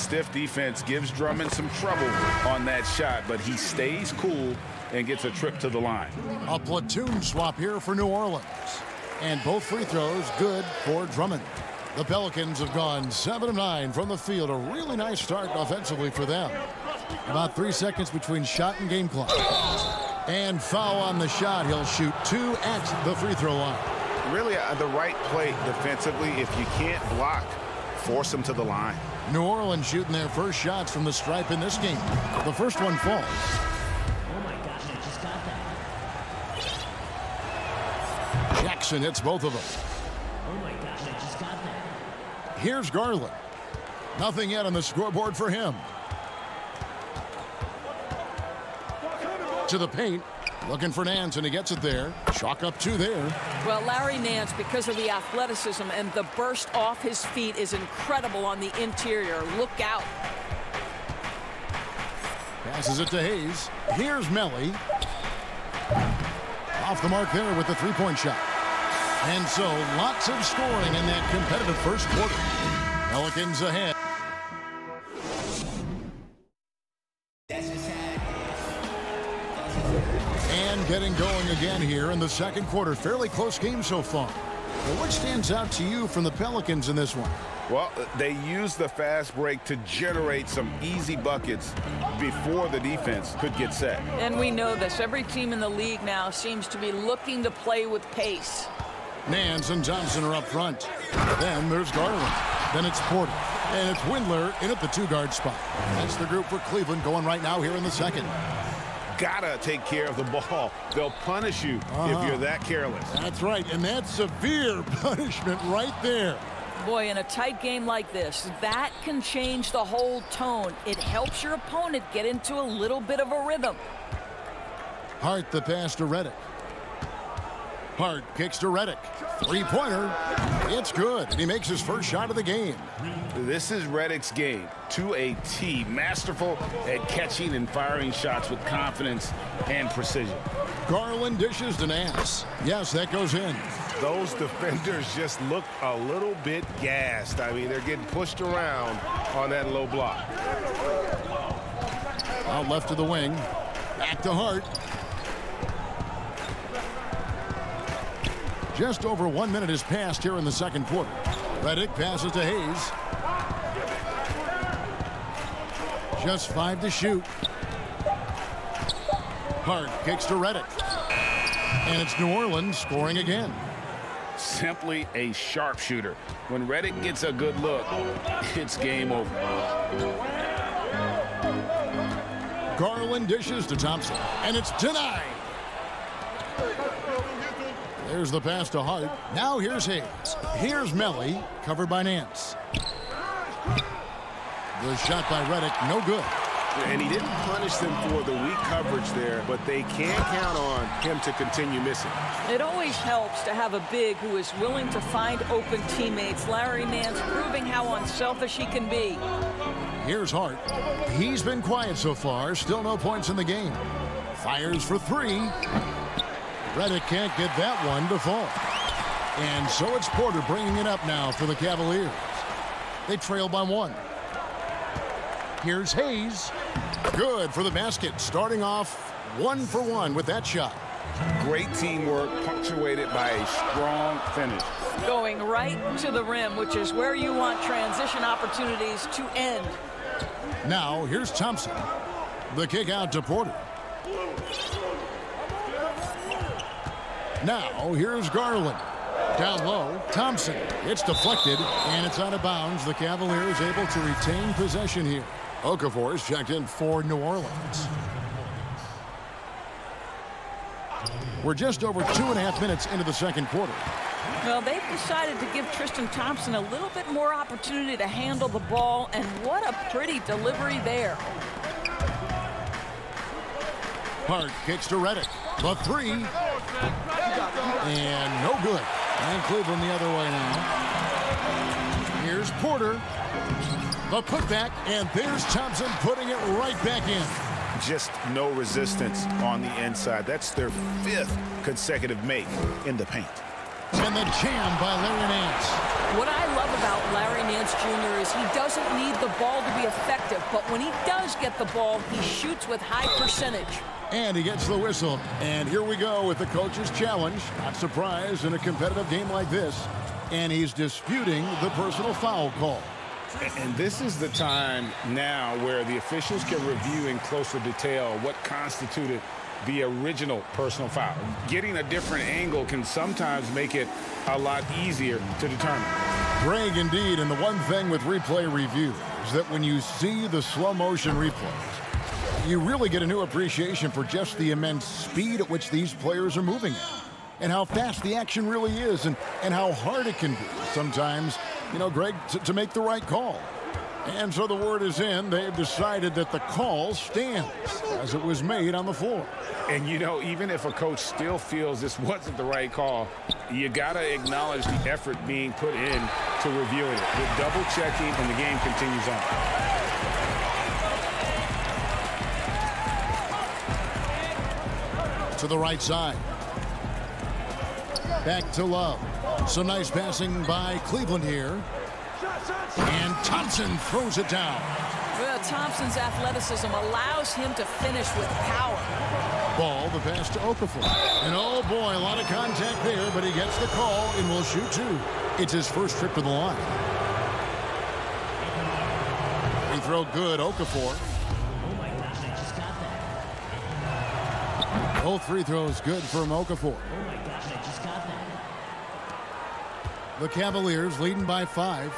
stiff defense gives Drummond some trouble on that shot, but he stays cool and gets a trip to the line. A platoon swap here for New Orleans. And both free throws good for Drummond. The Pelicans have gone 7 of 9 from the field. A really nice start offensively for them. About 3 seconds between shot and game clock. And foul on the shot. He'll shoot 2 at the free throw line. Really the right play defensively. If you can't block, force him to the line. New Orleans shooting their first shots from the stripe in this game. The first one falls. Oh my gosh, I just got that. Jackson hits both of them. Oh my gosh, I just got that. Here's Garland. Nothing yet on the scoreboard for him. To the paint. Looking for Nance, and he gets it there. Chalk up 2 there. Well, Larry Nance, because of the athleticism and the burst off his feet, is incredible on the interior. Look out. Passes it to Hayes. Here's Melly. Off the mark there with the three-point shot. And so lots of scoring in that competitive first quarter. Pelicans ahead. And getting going again here in the second quarter. Fairly close game so far. Well, what stands out to you from the Pelicans in this one? Well, they used the fast break to generate some easy buckets before the defense could get set. And we know this. Every team in the league now seems to be looking to play with pace. Nance and Thompson are up front. Then there's Garland. Then it's Porter. And it's Windler in at the 2-guard spot. That's the group for Cleveland going right now here in the second. Gotta take care of the ball. They'll punish you if you're that careless. That's right, and that's severe punishment right there. Boy, in a tight game like this, that can change the whole tone. It helps your opponent get into a little bit of a rhythm. Hart the pass to Redick. Hart kicks to Redick. Three-pointer. It's good, and he makes his first shot of the game. This is Redick's game to a T. Masterful at catching and firing shots with confidence and precision. Garland dishes to Nance. Yes, that goes in. Those defenders just look a little bit gassed. I mean, they're getting pushed around on that low block. Out left to the wing. Back to Hart. Just over 1 minute has passed here in the second quarter. Redick passes to Hayes. Just 5 to shoot. Hart kicks to Redick. And it's New Orleans scoring again. Simply a sharpshooter. When Redick gets a good look, it's game over. Garland dishes to Thompson. And it's denied. There's the pass to Hart. Now here's Hayes. Here's Melly, covered by Nance. The shot by Redick, no good. And he didn't punish them for the weak coverage there, but they can count on him to continue missing. It always helps to have a big who is willing to find open teammates. Larry Nance proving how unselfish he can be. Here's Hart. He's been quiet so far. Still no points in the game. Fires for 3. Redick can't get that one to fall. And so it's Porter bringing it up now for the Cavaliers. They trail by 1. Here's Hayes. Good for the basket. Starting off 1 for 1 with that shot. Great teamwork punctuated by a strong finish. Going right to the rim, which is where you want transition opportunities to end. Now here's Thompson. The kick out to Porter. Now here's Garland. Down low, Thompson. It's deflected, and it's out of bounds. The Cavaliers able to retain possession here. Okafor's checked in for New Orleans. We're just over 2.5 minutes into the second quarter. Well, they've decided to give Tristan Thompson a little bit more opportunity to handle the ball, and what a pretty delivery there. Hart kicks to Redick. The 3. And no good. And Cleveland the other way now. Here's Porter. The putback, and there's Thompson putting it right back in. Just no resistance on the inside. That's their 5th consecutive make in the paint. And the jam by Larry Nance. What I love about Larry Nance Jr. is he doesn't need the ball to be effective, but when he does get the ball, he shoots with high percentage. And he gets the whistle. And here we go with the coach's challenge. Not surprised in a competitive game like this. And he's disputing the personal foul call. And this is the time now where the officials can review in closer detail what constituted the original personal foul. Getting a different angle can sometimes make it a lot easier to determine. Greg, indeed, and the one thing with replay review is that when you see the slow motion replays, you really get a new appreciation for just the immense speed at which these players are moving at, and how fast the action really is, and how hard it can be sometimes, you know, Greg, to make the right call. And so the word is in. They've decided that the call stands as it was made on the floor. And, you know, even if a coach still feels this wasn't the right call, you got to acknowledge the effort being put in to reviewing it. With double checking, and the game continues on. To the right side. Back to Love. Some nice passing by Cleveland here. And Thompson throws it down. Well, Thompson's athleticism allows him to finish with power. Ball, the pass to Okafor. And oh boy, a lot of contact there, but he gets the call and will shoot two. It's his first trip to the line. Free throw good, Okafor. Oh my gosh, I just got that. Both free throws good from Okafor. Oh my gosh, I just got that. The Cavaliers leading by 5.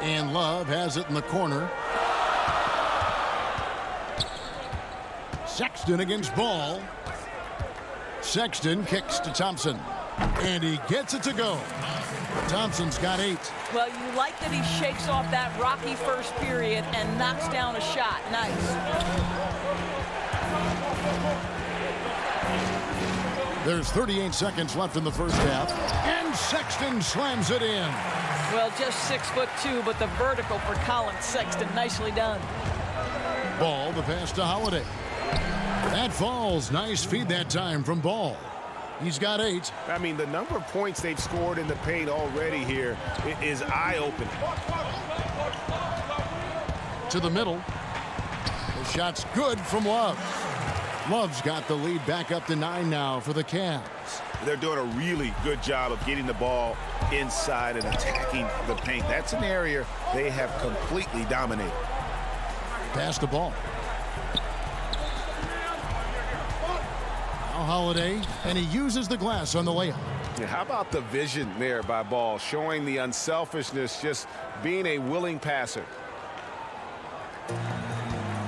And Love has it in the corner. Sexton against Ball. Sexton kicks to Thompson. And he gets it to go. Thompson's got 8. Well, you like that he shakes off that rocky first period and knocks down a shot. Nice. There's 38 seconds left in the first half. And Sexton slams it in. Well, just 6'2", but the vertical for Colin Sexton. Nicely done. Ball, the pass to Holiday. That falls. Nice feed that time from Ball. He's got 8. I mean, the number of points they've scored in the paint already here is eye-opening. To the middle. The shot's good from Love. Love's got the lead back up to 9 now for the Cavs. They're doing a really good job of getting the ball inside and attacking the paint. That's an area they have completely dominated. Pass the ball. Now Holiday, and he uses the glass on the layup. Yeah, how about the vision there by Ball, showing the unselfishness, just being a willing passer.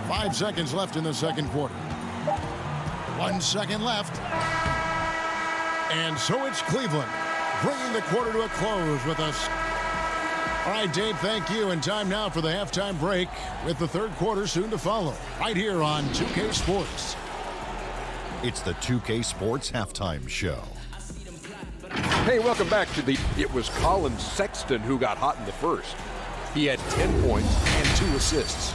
5 seconds left in the second quarter. 1 second left. And so it's Cleveland bringing the quarter to a close with us. All right, Dave, thank you. And time now for the halftime break with the third quarter soon to follow right here on 2K Sports. It's the 2K Sports Halftime Show. Hey, welcome back to it was Colin Sexton who got hot in the first. He had 10 points and 2 assists.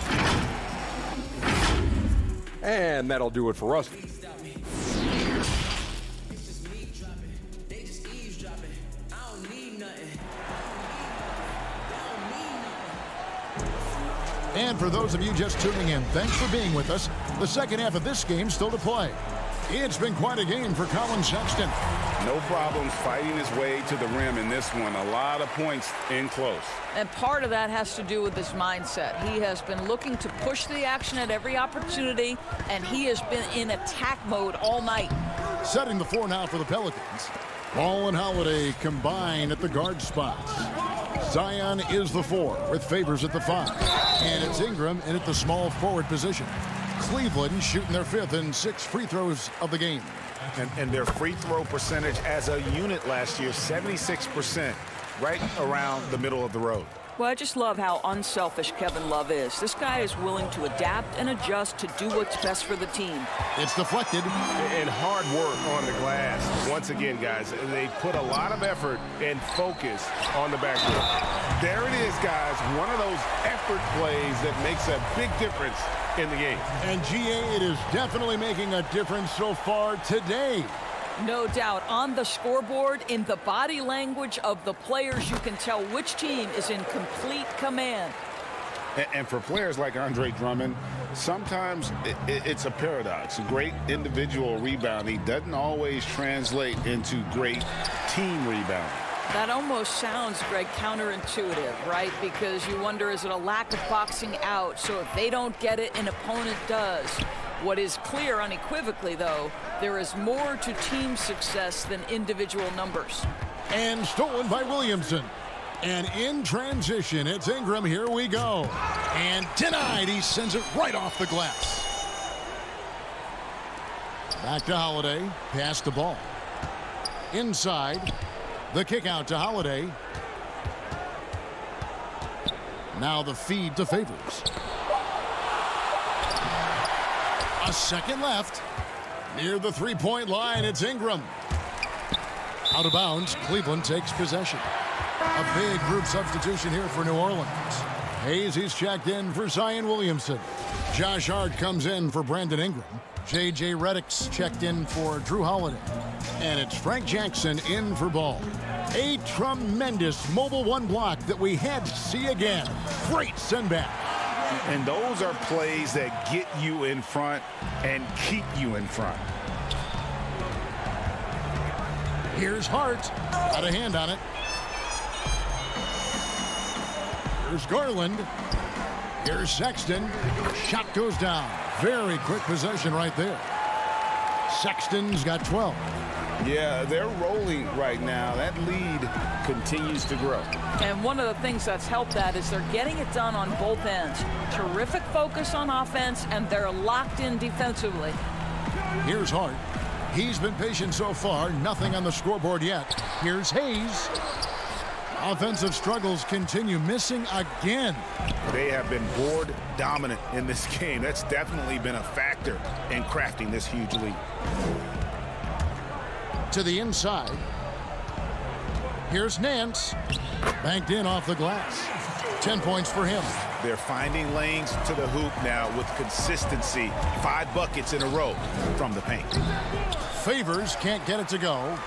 And that'll do it for us. And for those of you just tuning in, thanks for being with us. The second half of this game still to play. It's been quite a game for Colin Sexton. No problems fighting his way to the rim in this one. A lot of points in close. And part of that has to do with his mindset. He has been looking to push the action at every opportunity, and he has been in attack mode all night. Setting the floor now for the Pelicans. Ball and Holiday combine at the guard spots. Zion is the 4 with Favors at the 5. And it's Ingram in at the small forward position. Cleveland shooting their 5th and 6th free throws of the game. And their free throw percentage as a unit last year, 76%, right around the middle of the road. Well, I just love how unselfish Kevin Love is. This guy is willing to adapt and adjust to do what's best for the team. It's deflected. And hard work on the glass. Once again, guys, they put a lot of effort and focus on the backboard. There it is, guys. One of those effort plays that makes a big difference in the game. And GA, it is definitely making a difference so far today. No doubt. On the scoreboard, in the body language of the players, you can tell which team is in complete command. And for players like Andre Drummond, sometimes it's a paradox. Great individual rebounding doesn't always translate into great team rebounding. That almost sounds, Greg, counterintuitive, right? Because you wonder, is it a lack of boxing out? So if they don't get it, an opponent does. What is clear unequivocally, though, there is more to team success than individual numbers. And stolen by Williamson. And in transition, it's Ingram. Here we go. And denied. He sends it right off the glass. Back to Holiday. Pass the ball. Inside. The kick out to Holiday. Now the feed to Favors. A second left. Near the three-point line, it's Ingram. Out of bounds, Cleveland takes possession. A big group substitution here for New Orleans. Hayes, he's checked in for Zion Williamson. Josh Hart comes in for Brandon Ingram. J.J. Redick's checked in for Drew Holiday. And it's Frank Jackson in for Ball. A tremendous mobile one block that we had to see again. Great send back. And those are plays that get you in front and keep you in front. Here's Hart. Got a hand on it. Here's Garland. Here's Sexton. Shot goes down. Very quick possession right there. Sexton's got 12. Yeah, they're rolling right now. That lead continues to grow. And one of the things that's helped that is they're getting it done on both ends. Terrific focus on offense, and they're locked in defensively. Here's Hart. He's been patient so far. Nothing on the scoreboard yet. Here's Hayes. Offensive struggles continue, missing again. They have been board dominant in this game. That's definitely been a factor in crafting this huge lead. To the inside. Here's Nance. Banked in off the glass. 10 points for him. They're finding lanes to the hoop now with consistency. 5 buckets in a row from the paint. Favors can't get it to go.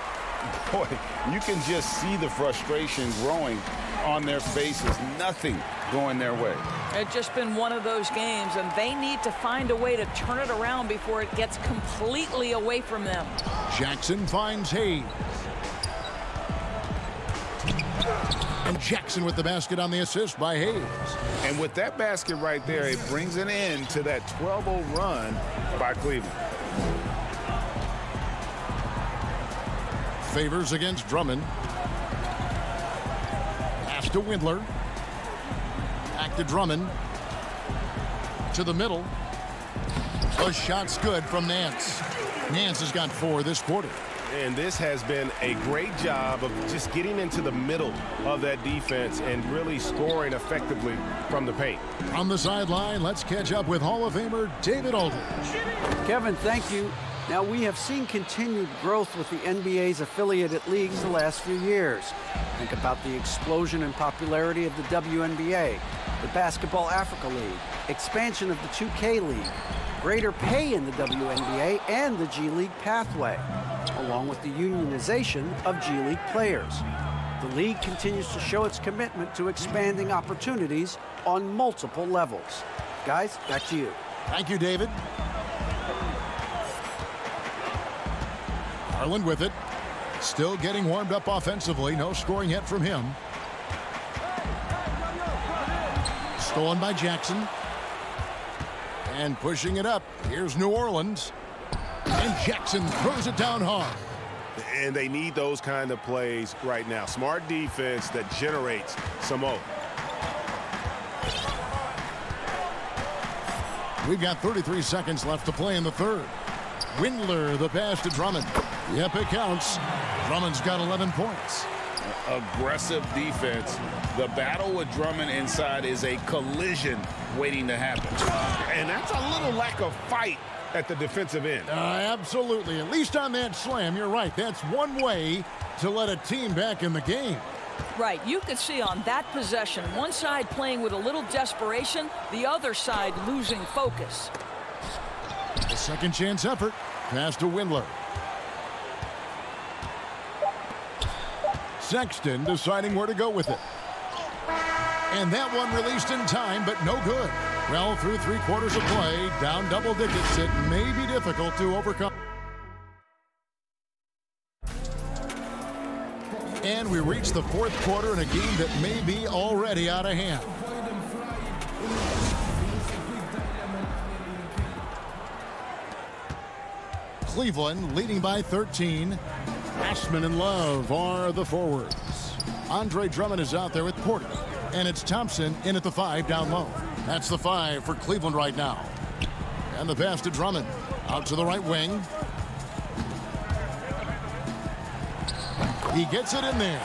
Boy, you can just see the frustration growing on their faces. Nothing going their way. It's just been one of those games, and they need to find a way to turn it around before it gets completely away from them. Jackson finds Hayes. And Jackson with the basket on the assist by Hayes. And with that basket right there, it brings an end to that 12-0 run by Cleveland. Favors against Drummond. Pass to Windler. Back to Drummond. To the middle. The shot's good from Nance. Nance has got 4 this quarter. And this has been a great job of just getting into the middle of that defense and really scoring effectively from the paint. On the sideline, let's catch up with Hall of Famer David Aldridge. Kevin, thank you. Now, we have seen continued growth with the NBA's affiliated leagues the last few years. Think about the explosion in popularity of the WNBA, the Basketball Africa League, expansion of the 2K League, greater pay in the WNBA and the G League pathway, along with the unionization of G League players. The league continues to show its commitment to expanding opportunities on multiple levels. Guys, back to you. Thank you, David. Garland with it. Still getting warmed up offensively. No scoring yet from him. Stolen by Jackson. And pushing it up. Here's New Orleans. And Jackson throws it down hard. And they need those kind of plays right now. Smart defense that generates some more. We've got 33 seconds left to play in the third. Windler, the pass to Drummond. Yep, it counts. Drummond's got 11 points. Aggressive defense. The battle with Drummond inside is a collision waiting to happen. And that's a little lack of fight at the defensive end. Absolutely. At least on that slam, you're right. That's one way to let a team back in the game. Right. You could see on that possession, one side playing with a little desperation, the other side losing focus. A second chance effort. Pass to Windler. Sexton deciding where to go with it. And that one released in time, but no good. Well, through 3 quarters of play, down double digits, it may be difficult to overcome. And we reach the 4th quarter in a game that may be already out of hand. Cleveland leading by 13. Ashman and Love are the forwards. Andre Drummond is out there with Porter. And it's Thompson in at the 5 down low. That's the 5 for Cleveland right now. And the pass to Drummond. Out to the right wing. He gets it in there.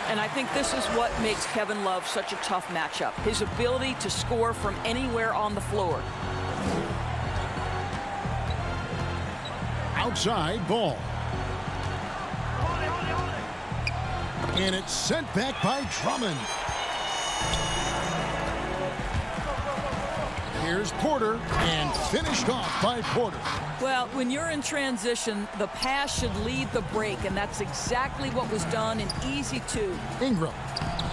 And I think this is what makes Kevin Love such a tough matchup. His ability to score from anywhere on the floor. Outside ball. And it's sent back by Drummond. Here's Porter, and finished off by Porter. Well, when you're in transition, the pass should lead the break, and that's exactly what was done in easy 2. Ingram,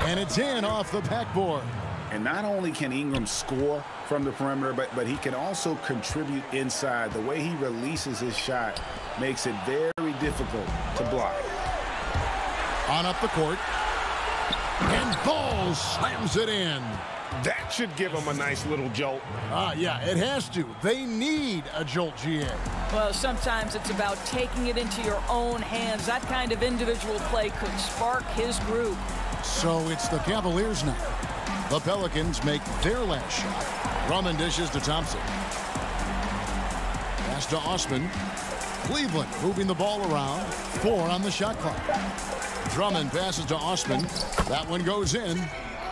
and it's in off the backboard. And not only can Ingram score from the perimeter, but he can also contribute inside. The way he releases his shot makes it very difficult to block. On up the court, and Ball slams it in. That should give them a nice little jolt. Yeah, it has to. They need a jolt, GA. Well, sometimes it's about taking it into your own hands. That kind of individual play could spark his group. So it's the Cavaliers now. The Pelicans make their last shot. Drummond dishes to Thompson. Pass to Osman. Cleveland moving the ball around. 4 on the shot clock. Drummond passes to Osman. That one goes in.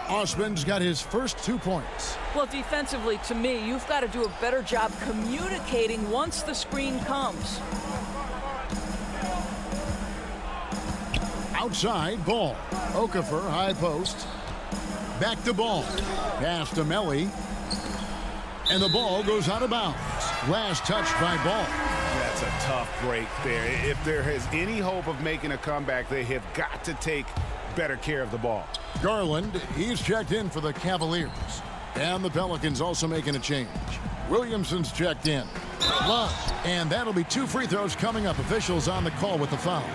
Osman's got his first 2 points. Well, defensively, to me, you've got to do a better job communicating once the screen comes. Outside, Ball. Okafor, high post. Back to Ball. Pass to Melly. And the ball goes out of bounds. Last touch by Ball. That's a tough break there. If there is any hope of making a comeback, they have got to take better care of the ball. Garland, he's checked in for the Cavaliers. And the Pelicans also making a change. Williamson's checked in. Love. And that'll be 2 free throws coming up. Officials on the call with the foul.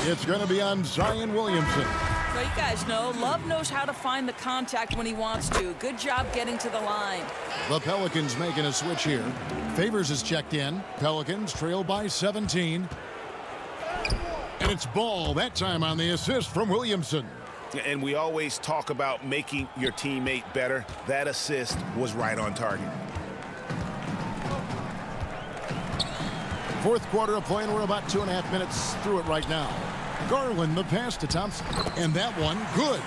It's going to be on Zion Williamson. Well, you guys know, Love knows how to find the contact when he wants to. Good job getting to the line. The Pelicans making a switch here. Favors is checked in. Pelicans trail by 17. And it's Ball that time on the assist from Williamson. And we always talk about making your teammate better. That assist was right on target. 4th quarter of play, and we're about 2.5 minutes through it right now. Garland, the pass to Thompson. And that one, good.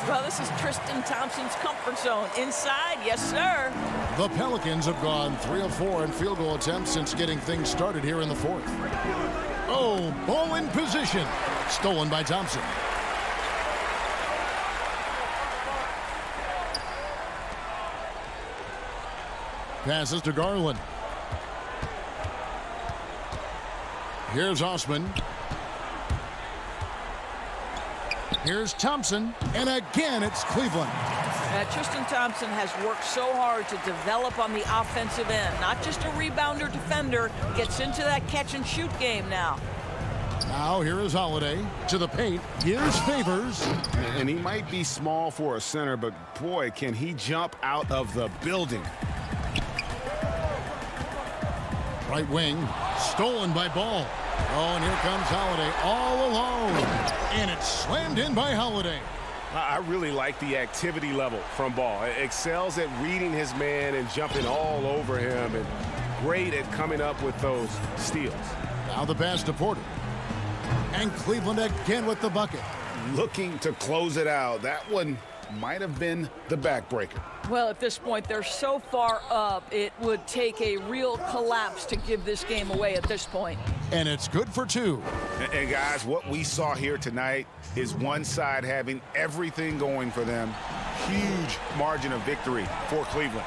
Well, this is Tristan Thompson's comfort zone. Inside, yes, sir. The Pelicans have gone 3 of 4 in field goal attempts since getting things started here in the 4th. Oh, ball in position. Stolen by Thompson. Passes to Garland. Here's Osman. Here's Thompson. And again, it's Cleveland. Tristan Thompson has worked so hard to develop on the offensive end. Not just a rebounder defender. Gets into that catch-and-shoot game now. Now here is Holiday to the paint. Here's Favors. And he might be small for a center, but boy, can he jump out of the building. Right wing, stolen by Ball. Oh, and here comes Holiday all alone. And it's slammed in by Holiday. I really like the activity level from Ball. Excels at reading his man and jumping all over him, and great at coming up with those steals. Now the pass to Porter. And Cleveland again with the bucket. Looking to close it out. That one might have been the backbreaker. Well, at this point, they're so far up, it would take a real collapse to give this game away at this point. And it's good for 2. And guys, what we saw here tonight is one side having everything going for them, huge margin of victory for Cleveland.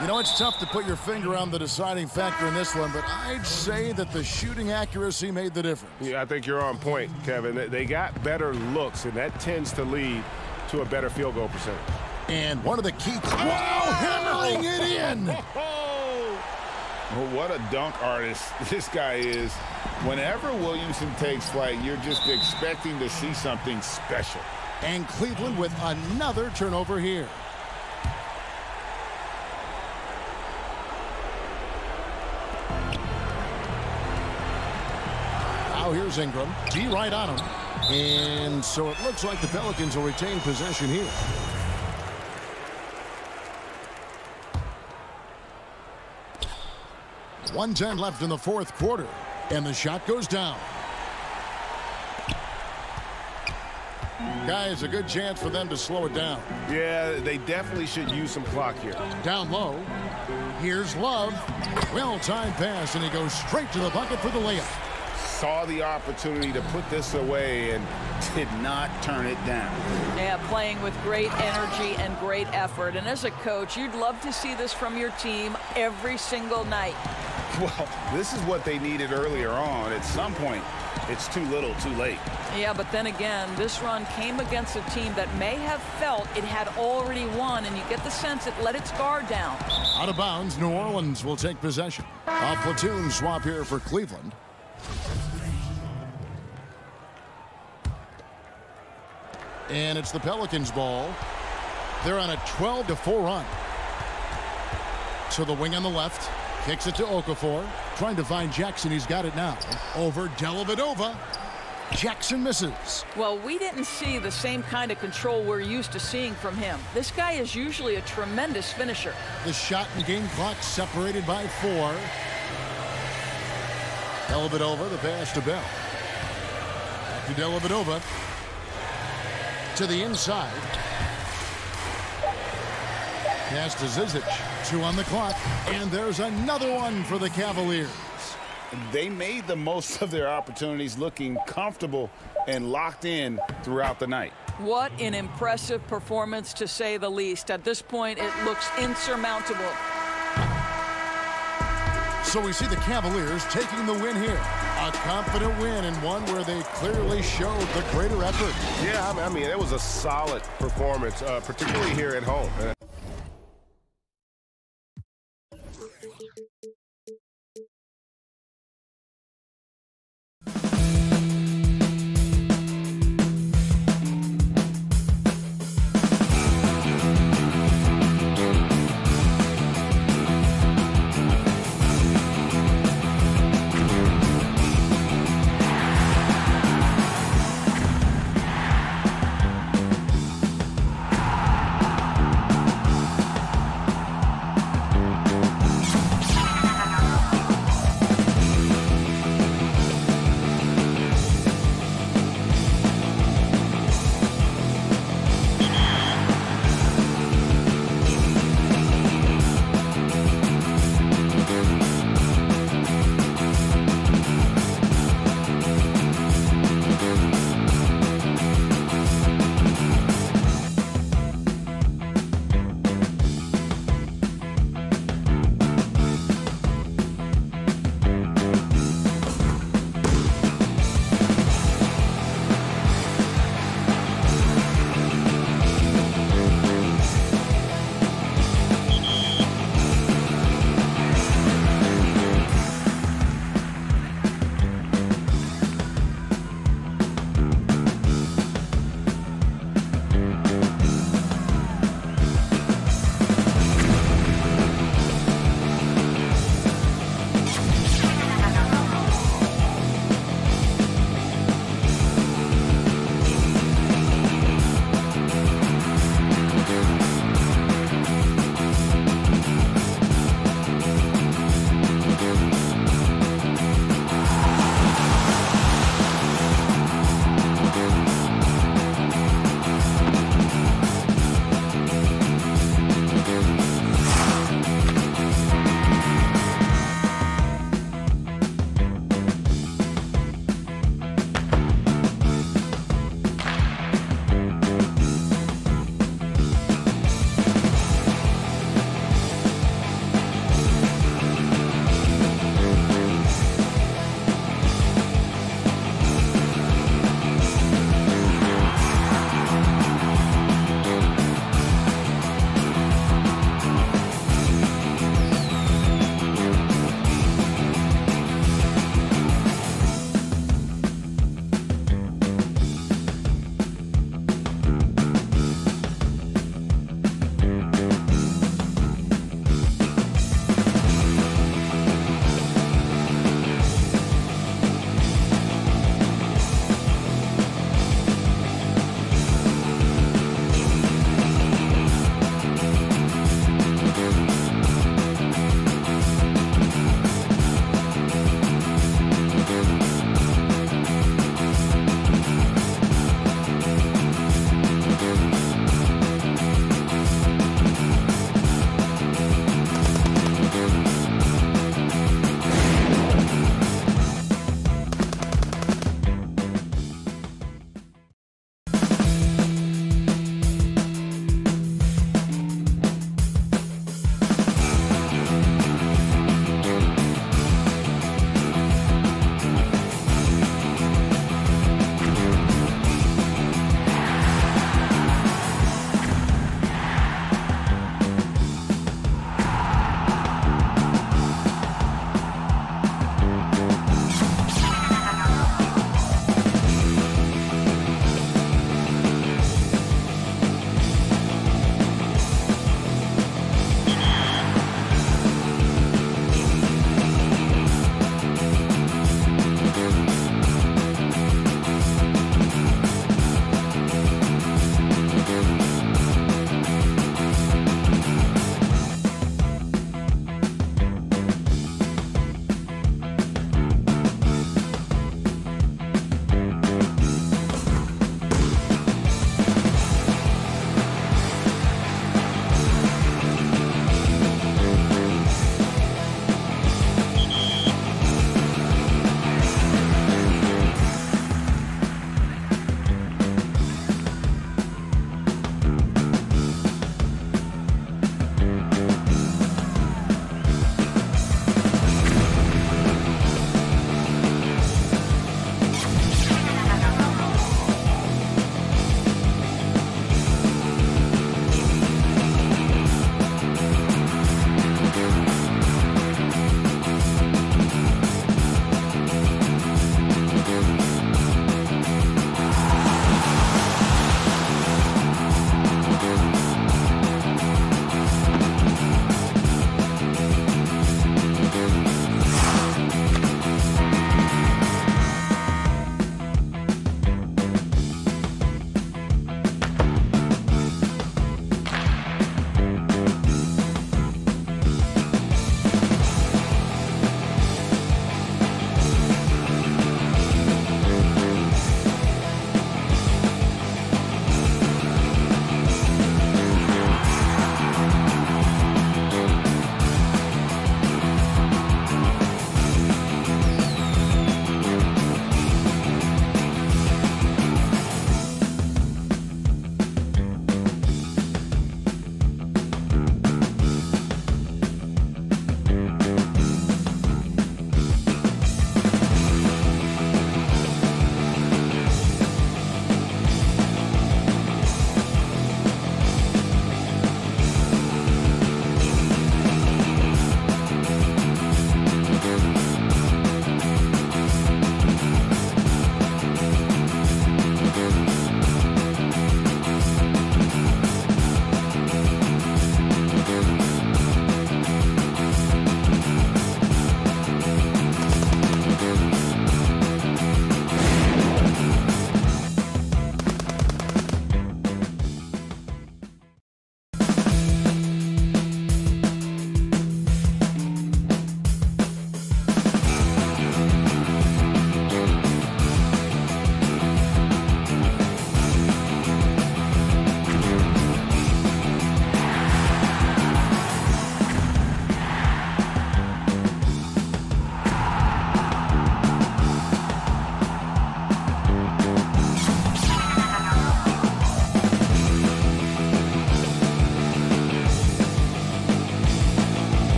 You know, it's tough to put your finger on the deciding factor in this one, but I'd say that the shooting accuracy made the difference. Yeah, I think you're on point, Kevin. They got better looks, and that tends to lead to a better field goal percentage. And one of the key... Wow, hammering it in! Well, what a dunk artist this guy is. Whenever Williamson takes flight, you're just expecting to see something special. And Cleveland with another turnover here. Now here's Ingram. D right on him. And so it looks like the Pelicans will retain possession here. .110 left in the fourth quarter. And the shot goes down. Guys, a good chance for them to slow it down. Yeah, they definitely should use some clock here. Down low. Here's Love. Well-timed pass, and he goes straight to the bucket for the layup. Saw the opportunity to put this away and did not turn it down. Yeah, playing with great energy and great effort. And as a coach, you'd love to see this from your team every single night. Well, this is what they needed earlier on. At some point, it's too little, too late. Yeah, but then again, this run came against a team that may have felt it had already won, and you get the sense it let its guard down. Out of bounds, New Orleans will take possession. A platoon swap here for Cleveland. And it's the Pelicans' ball. They're on a 12-4 run. To the wing on the left. Kicks it to Okafor. Trying to find Jackson. He's got it now. Over Dellavedova. Jackson misses. Well, we didn't see the same kind of control we're used to seeing from him. This guy is usually a tremendous finisher. The shot and game clock separated by 4. Dellavedova, the pass to Bell. Back to Dellavedova. To the inside. Pass to Zizic. 2 on the clock. And there's another one for the Cavaliers. They made the most of their opportunities, looking comfortable and locked in throughout the night. What an impressive performance, to say the least. At this point, it looks insurmountable. So we see the Cavaliers taking the win here. A confident win, and one where they clearly showed the greater effort. Yeah, I mean, it was a solid performance, particularly here at home.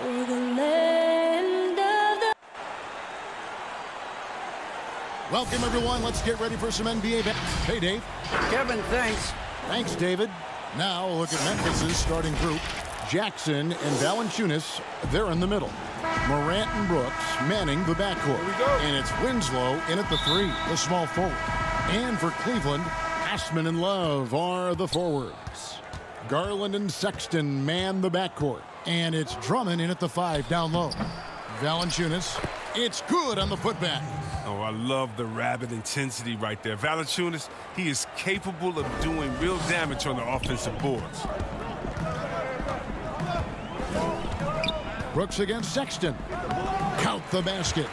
for the land of the... Welcome, everyone. Let's get ready for some NBA. Hey, Dave. Kevin, thanks. Thanks, David. Now, look at Memphis's starting group. Jackson and Valanciunas, they're in the middle. Morant and Brooks manning the backcourt. And it's Winslow in at the 3, the small forward. And for Cleveland, Assman and Love are the forwards. Garland and Sexton man the backcourt. And it's Drummond in at the 5 down low. Valanciunas, it's good on the putback. Oh, I love the rabid intensity right there. Valanciunas, he is capable of doing real damage on the offensive boards. Brooks against Sexton. Count the basket.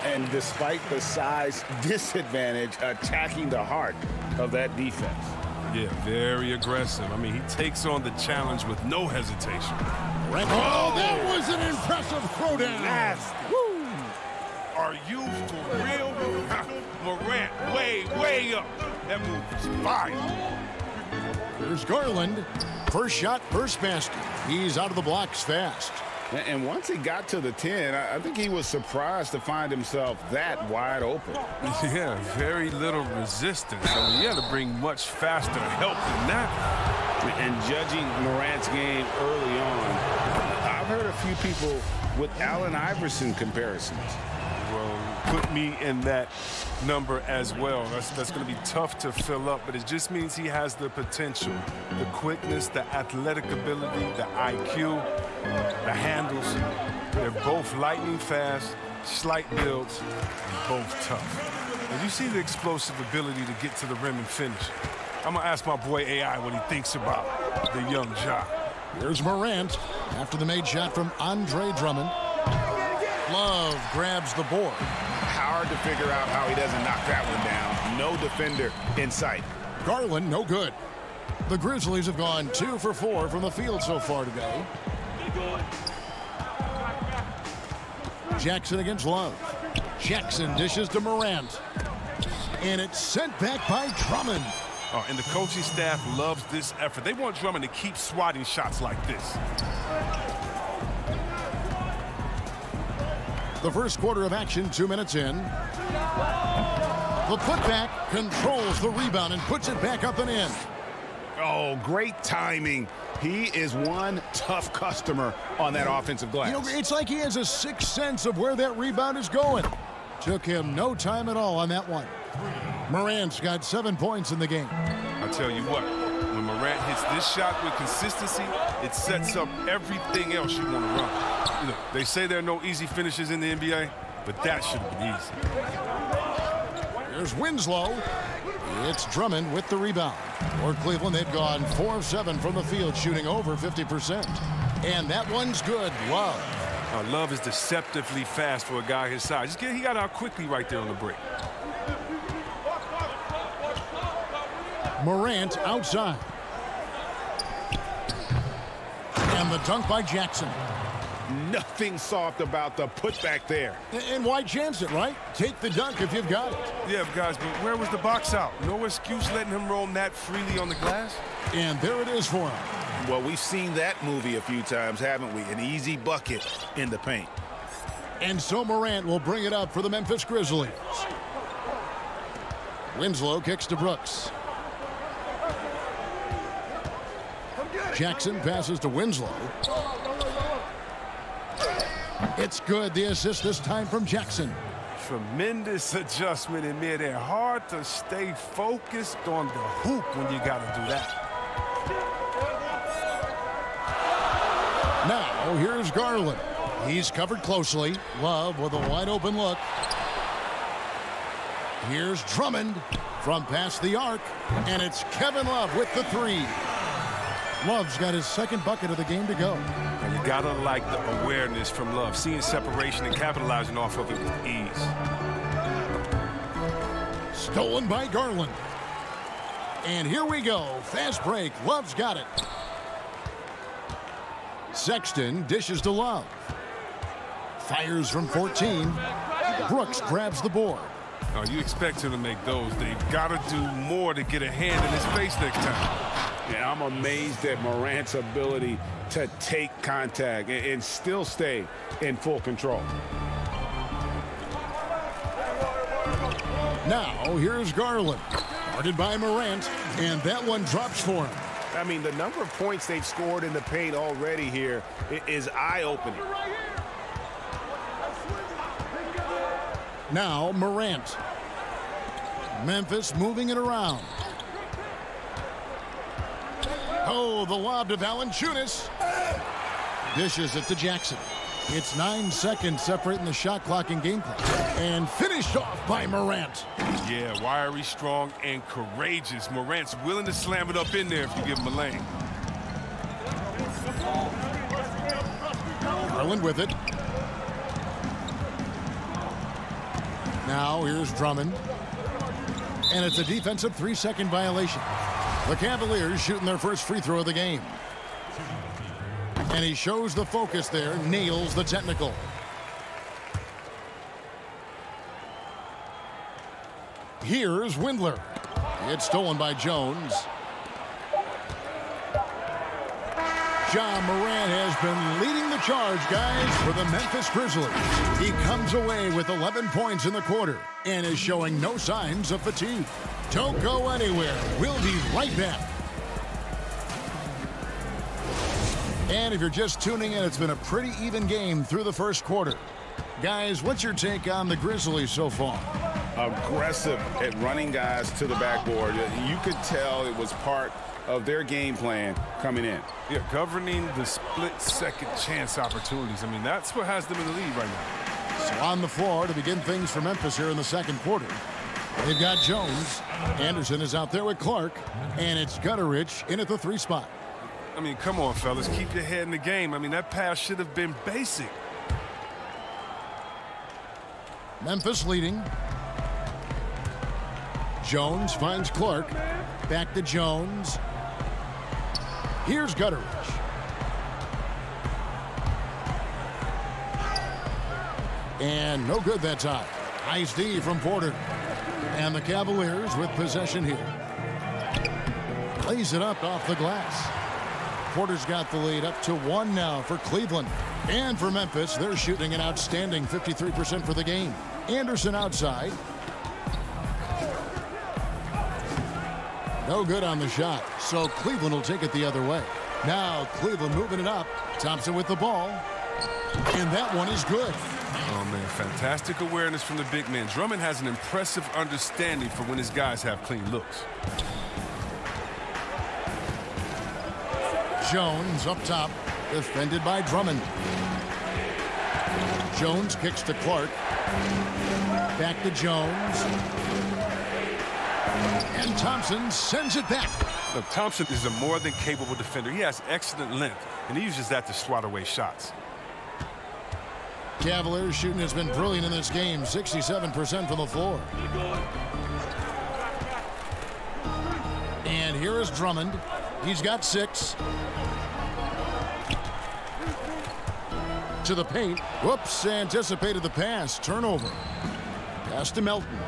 And despite the size disadvantage, attacking the heart of that defense. Yeah, very aggressive. I mean, he takes on the challenge with no hesitation. Oh, that was an impressive throwdown. Nasty. Woo. Are you for real? Morant, way up. That move is fire. Here's Garland. First shot, first basket. He's out of the blocks fast. And once he got to the 10, I think he was surprised to find himself that wide open. Yeah, very little resistance. I mean, you had to bring much faster help than that. And judging Morant's game early on, I've heard a few people with Allen Iverson comparisons. Well, put me in that number as well. That's going to be tough to fill up, but it just means he has the potential, the quickness, the athletic ability, the IQ, the handles. They're both lightning fast, slight builds, and both tough. And you see the explosive ability to get to the rim and finish. I'm going to ask my boy AI what he thinks about the young Ja. Here's Morant after the made shot from Andre Drummond. Love grabs the board. Hard to figure out how he doesn't knock that one down. No defender in sight. Garland, no good. The Grizzlies have gone 2 for 4 from the field so far today. Jackson against Love. Jackson dishes to Morant. And it's sent back by Drummond. Oh, and the coaching staff loves this effort. They want Drummond to keep swatting shots like this. The first quarter of action, 2 minutes in. The putback controls the rebound and puts it back up and in. Oh, great timing. He is one tough customer on that offensive glass. You know, it's like he has a sixth sense of where that rebound is going. Took him no time at all on that one. Morant's got 7 points in the game. I'll tell you what, when Morant hits this shot with consistency, it sets up everything else you want to run. You know, they say there are no easy finishes in the NBA, but that should have been easy. Here's Winslow. It's Drummond with the rebound. For Cleveland, they've gone 4 of 7 from the field, shooting over 50%. And that one's good. Love. Love is deceptively fast for a guy his size. He got out quickly right there on the break. Morant outside. And the dunk by Jackson. Nothing soft about the putback there. And why chance it, right? Take the dunk if you've got it. Yeah, guys, but where was the box out? No excuse letting him roam that freely on the glass? And there it is for him. Well, we've seen that movie a few times, haven't we? An easy bucket in the paint. And so Morant will bring it up for the Memphis Grizzlies. Winslow kicks to Brooks. Jackson passes to Winslow. It's good. The assist this time from Jackson. Tremendous adjustment in midair. Hard to stay focused on the hoop when you got to do that. Now, here's Garland. He's covered closely. Love with a wide open look. Here's Drummond from past the arc. And it's Kevin Love with the 3. Love's got his second bucket of the game to go. And you gotta like the awareness from Love, seeing separation and capitalizing off of it with ease. Stolen by Garland. And here we go. Fast break. Love's got it. Sexton dishes to Love. Fires from 14. Brooks grabs the board. Oh, you expect him to make those. They've got to do more to get a hand in his face next time. Yeah, I'm amazed at Morant's ability to take contact and still stay in full control. Now, here's Garland. Guarded by Morant, and that one drops for him. I mean, the number of points they've scored in the paint already here is eye-opening. Now, Morant. Memphis moving it around. Oh, the lob to Valanciunas. Dishes it to Jackson. It's 9 seconds separating the shot clock and game clock. And finished off by Morant. Yeah, wiry, strong, and courageous. Morant's willing to slam it up in there if you give him a lane. Garland with it. Now here's Drummond. And it's a defensive 3-second violation. The Cavaliers shooting their first free throw of the game. And he shows the focus there, nails the technical. Here's Windler. It's stolen by Jones. Ja Morant has been leading the charge, guys, for the Memphis Grizzlies. He comes away with 11 points in the quarter and is showing no signs of fatigue. Don't go anywhere. We'll be right back. And if you're just tuning in, it's been a pretty even game through the first quarter. Guys, what's your take on the Grizzlies so far? Aggressive at running guys to the backboard. You could tell it was part of their game plan coming in. Yeah, governing the split-second chance opportunities. I mean, that's what has them in the lead right now. So on the floor to begin things for Memphis here in the second quarter. They've got Jones. Anderson is out there with Clark. And it's Gutterich in at the 3 spot. I mean, come on, fellas. Keep your head in the game. I mean, that pass should have been basic. Memphis leading. Jones finds Clark. Back to Jones. Here's Gutterich. And no good that time. Nice D from Porter. And the Cavaliers with possession here. Lays it up off the glass. Porter's got the lead up to 1 now for Cleveland. And for Memphis, they're shooting an outstanding 53% for the game. Anderson outside. No good on the shot, so Cleveland will take it the other way. Now Cleveland moving it up. Thompson with the ball. And that one is good. Oh, man, fantastic awareness from the big man. Drummond has an impressive understanding for when his guys have clean looks. Jones up top, defended by Drummond. Jones kicks to Clark. Back to Jones. And Thompson sends it back. Look, Thompson is a more than capable defender. He has excellent length, and he uses that to swat away shots. Cavaliers shooting has been brilliant in this game, 67% from the floor. And here is Drummond. He's got 6. To the paint. Whoops, anticipated the pass. Turnover. Pass to Melton.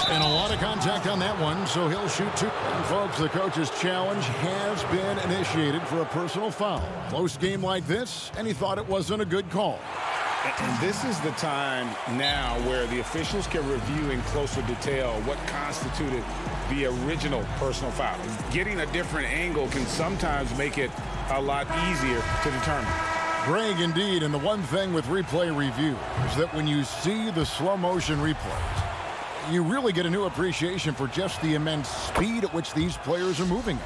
And a lot of contact on that one, so he'll shoot 2. And folks, the coach's challenge has been initiated for a personal foul. Close game like this, and he thought it wasn't a good call. And this is the time now where the officials can review in closer detail what constituted the original personal foul. Getting a different angle can sometimes make it a lot easier to determine. Greg, indeed, and the one thing with replay review is that when you see the slow motion replays, you really get a new appreciation for just the immense speed at which these players are moving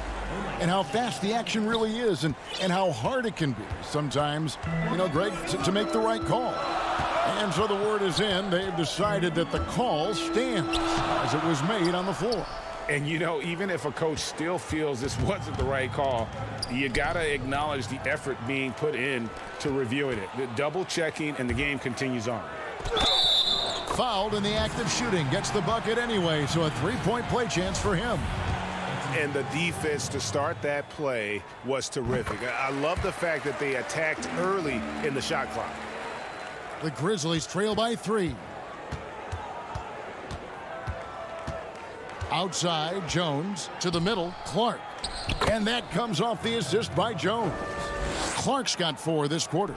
and how fast the action really is and how hard it can be sometimes, you know, Greg, to make the right call. And so the word is in. They've decided that the call stands as it was made on the floor. And, you know, even if a coach still feels this wasn't the right call, you got to acknowledge the effort being put in to reviewing it. The double checking, and the game continues on. Fouled in the act of shooting. Gets the bucket anyway, so a 3-point play chance for him. And the defense to start that play was terrific. I love the fact that they attacked early in the shot clock. The Grizzlies trail by 3. Outside, Jones to the middle, Clark. And that comes off the assist by Jones. Clark's got 4 this quarter.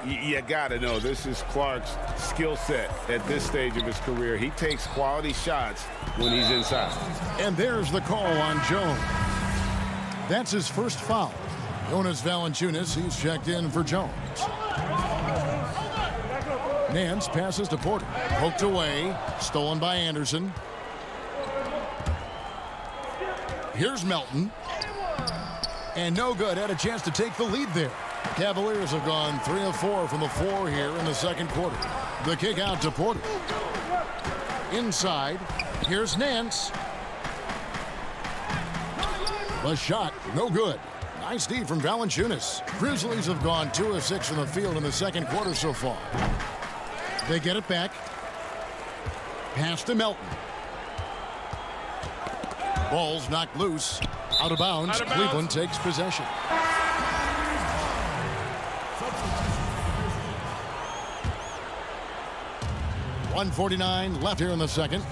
You got to know this is Clark's skill set at this stage of his career. He takes quality shots when he's inside. And there's the call on Jones. That's his first foul. Jonas Valanciunas, he's checked in for Jones. Nance passes to Porter. Poked away. Stolen by Anderson. Here's Melton. And no good. Had a chance to take the lead there. Cavaliers have gone 3 of 4 from the floor here in the second quarter. The kick out to Porter. Inside. Here's Nance. The shot, no good. Nice D from Valanciunas. Grizzlies have gone 2 of 6 from the field in the second quarter so far. They get it back. Pass to Melton. Ball's knocked loose. Out of bounds. Cleveland takes possession. .149 left here in the second.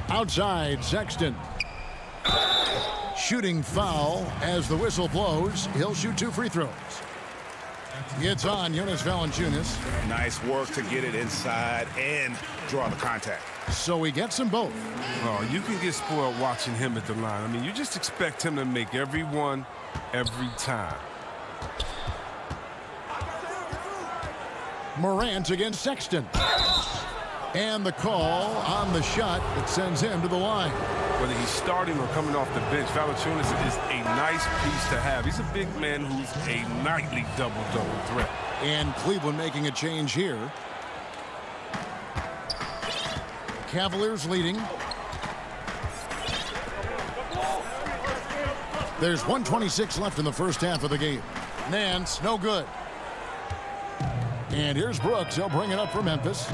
Outside, Sexton. Shooting foul as the whistle blows. He'll shoot 2 free throws. It's on Jonas Valanciunas. Nice work to get it inside and draw the contact. So he gets them both. Oh, you can get spoiled watching him at the line. I mean, you just expect him to make every one, every time. Morant against Sexton. And the call on the shot that sends him to the line. Whether he's starting or coming off the bench, Valanciunas is a nice piece to have. He's a big man who's a nightly double-double threat. And Cleveland making a change here. Cavaliers leading. There's 1:26 left in the first half of the game. Nance, no good. And here's Brooks. He'll bring it up for Memphis.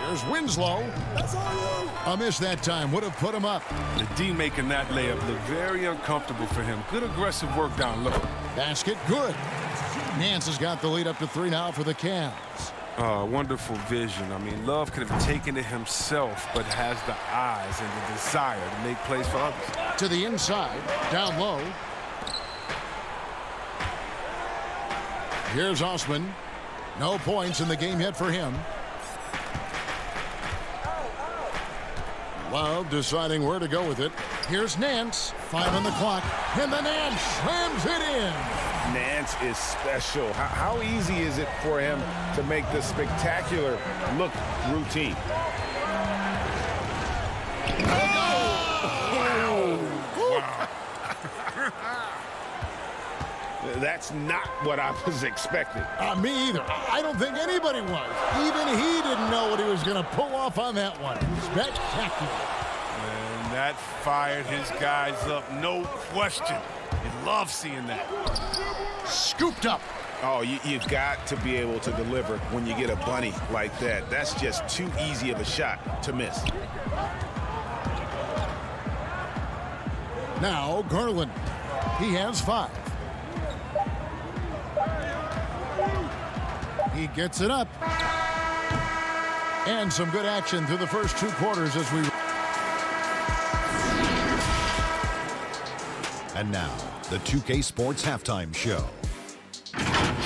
Here's Winslow. A miss that time. Would have put him up. The D making that layup look very uncomfortable for him. Good aggressive work down low. Basket good. Nance has got the lead up to 3 now for the Cavs. Wonderful vision. I mean, Love could have taken it himself, but has the eyes and the desire to make plays for others. To the inside, down low. Here's Osman. No points in the game yet for him. Love deciding where to go with it. Here's Nance. 5 on the clock. And the Nance slams it in. Nance is special. How easy is it for him to make the spectacular look routine? That's not what I was expecting. Me either. I don't think anybody was. Even he didn't know what he was going to pull off on that one. Spectacular. And that fired his guys up, no question. I love seeing that. Scooped up. Oh, you've got to be able to deliver when you get a bunny like that. That's just too easy of a shot to miss. Now Garland. He has 5. He gets it up. And some good action through the first 2 quarters as we... And now, the 2K Sports Halftime Show.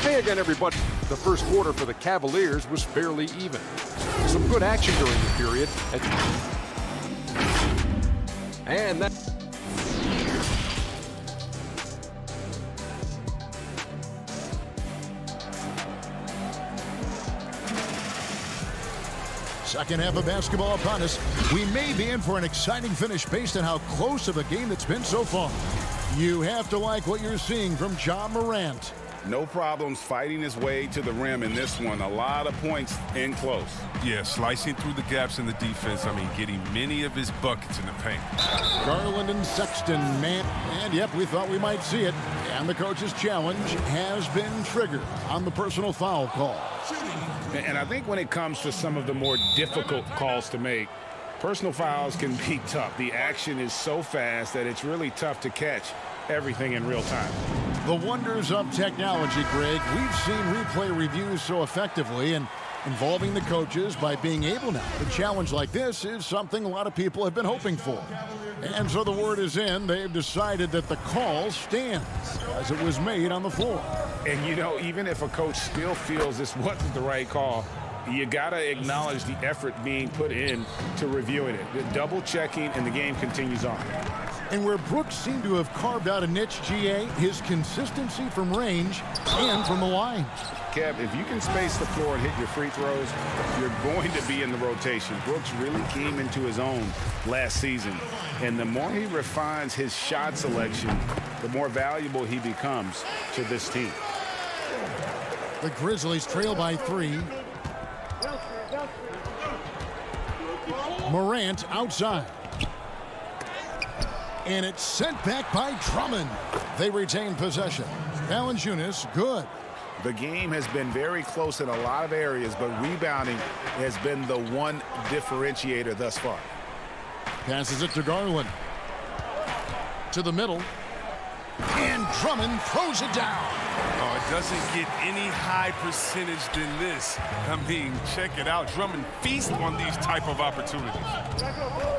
Hey again, everybody. The first quarter for the Cavaliers was fairly even. Some good action during the period. And that... Second half of basketball upon us. We may be in for an exciting finish based on how close of a game it's been so far. You have to like what you're seeing from Ja Morant. No problems fighting his way to the rim in this one. A lot of points in close. Yeah, slicing through the gaps in the defense. I mean, getting many of his buckets in the paint. Garland and Sexton, man. And yep, we thought we might see it. And the coach's challenge has been triggered on the personal foul call. And I think when it comes to some of the more difficult calls to make, personal fouls can be tough. The action is so fast that it's really tough to catch everything in real time. The wonders of technology, Greg. We've seen replay reviews so effectively, and involving the coaches by being able now. A challenge like this is something a lot of people have been hoping for. And so the word is in. They've decided that the call stands as it was made on the floor. And, you know, even if a coach still feels this wasn't the right call, you got to acknowledge the effort being put in to reviewing it. The double checking, and the game continues on. And where Brooks seemed to have carved out a niche, GA, his consistency from range and from the line. Kev, if you can space the floor and hit your free throws, you're going to be in the rotation. Brooks really came into his own last season. And the more he refines his shot selection, the more valuable he becomes to this team. The Grizzlies trail by 3. Morant outside. And it's sent back by Drummond. They retain possession. Valanciunas, good. The game has been very close in a lot of areas, but rebounding has been the one differentiator thus far. Passes it to Garland. To the middle. And Drummond throws it down. Oh, it doesn't get any high percentage than this. I mean, check it out. Drummond feasts on these type of opportunities.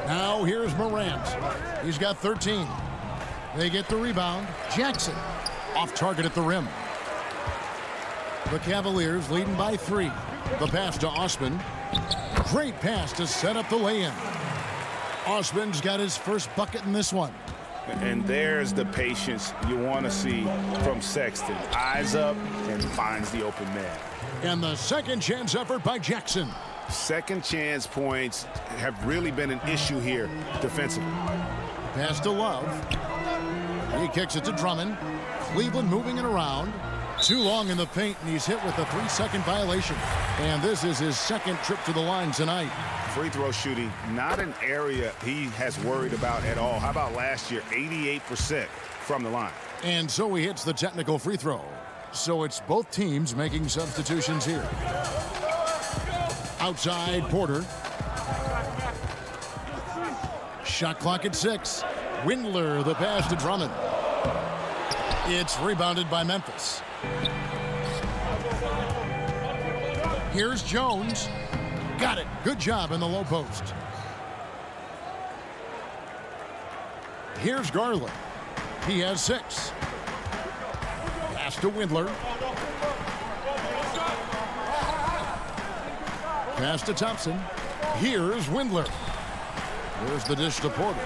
Now here's Morant. He's got 13. They get the rebound. Jackson off target at the rim. The Cavaliers leading by 3. The pass to Osman. Great pass to set up the lay-in. Osman's got his first bucket in this one. And there's the patience you want to see from Sexton. Eyes up and finds the open man. And the second chance effort by Jackson. Second chance points have really been an issue here defensively. Pass to Love. He kicks it to Drummond. Cleveland moving it around. Too long in the paint, and he's hit with a 3-second violation. And this is his second trip to the line tonight. Free throw shooting, not an area he has worried about at all. How about last year, 88% from the line. And so he hits the technical free throw. So it's both teams making substitutions here. Outside, Porter. Shot clock at 6. Windler, the pass to Drummond. It's rebounded by Memphis. Here's Jones. Got it. Good job in the low post. Here's Garland. He has 6. Pass to Windler. Pass to Thompson. Here's Windler. There's the dish to Porter.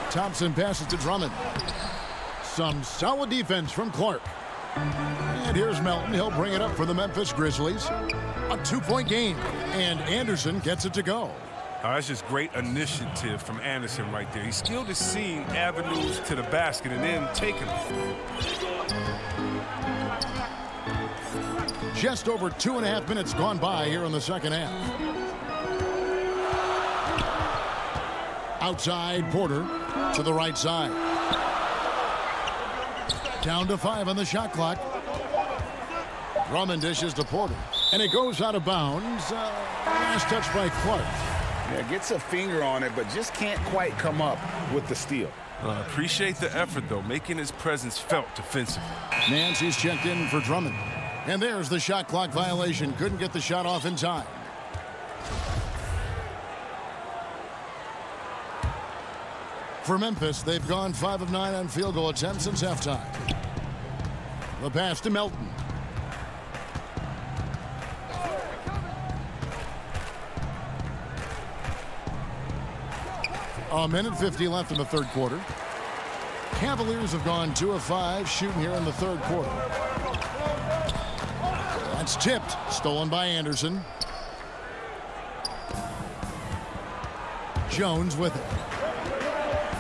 Thompson passes to Drummond. Some solid defense from Clark. And here's Melton. He'll bring it up for the Memphis Grizzlies. A 2-point game. And Anderson gets it to go. That's just great initiative from Anderson right there. He's skilled at seeing avenues to the basket and then taking them. Just over 2.5 minutes gone by here in the second half. Outside, Porter to the right side. Down to 5 on the shot clock. Drummond dishes to Porter. And it goes out of bounds. Last touch by Clark. Yeah, gets a finger on it, but just can't quite come up with the steal. Appreciate the effort, though, making his presence felt defensively. Nancy's checked in for Drummond. And there's the shot clock violation. Couldn't get the shot off in time. For Memphis, they've gone 5 of 9 on field goal attempts since halftime. The pass to Melton. A minute 50 left in the third quarter. Cavaliers have gone 2 of 5 shooting here in the third quarter. That's tipped. Stolen by Anderson. Jones with it.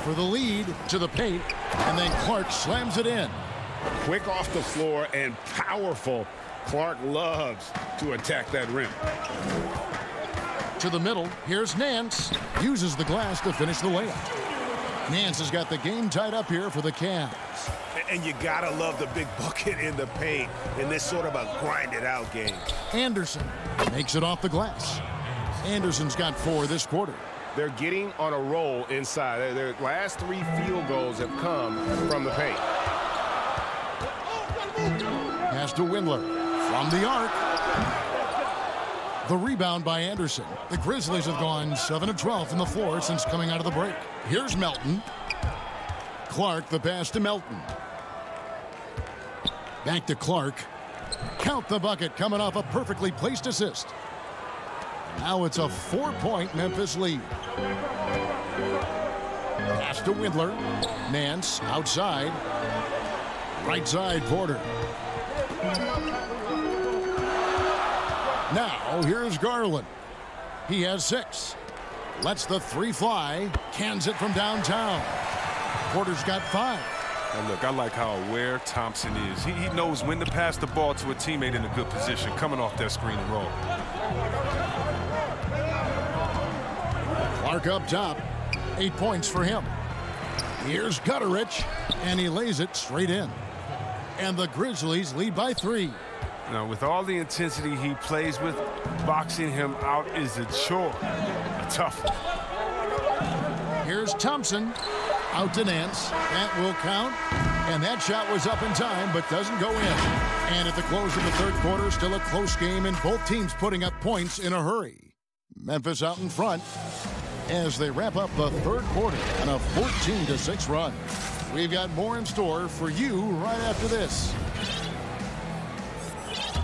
For the lead to the paint, and then Clark slams it in. Quick off the floor and powerful. Clark loves to attack that rim. To the middle, here's Nance. Uses the glass to finish the layup. Nance has got the game tied up here for the Cavs. And you gotta love the big bucket in the paint in this sort of a grinded-out game. Anderson makes it off the glass. Anderson's got 4 this quarter. They're getting on a roll inside. Their last 3 field goals have come from the paint. Pass to Windler from the arc. The rebound by Anderson. The Grizzlies have gone 7 of 12 from the floor since coming out of the break. Here's Melton. Clark, the pass to Melton. Back to Clark. Count the bucket, coming off a perfectly placed assist. Now it's a 4-point Memphis lead. Pass to Windler. Nance outside. Right side, Porter. Now here's Garland. He has 6. Lets the 3 fly. Cans it from downtown. Porter's got 5. Now look, I like how aware Thompson is. He knows when to pass the ball to a teammate in a good position, coming off that screen and roll. Clark up top. 8 points for him. Here's Gutterich, and he lays it straight in. And the Grizzlies lead by 3. Now, with all the intensity he plays with, boxing him out is a chore. A tough one. Here's Thompson. Out to Nance. That will count. And that shot was up in time, but doesn't go in. And at the close of the third quarter, still a close game, and both teams putting up points in a hurry. Memphis out in front as they wrap up the third quarter on a 14-6 run. We've got more in store for you right after this.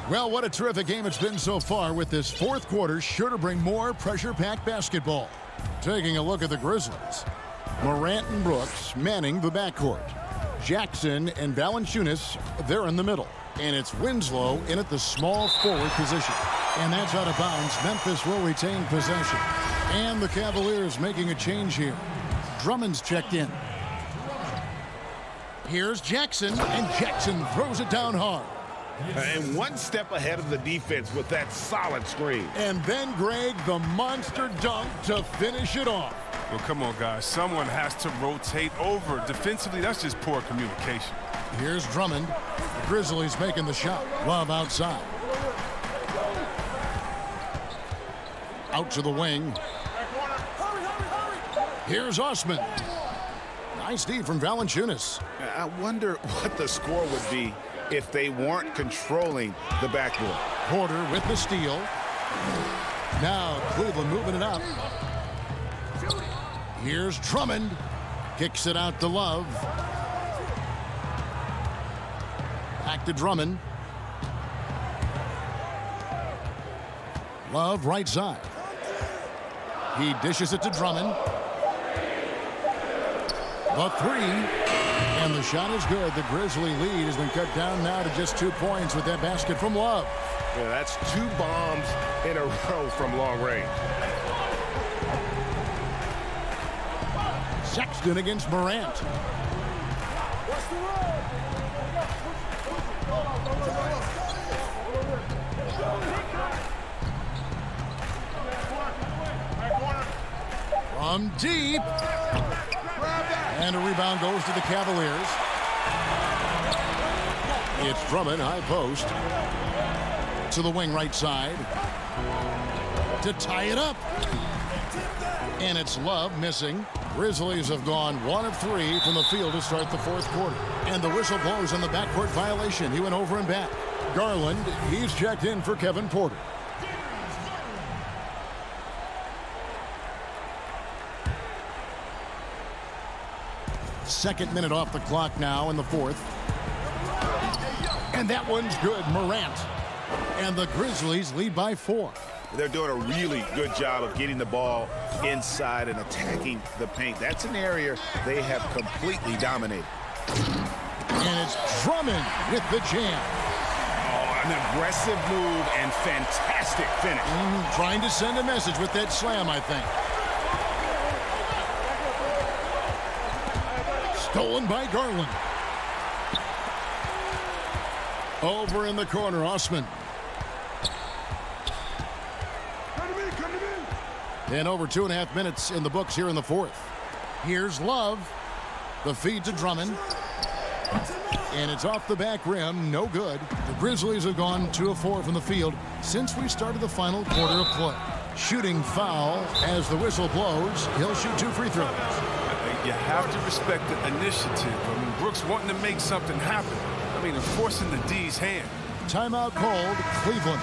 Well, what a terrific game it's been so far, with this fourth quarter sure to bring more pressure-packed basketball. Taking a look at the Grizzlies. Morant and Brooks manning the backcourt. Jackson and Valanciunas, they're in the middle. And it's Winslow in at the small forward position. And that's out of bounds. Memphis will retain possession. And the Cavaliers making a change here. Drummond's checked in. Here's Jackson, and Jackson throws it down hard. And one step ahead of the defense with that solid screen. And then, Greg, the monster dunk to finish it off. Well, come on, guys. Someone has to rotate over. Defensively, that's just poor communication. Here's Drummond. The Grizzlies making the shot. Love outside. Out to the wing. Here's Osman. Nice D from Valanciunas. I wonder what the score would be if they weren't controlling the backboard. Porter with the steal. Now Cleveland moving it up. Here's Drummond. Kicks it out to Love. Back to Drummond. Love right side. He dishes it to Drummond. The 3. And the shot is good. The Grizzly lead has been cut down now to just 2 points with that basket from Love. Yeah, that's 2 bombs in a row from long range. Sexton against Morant. From deep. And a rebound goes to the Cavaliers. It's Drummond, high post. To the wing right side. To tie it up. And it's Love missing. Grizzlies have gone 1 of 3 from the field to start the fourth quarter. And the whistle blows on the backcourt violation. He went over and back. Garland, he's checked in for Kevin Porter. Second minute off the clock now in the fourth. And that one's good. Morant. And the Grizzlies lead by 4. They're doing a really good job of getting the ball inside and attacking the paint. That's an area they have completely dominated. And it's Drummond with the jam. Oh, an aggressive move and fantastic finish. Trying to send a message with that slam, I think. Stolen by Garland. Over in the corner, Osman. And over 2.5 minutes in the books here in the fourth. Here's Love. The feed to Drummond. And it's off the back rim. No good. The Grizzlies have gone 2 of 4 from the field since we started the final quarter of play. Shooting foul as the whistle blows. He'll shoot 2 free throws. You have to respect the initiative. I mean, Brooks wanting to make something happen. I mean, enforcing the D's hand. Timeout called, Cleveland.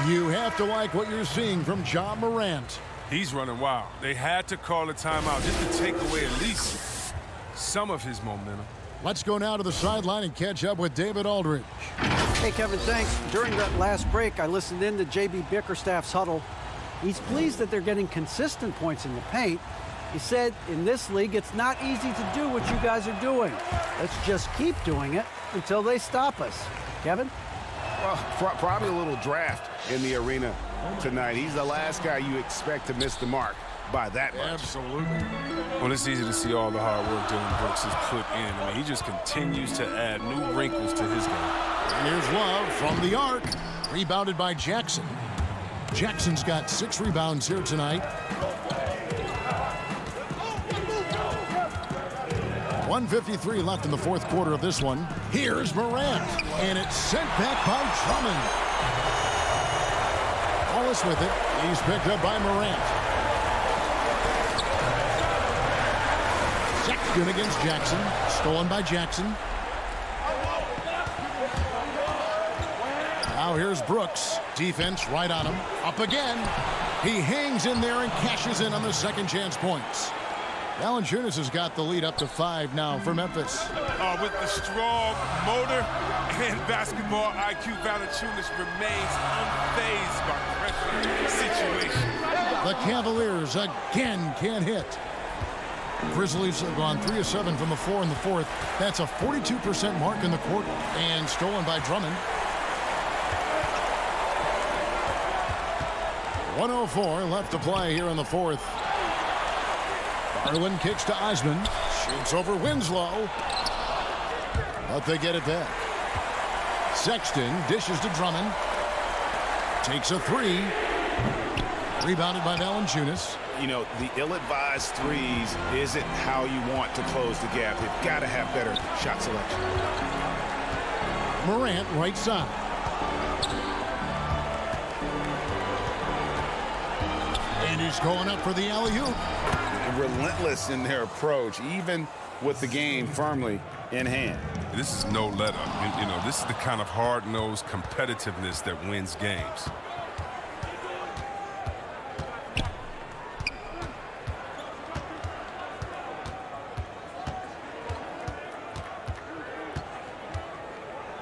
You have to like what you're seeing from Ja Morant. He's running wild. They had to call a timeout just to take away at least some of his momentum. Let's go now to the sideline and catch up with David Aldridge. Hey, Kevin, thanks. During that last break, I listened in to J.B. Bickerstaff's huddle. He's pleased that they're getting consistent points in the paint. He said, in this league, it's not easy to do what you guys are doing. Let's just keep doing it until they stop us. Kevin? Well, probably a little draft in the arena tonight. He's the last guy you expect to miss the mark by that much. Absolutely. Well, it's easy to see all the hard work Dillon Brooks has put in. I mean, he just continues to add new wrinkles to his game. And here's Love from the arc. Rebounded by Jackson. Jackson's got 6 rebounds here tonight. 1:53 left in the fourth quarter of this one. Here's Morant, and it's sent back by Drummond. Wallace with it. He's picked up by Morant. Sexton against Jackson. Stolen by Jackson. Now here's Brooks. Defense right on him. Up again. He hangs in there and cashes in on the second chance points. Valanciunas has got the lead up to 5 now for Memphis. With the strong motor and basketball IQ, Valanciunas remains unfazed by pressure situation. The Cavaliers again can't hit. Grizzlies have gone 3 of 7 from the floor in the fourth. That's a 42% mark in the quarter. And stolen by Drummond. 1:04 left to play here in the fourth. Garland kicks to Osman. Shoots over Winslow. But they get it back. Sexton dishes to Drummond. Takes a 3. Rebounded by Valanciunas. You know, the ill-advised threes isn't how you want to close the gap. They've got to have better shot selection. Morant right side. And he's going up for the alley-oop. Relentless in their approach, even with the game firmly in hand. This is no let-up. You know, this is the kind of hard-nosed competitiveness that wins games.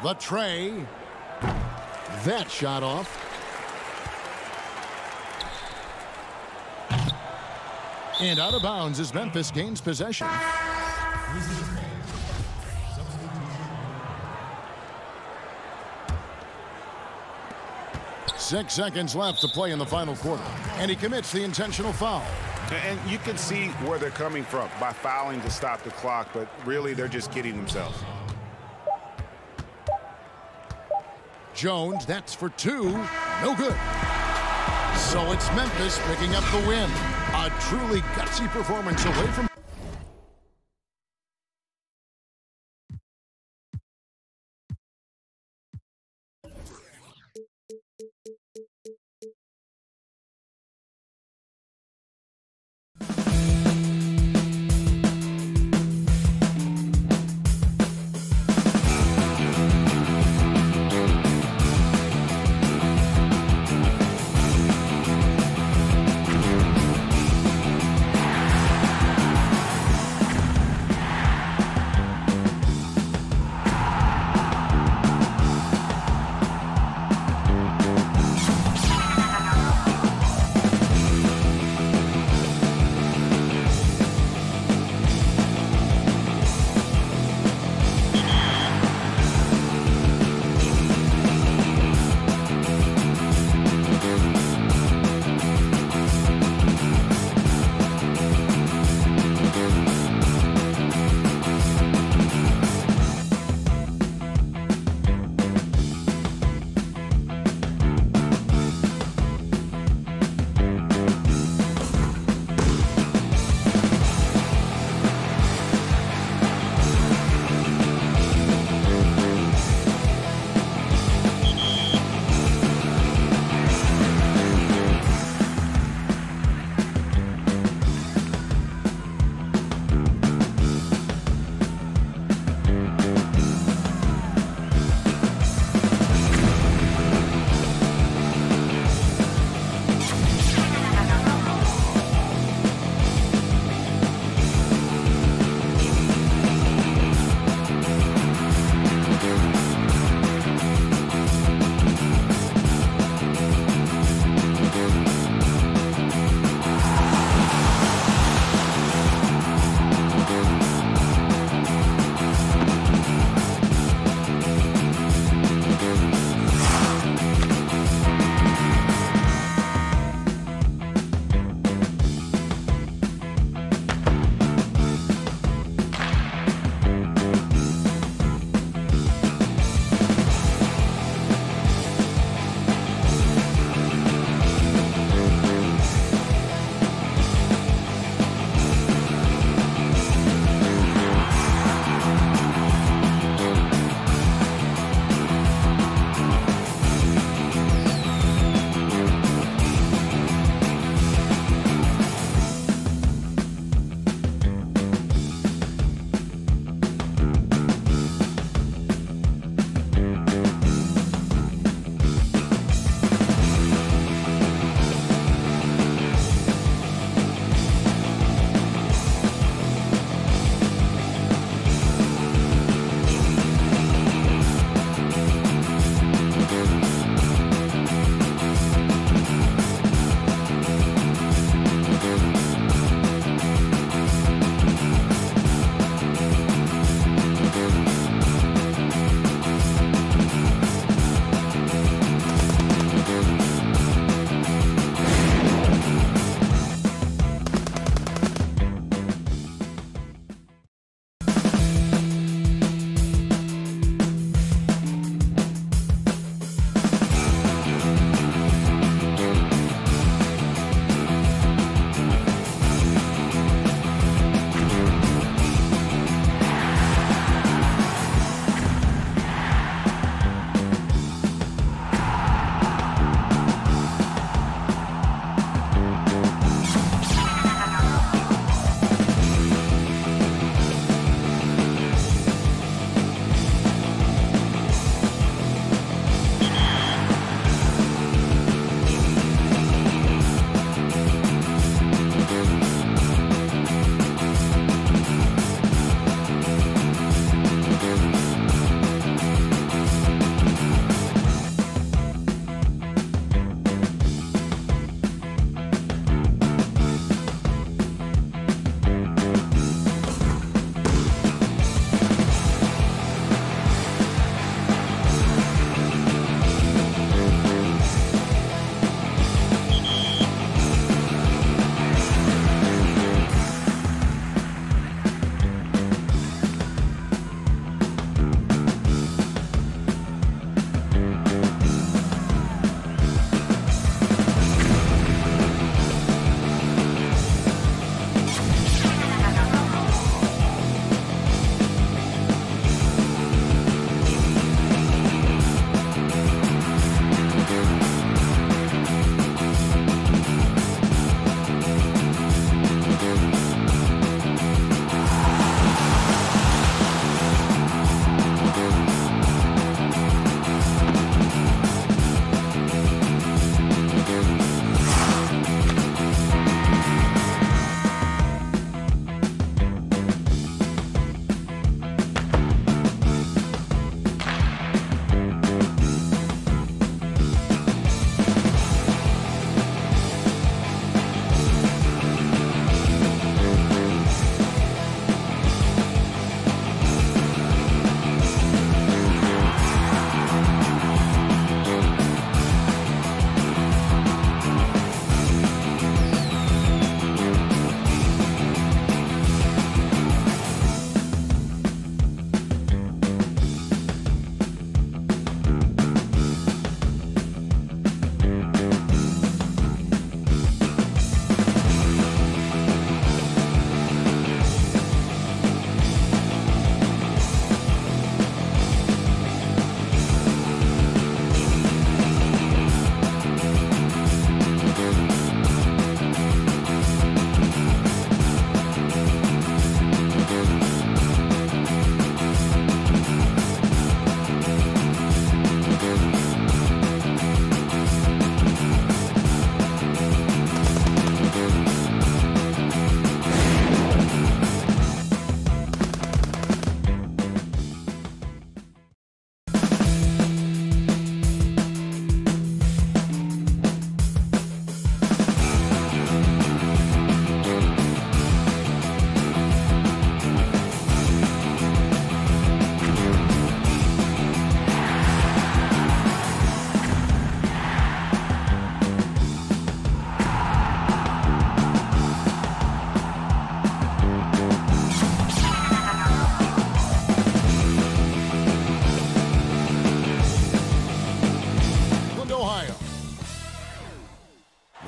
The tray. That shot off. And out of bounds as Memphis gains possession. 6 seconds left to play in the final quarter. And he commits the intentional foul. And you can see where they're coming from by fouling to stop the clock, but really they're just kidding themselves. Jones, that's for 2. No good. So it's Memphis picking up the win. A truly gutsy performance away from...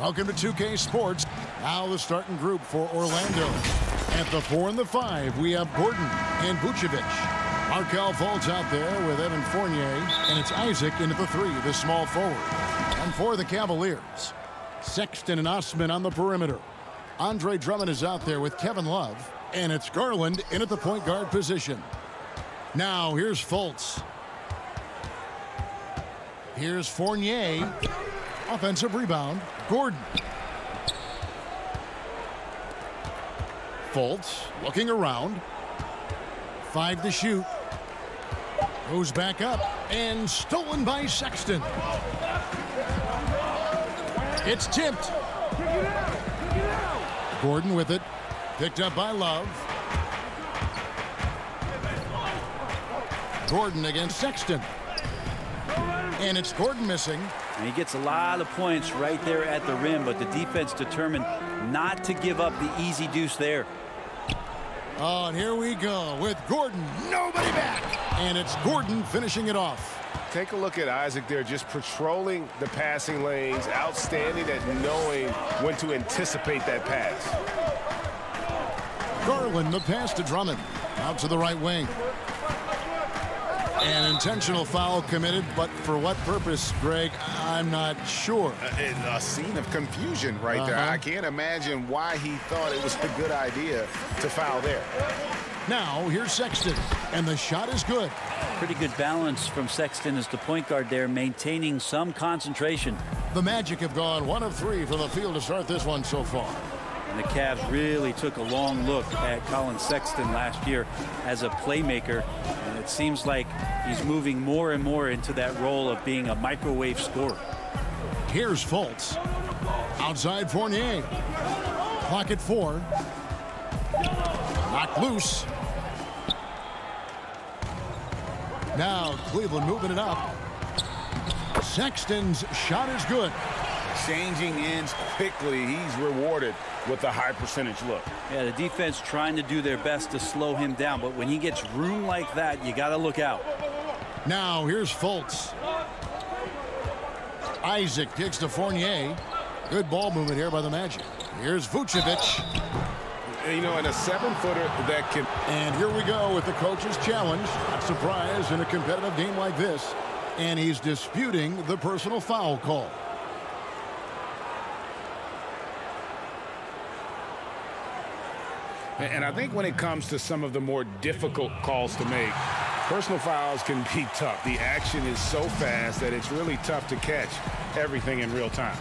Welcome to 2K Sports. Now the starting group for Orlando. At the 4 and the 5, we have Gordon and Vucevic. Markelle Fultz out there with Evan Fournier, and it's Isaac into the 3, the small forward. And for the Cavaliers, Sexton and Osman on the perimeter. Andre Drummond is out there with Kevin Love, and it's Garland in at the point guard position. Now here's Fultz. Here's Fournier. Offensive rebound, Gordon. Fultz looking around. 5 to shoot. Goes back up and stolen by Sexton. It's tipped. Gordon with it. Picked up by Love. Gordon against Sexton. And it's Gordon missing. And he gets a lot of points right there at the rim, but the defense determined not to give up the easy deuce there. Oh, and here we go with Gordon. Nobody back. And it's Gordon finishing it off. Take a look at Isaac there, just patrolling the passing lanes, outstanding at knowing when to anticipate that pass. Garland, the pass to Drummond. Out to the right wing. An intentional foul committed, but for what purpose, Greg? I'm not sure. A scene of confusion right there. I can't imagine why he thought it was a good idea to foul there. Now, here's Sexton, and the shot is good. Pretty good balance from Sexton as the point guard there, maintaining some concentration. The Magic have gone 1 of 3 from the field to start this one so far. And the Cavs really took a long look at Colin Sexton last year as a playmaker. And it seems like he's moving more and more into that role of being a microwave scorer. Here's Fultz. Outside Fournier. Clock at 4. Knocked loose. Now Cleveland moving it up. Sexton's shot is good. Changing ends quickly. He's rewarded with a high percentage look. Yeah, the defense trying to do their best to slow him down, but when he gets room like that, you got to look out. Now here's Fultz. Isaac kicks to Fournier. Good ball movement here by the Magic. Here's Vucevic. You know, in a 7-footer that can... And here we go with the coach's challenge. Not surprised in a competitive game like this. And he's disputing the personal foul call. And I think when it comes to some of the more difficult calls to make, personal fouls can be tough. The action is so fast that it's really tough to catch everything in real time.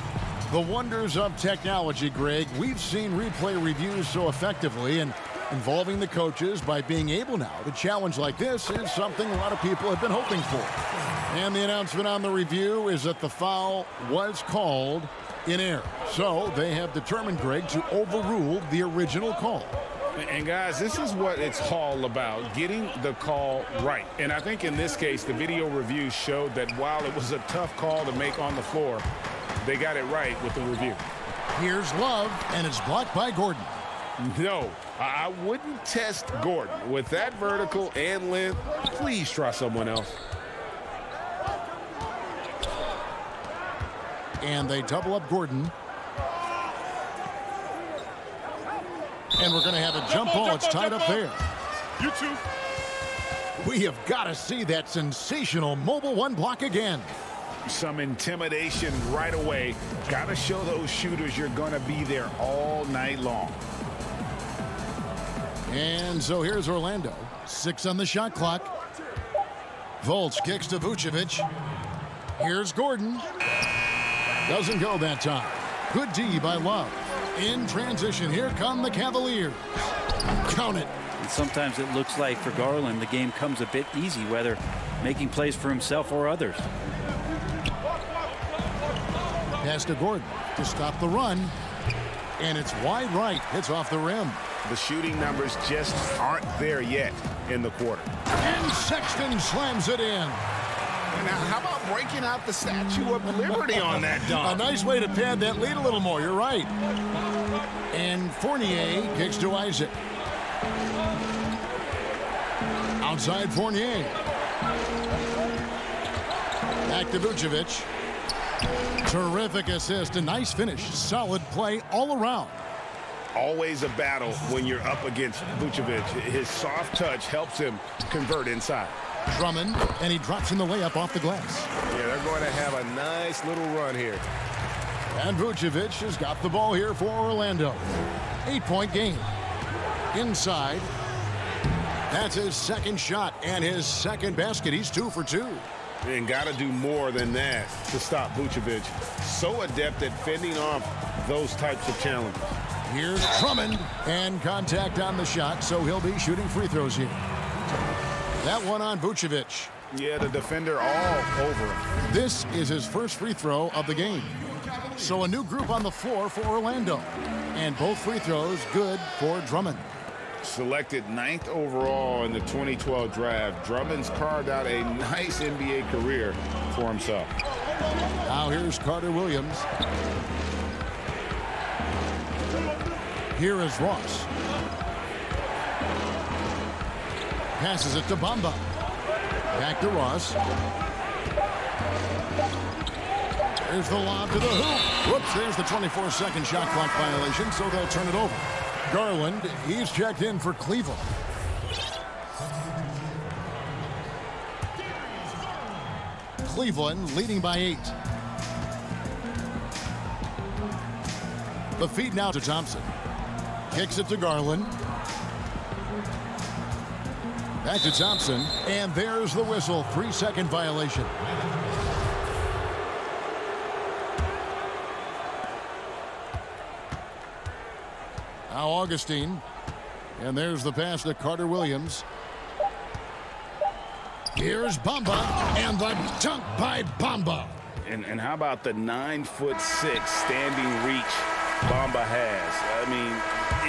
The wonders of technology, Greg. We've seen replay reviews so effectively, and involving the coaches by being able now to challenge like this is something a lot of people have been hoping for. And the announcement on the review is that the foul was called in error. So they have determined, Greg, to overrule the original call. And guys, this is what it's all about, getting the call right. And I think in this case, the video review showed that while it was a tough call to make on the floor, they got it right with the review. Here's Love, and it's blocked by Gordon. No, I wouldn't test Gordon. With that vertical and length, please try someone else. And they double up Gordon. And we're going to have a jump ball. It's tied up there. You too. We have got to see that sensational mobile one block again. Some intimidation right away. Got to show those shooters you're going to be there all night long. And so here's Orlando. 6 on the shot clock. Fultz kicks to Vucevic. Here's Gordon. Doesn't go that time. Good D by Love. In transition, here come the Cavaliers. Count it. And sometimes it looks like for Garland, the game comes a bit easy, whether making plays for himself or others. Pass to Gordon to stop the run. And it's wide right. Hits off the rim. The shooting numbers just aren't there yet in the quarter. And Sexton slams it in. Now, how about breaking out the Statue of Liberty on that dunk? A nice way to pad that lead a little more. You're right. And Fournier kicks to Isaac. Outside Fournier. Back to Vucevic. Terrific assist, a nice finish, solid play all around. Always a battle when you're up against Vucevic. His soft touch helps him convert inside. Drummond, and he drops in the layup off the glass. Yeah, they're going to have a nice little run here. And Vucevic has got the ball here for Orlando. 8-point game. Inside. That's his second shot and his second basket. He's 2 for 2. And got to do more than that to stop Vucevic. So adept at fending off those types of challenges. Here's Drummond, and contact on the shot, so he'll be shooting free throws here. That one on Vucevic. Yeah, the defender all over him. This is his first free throw of the game. So a new group on the floor for Orlando. And both free throws good for Drummond. Selected 9th overall in the 2012 draft, Drummond's carved out a nice NBA career for himself. Now here's Carter Williams. Here is Ross. Passes it to Bamba. Back to Ross. There's the lob to the hoop. Whoops, there's the 24-second shot clock violation, so they'll turn it over. Garland, he's checked in for Cleveland. Cleveland leading by 8. The feed now to Thompson. Kicks it to Garland. Back to Thompson, and there's the whistle. 3-second violation. Now Augustine, and there's the pass to Carter Williams. Here's Bamba, and the dunk by Bamba. And how about the 9'6" standing reach Bamba has? I mean,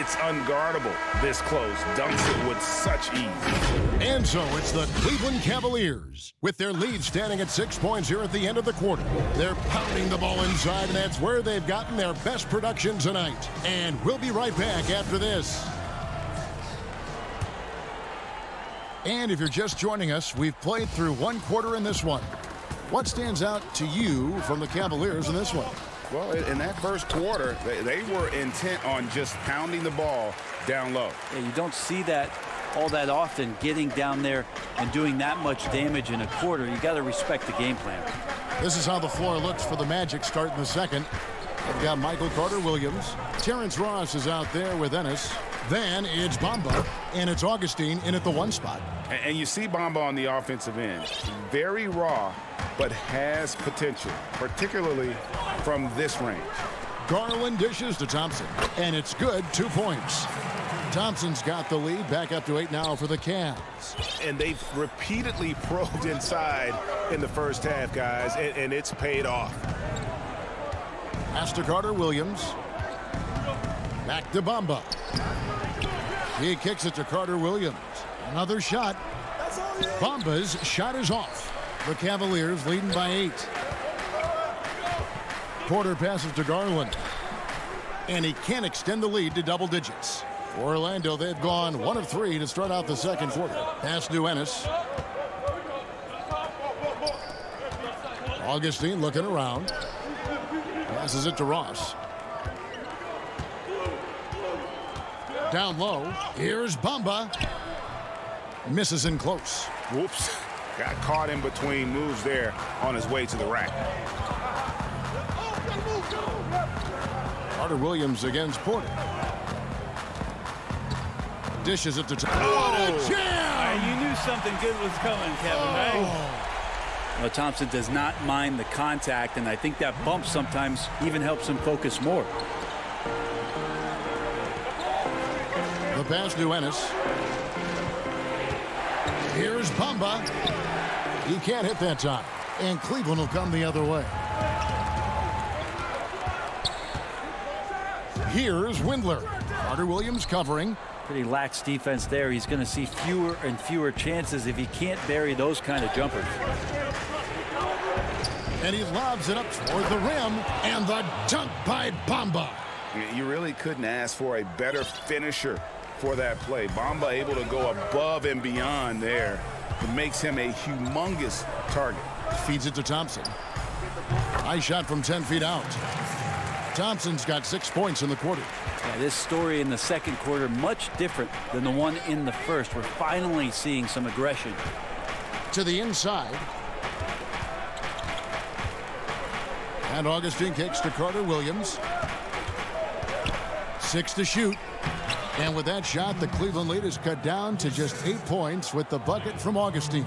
it's unguardable this close. Dunks it with such ease. And so it's the Cleveland Cavaliers with their lead standing at 6 points here at the end of the quarter. They're pounding the ball inside, and that's where they've gotten their best production tonight. And we'll be right back after this. And if you're just joining us, we've played through one quarter in this one. What stands out to you from the Cavaliers in this one? Well, in that first quarter, they were intent on just pounding the ball down low. Yeah, you don't see that all that often, getting down there and doing that much damage in a quarter. You got to respect the game plan. This is how the floor looks for the Magic starting the second. They've got Michael Carter Williams. Terrence Ross is out there with Ennis. Then it's Bamba, and it's Augustine in at the 1 spot. And you see Bamba on the offensive end. Very raw, but has potential, particularly from this range. Garland dishes to Thompson, and it's good. 2 points. Thompson's got the lead, back up to 8 now for the Cavs. And they've repeatedly probed inside in the first half, guys, and it's paid off. Pass to Carter Williams. Back to Bamba. He kicks it to Carter Williams. Another shot. Bamba's shot is off. The Cavaliers leading by 8. Porter passes to Garland. And he can't extend the lead to double digits. For Orlando, they've gone 1 of 3 to start out the second quarter. Pass to Ennis. Augustine looking around. Passes it to Ross. Down low. Here's Bamba. Misses in close. Whoops. Got caught in between moves there on his way to the rack. Carter Williams against Porter. Dishes it to what a jam! You knew something good was coming, Kevin, right? Well, Thompson does not mind the contact, and I think that bump sometimes even helps him focus more. The pass to Ennis. Here's Bamba. He can't hit that time. And Cleveland will come the other way. Here's Windler. Carter Williams covering. Pretty lax defense there. He's going to see fewer and fewer chances if he can't bury those kind of jumpers. And he lobs it up toward the rim. And the dunk by Bamba. You really couldn't ask for a better finisher for that play. Bamba able to go above and beyond there. It makes him a humongous target. Feeds it to Thompson. Nice shot from 10 feet out. Thompson's got 6 points in the quarter. Yeah, this story in the second quarter much different than the one in the first. We're finally seeing some aggression. To the inside. And Augustine kicks to Carter Williams. 6 to shoot. And with that shot, the Cleveland lead is cut down to just 8 points with the bucket from Augustine.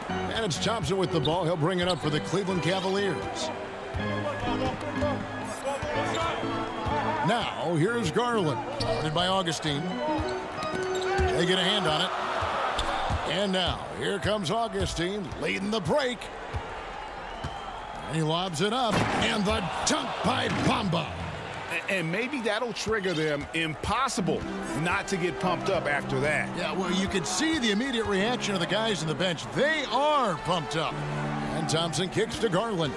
And it's Thompson with the ball. He'll bring it up for the Cleveland Cavaliers. Now, here's Garland. Guarded by Augustine. They get a hand on it. And now, here comes Augustine leading the break. And he lobs it up. And the dunk by Bamba. And maybe that'll trigger them. Impossible not to get pumped up after that. Yeah, well, you can see the immediate reaction of the guys on the bench. They are pumped up. And Thompson kicks to Garland.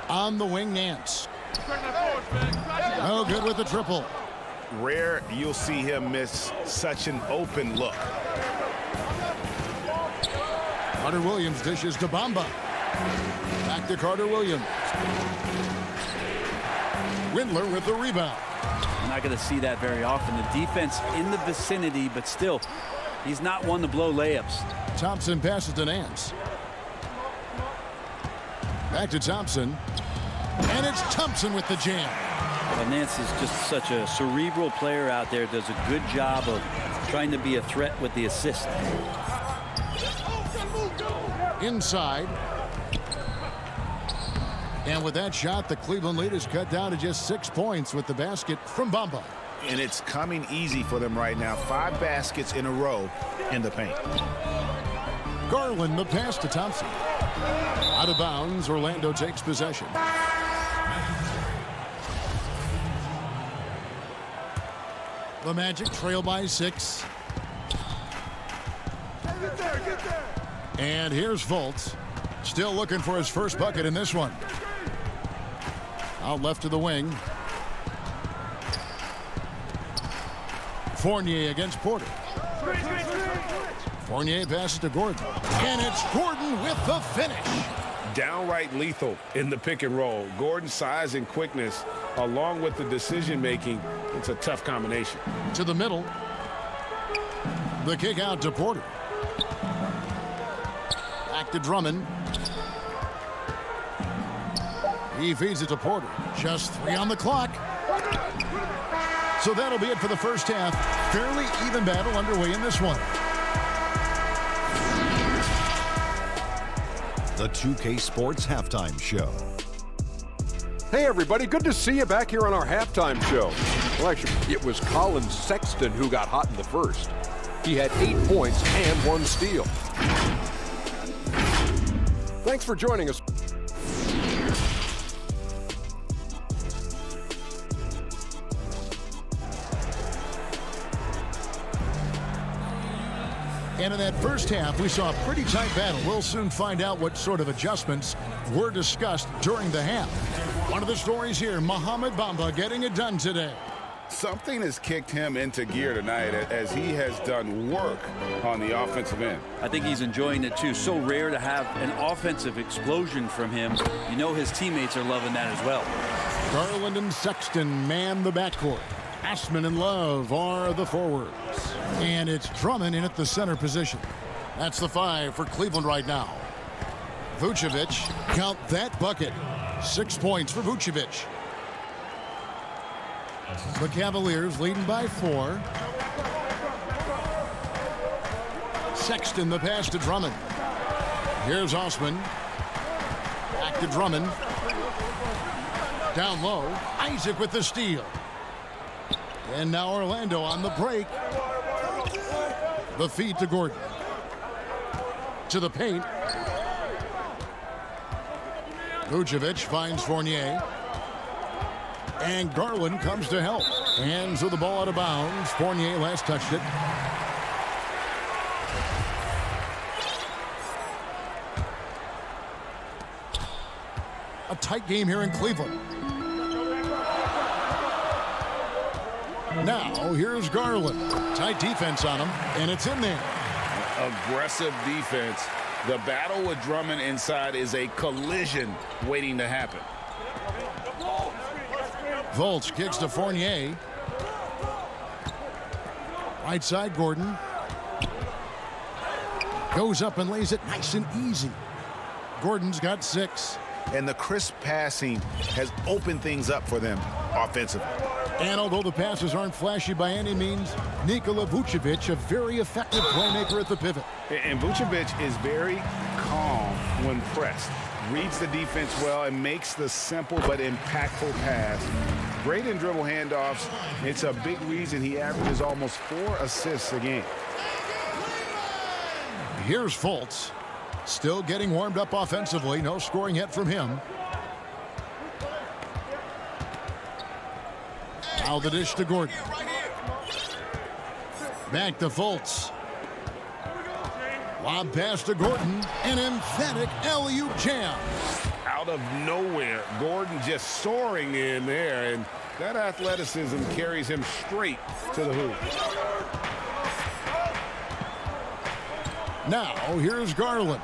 On the wing, Nance. No good with the triple. Rare you'll see him miss such an open look. Carter Williams dishes to Bamba. Back to Carter Williams. Windler with the rebound. You're not going to see that very often. The defense in the vicinity, but still, he's not one to blow layups. Thompson passes to Nance. Back to Thompson. And it's Thompson with the jam. Well, Nance is just such a cerebral player out there. Does a good job of trying to be a threat with the assist. Inside. And with that shot, the Cleveland lead is cut down to just 6 points with the basket from Bamba. And it's coming easy for them right now. 5 baskets in a row in the paint. Garland, the pass to Thompson. Out of bounds, Orlando takes possession. The Magic trail by 6. Get there. And here's Fultz. Still looking for his first bucket in this one. Out left to the wing. Fournier against Porter. Fournier passes to Gordon. And it's Gordon with the finish. Downright lethal in the pick and roll. Gordon's size and quickness, along with the decision-making, it's a tough combination. To the middle. The kick out to Porter. Back to Drummond. He feeds it to Porter. Just 3 on the clock. So that'll be it for the first half. Fairly even battle underway in this one. The 2K Sports Halftime Show. Hey, everybody. Good to see you back here on our halftime show. Well, actually, it was Colin Sexton who got hot in the first. He had 8 points and 1 steal. Thanks for joining us. And in that first half, we saw a pretty tight battle. We'll soon find out what sort of adjustments were discussed during the half. One of the stories here, Mohamed Bamba getting it done today. Something has kicked him into gear tonight as he has done work on the offensive end. I think he's enjoying it too. So rare to have an offensive explosion from him. You know his teammates are loving that as well. Garland and Sexton man the backcourt. Ashman and Love are the forwards. And it's Drummond in at the center position. That's the 5 for Cleveland right now. Vucevic, count that bucket. 6 points for Vucevic. The Cavaliers leading by 4. Sexton the pass to Drummond. Here's Osman. Back to Drummond. Down low. Isaac with the steal. And now Orlando on the break. The feed to Gordon. To the paint. Vucevic finds Fournier. And Garland comes to help. And so the ball out of bounds. Fournier last touched it. A tight game here in Cleveland. Now, here's Garland. Tight defense on him, and it's in there. Aggressive defense The battle with Drummond inside is a collision waiting to happen. Fultz kicks to Fournier. Right side, Gordon. Goes up and lays it nice and easy. Gordon's got 6. And the crisp passing has opened things up for them offensively. And although the passes aren't flashy by any means, Nikola Vucevic, a very effective playmaker at the pivot. And Vucevic is very calm when pressed. Reads the defense well and makes the simple but impactful pass. Great in dribble handoffs. It's a big reason he averages almost 4 assists a game. Here's Fultz. Still getting warmed up offensively. No scoring yet from him. Now the dish to Gordon. Back to Fultz. Lob pass to Gordon. An emphatic alley-oop jam. Out of nowhere, Gordon just soaring in there, and that athleticism carries him straight to the hoop. Now here's Garland.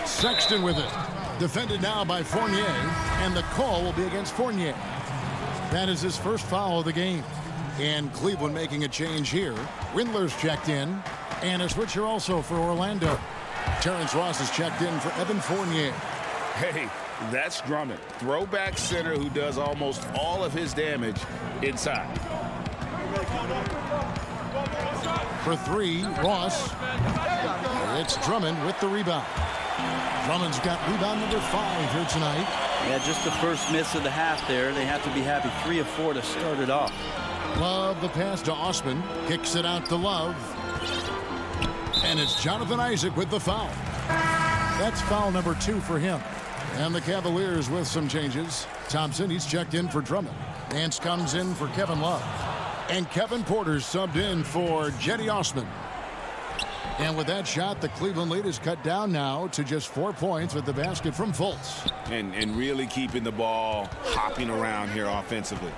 Sexton with it. Defended now by Fournier, and the call will be against Fournier. That is his first foul of the game. And Cleveland making a change here. Windler's checked in, and a switcher also for Orlando. Terrence Ross is checked in for Evan Fournier. Hey, that's Drummond, throwback center who does almost all of his damage inside. For 3, Ross. It's Drummond with the rebound. Drummond's got rebound number 5 here tonight. Yeah, just the first miss of the half there. They have to be happy. 3 of 4 to start it off. Love the pass to Osman. Kicks it out to Love. And it's Jonathan Isaac with the foul. That's foul number 2 for him. And the Cavaliers with some changes. Thompson, he's checked in for Drummond. Nance comes in for Kevin Love. And Kevin Porter's subbed in for Jetty Osman. And with that shot, the Cleveland lead is cut down now to just 4 points with the basket from Fultz. And really keeping the ball hopping around here offensively.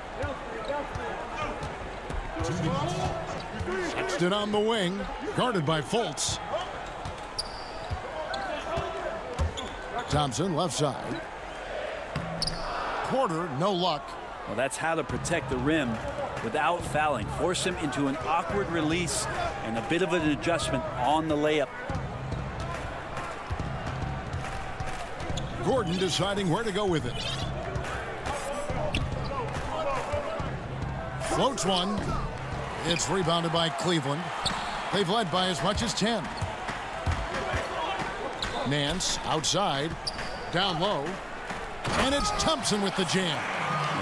Sexton on the wing, guarded by Fultz. Thompson left side. Porter, no luck. Well, that's how to protect the rim without fouling. Force him into an awkward release and a bit of an adjustment on the layup. Gordon deciding where to go with it. Floats one. It's rebounded by Cleveland. They've led by as much as 10. Nance outside, down low, and it's Thompson with the jam.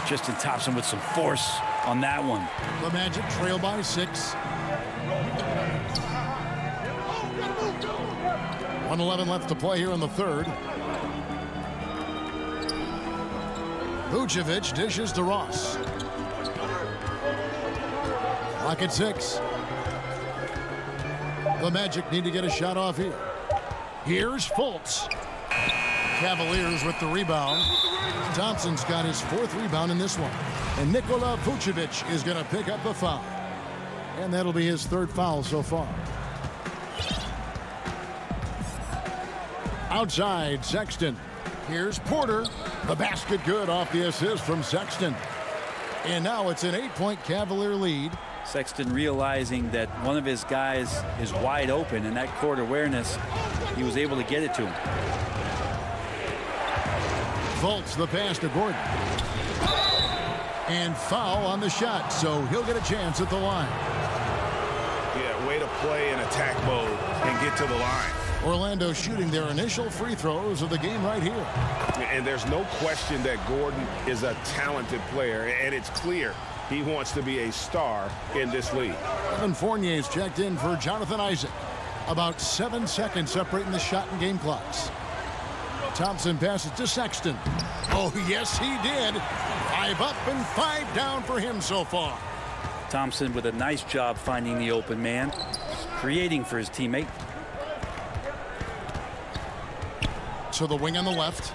Tristan Thompson with some force on that one. The Magic trail by 6. 1:11 left to play here in the third. Vucevic dishes to Ross. Clock at 6. The Magic need to get a shot off here. Here's Fultz. Cavaliers with the rebound. Thompson's got his 4th rebound in this one. And Nikola Vucevic is going to pick up the foul. And that'll be his 3rd foul so far. Outside, Sexton. Here's Porter. The basket good off the assist from Sexton. And now it's an 8-point Cavalier lead. Sexton realizing that one of his guys is wide open, and that court awareness, he was able to get it to him. Fultz the pass to Gordon. And foul on the shot, so he'll get a chance at the line. Yeah, way to play in attack mode and get to the line. Orlando shooting their initial free throws of the game right here. And there's no question that Gordon is a talented player, and it's clear he wants to be a star in this league. Evan Fournier's checked in for Jonathan Isaac. About 7 seconds separating the shot and game clocks. Thompson passes to Sexton. Oh, yes, he did. 5 up and 5 down for him so far. Thompson with a nice job finding the open man, creating for his teammate. To the wing on the left.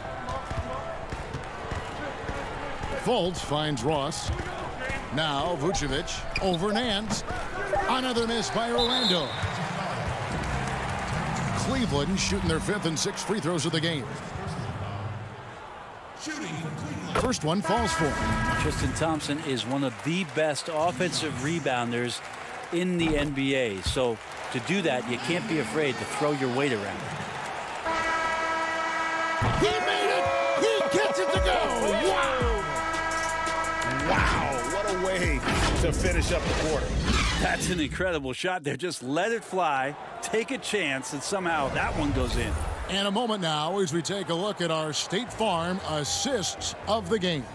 Fultz finds Ross. Now Vucevic over Nance. Another miss by Orlando. Cleveland shooting their 5th and 6th free throws of the game. First one falls for him. Tristan Thompson is one of the best offensive rebounders in the NBA. So to do that, you can't be afraid to throw your weight around. He made it! He gets it to go! Wow! Wow, what a way to finish up the quarter. That's an incredible shot there. Just let it fly, take a chance, and somehow that one goes in. And a moment now as we take a look at our State Farm assists of the game.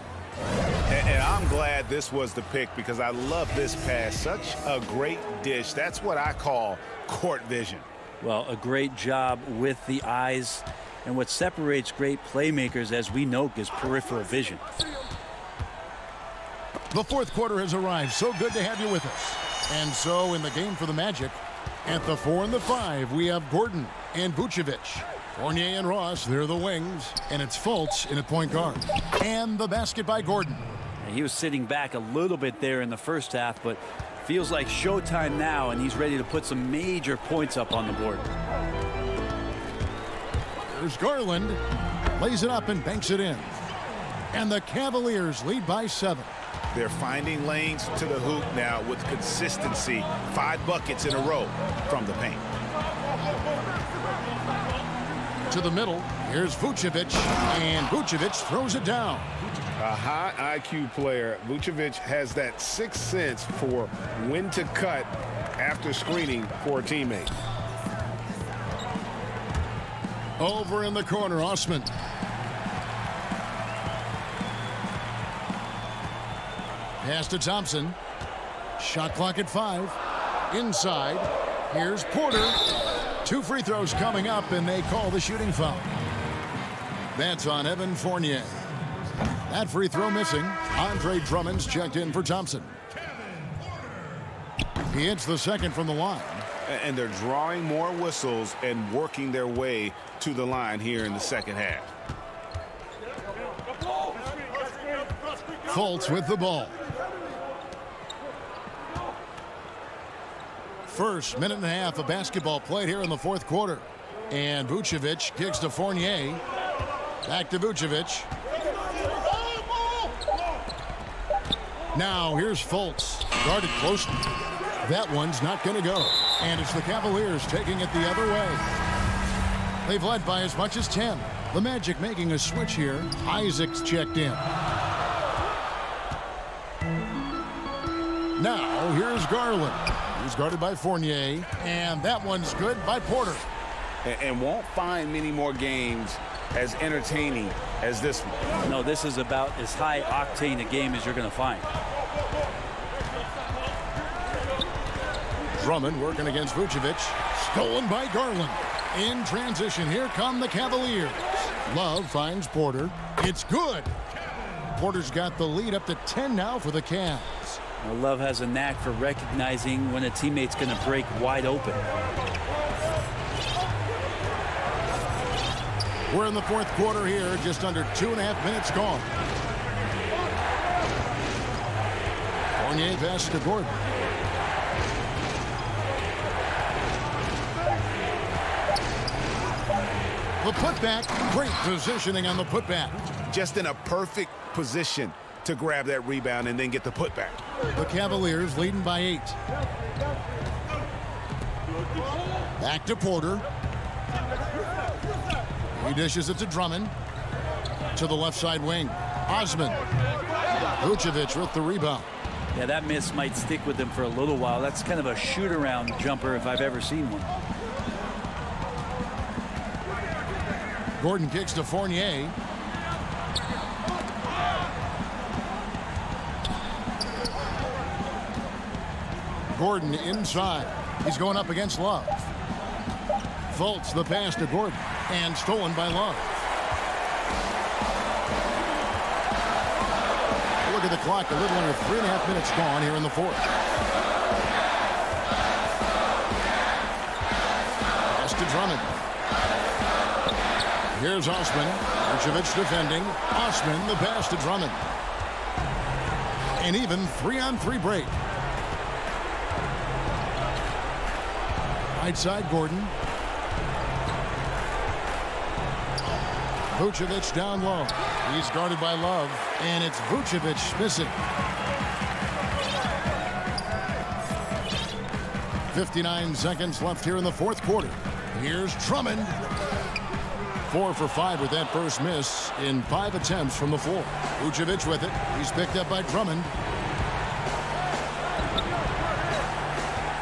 And I'm glad this was the pick because I love this pass. Such a great dish. That's what I call court vision. Well, a great job with the eyes. And what separates great playmakers, as we know, is peripheral vision. The fourth quarter has arrived. So good to have you with us. And so in the game for the Magic, at the 4 and the 5, we have Gordon and Vucevic. Fournier and Ross, they're the wings. And it's Fultz in at point guard. And the basket by Gordon. He was sitting back a little bit there in the first half, but feels like showtime now, and he's ready to put some major points up on the board. Here's Garland. Lays it up and banks it in. And the Cavaliers lead by 7. They're finding lanes to the hoop now with consistency. 5 buckets in a row from the paint. To the middle. Here's Vucevic. And Vucevic throws it down. A high IQ player. Vucevic has that sixth sense for when to cut after screening for a teammate. Over in the corner, Osman. Pass to Thompson. Shot clock at 5. Inside. Here's Porter. 2 free throws coming up, and they call the shooting foul. That's on Evan Fournier. That free throw missing. Andre Drummond's checked in for Thompson. He hits the second from the line. And they're drawing more whistles and working their way to the line here in the second half. Fultz with the ball. First minute and a half of basketball played here in the fourth quarter. And Vucevic kicks to Fournier. Back to Vucevic. Now here's Fultz. Guarded closely. That one's not going to go. And it's the Cavaliers taking it the other way. They've led by as much as 10. The Magic making a switch here. Isaac's checked in. Now here's Garland. He's guarded by Fournier. And that one's good by Porter. And won't find many more games as entertaining as this one. No, this is about as high octane a game as you're going to find. Drummond working against Vucevic. Stolen by Garland. In transition, here come the Cavaliers. Love finds Porter. It's good. Porter's got the lead up to 10 now for the Cavs. Well, Love has a knack for recognizing when a teammate's going to break wide open. We're in the fourth quarter here, just under 2.5 minutes gone. Fournier passes to Gordon. The putback, great positioning on the putback. Just in a perfect position to grab that rebound and then get the putback. The Cavaliers leading by 8. Back to Porter. He dishes it to Drummond. To the left side wing. Osman. Vucevic with the rebound. Yeah, that miss might stick with him for a little while. That's kind of a shoot-around jumper if I've ever seen one. Gordon kicks to Fournier. Gordon inside. He's going up against Love. Fultz the pass to Gordon. And stolen by Love. Look at the clock. A little under 3.5 minutes gone here in the fourth. Pass to Drummond. Here's Osman. Vucevic defending. Osman the pass to Drummond. An even 3-on-3 break. Right side Gordon. Vucevic down low. He's guarded by Love, and it's Vucevic missing. 59 seconds left here in the fourth quarter. Here's Drummond. 4 for 5 with that first miss in 5 attempts from the floor. Vucevic with it. He's picked up by Drummond.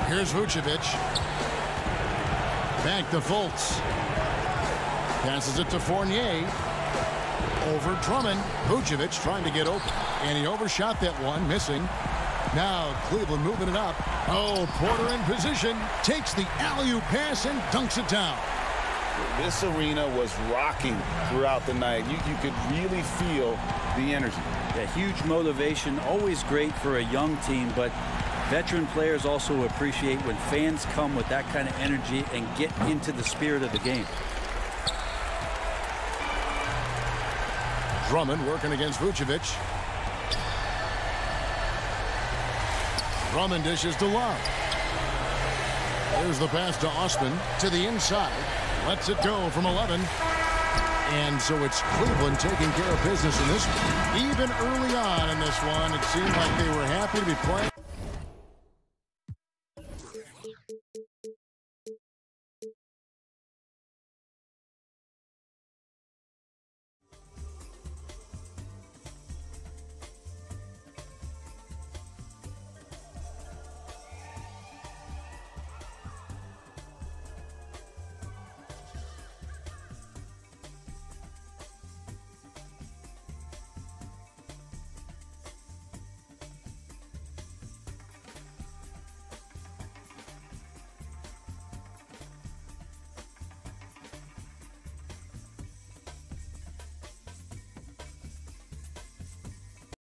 Here's Vucevic. Back to Fultz. Passes it to Fournier. Over Drummond. Vucevic trying to get open. And he overshot that one, missing. Now Cleveland moving it up. Oh, Porter in position. Takes the alley-oop pass and dunks it down. This arena was rocking throughout the night. You could really feel the energy. Yeah, huge motivation. Always great for a young team, but veteran players also appreciate when fans come with that kind of energy and get into the spirit of the game. Drummond working against Vucevic. Drummond dishes to Love. Here's the pass to Osman to the inside. Lets it go from 11. And so it's Cleveland taking care of business in this one. Even early on in this one, it seemed like they were happy to be playing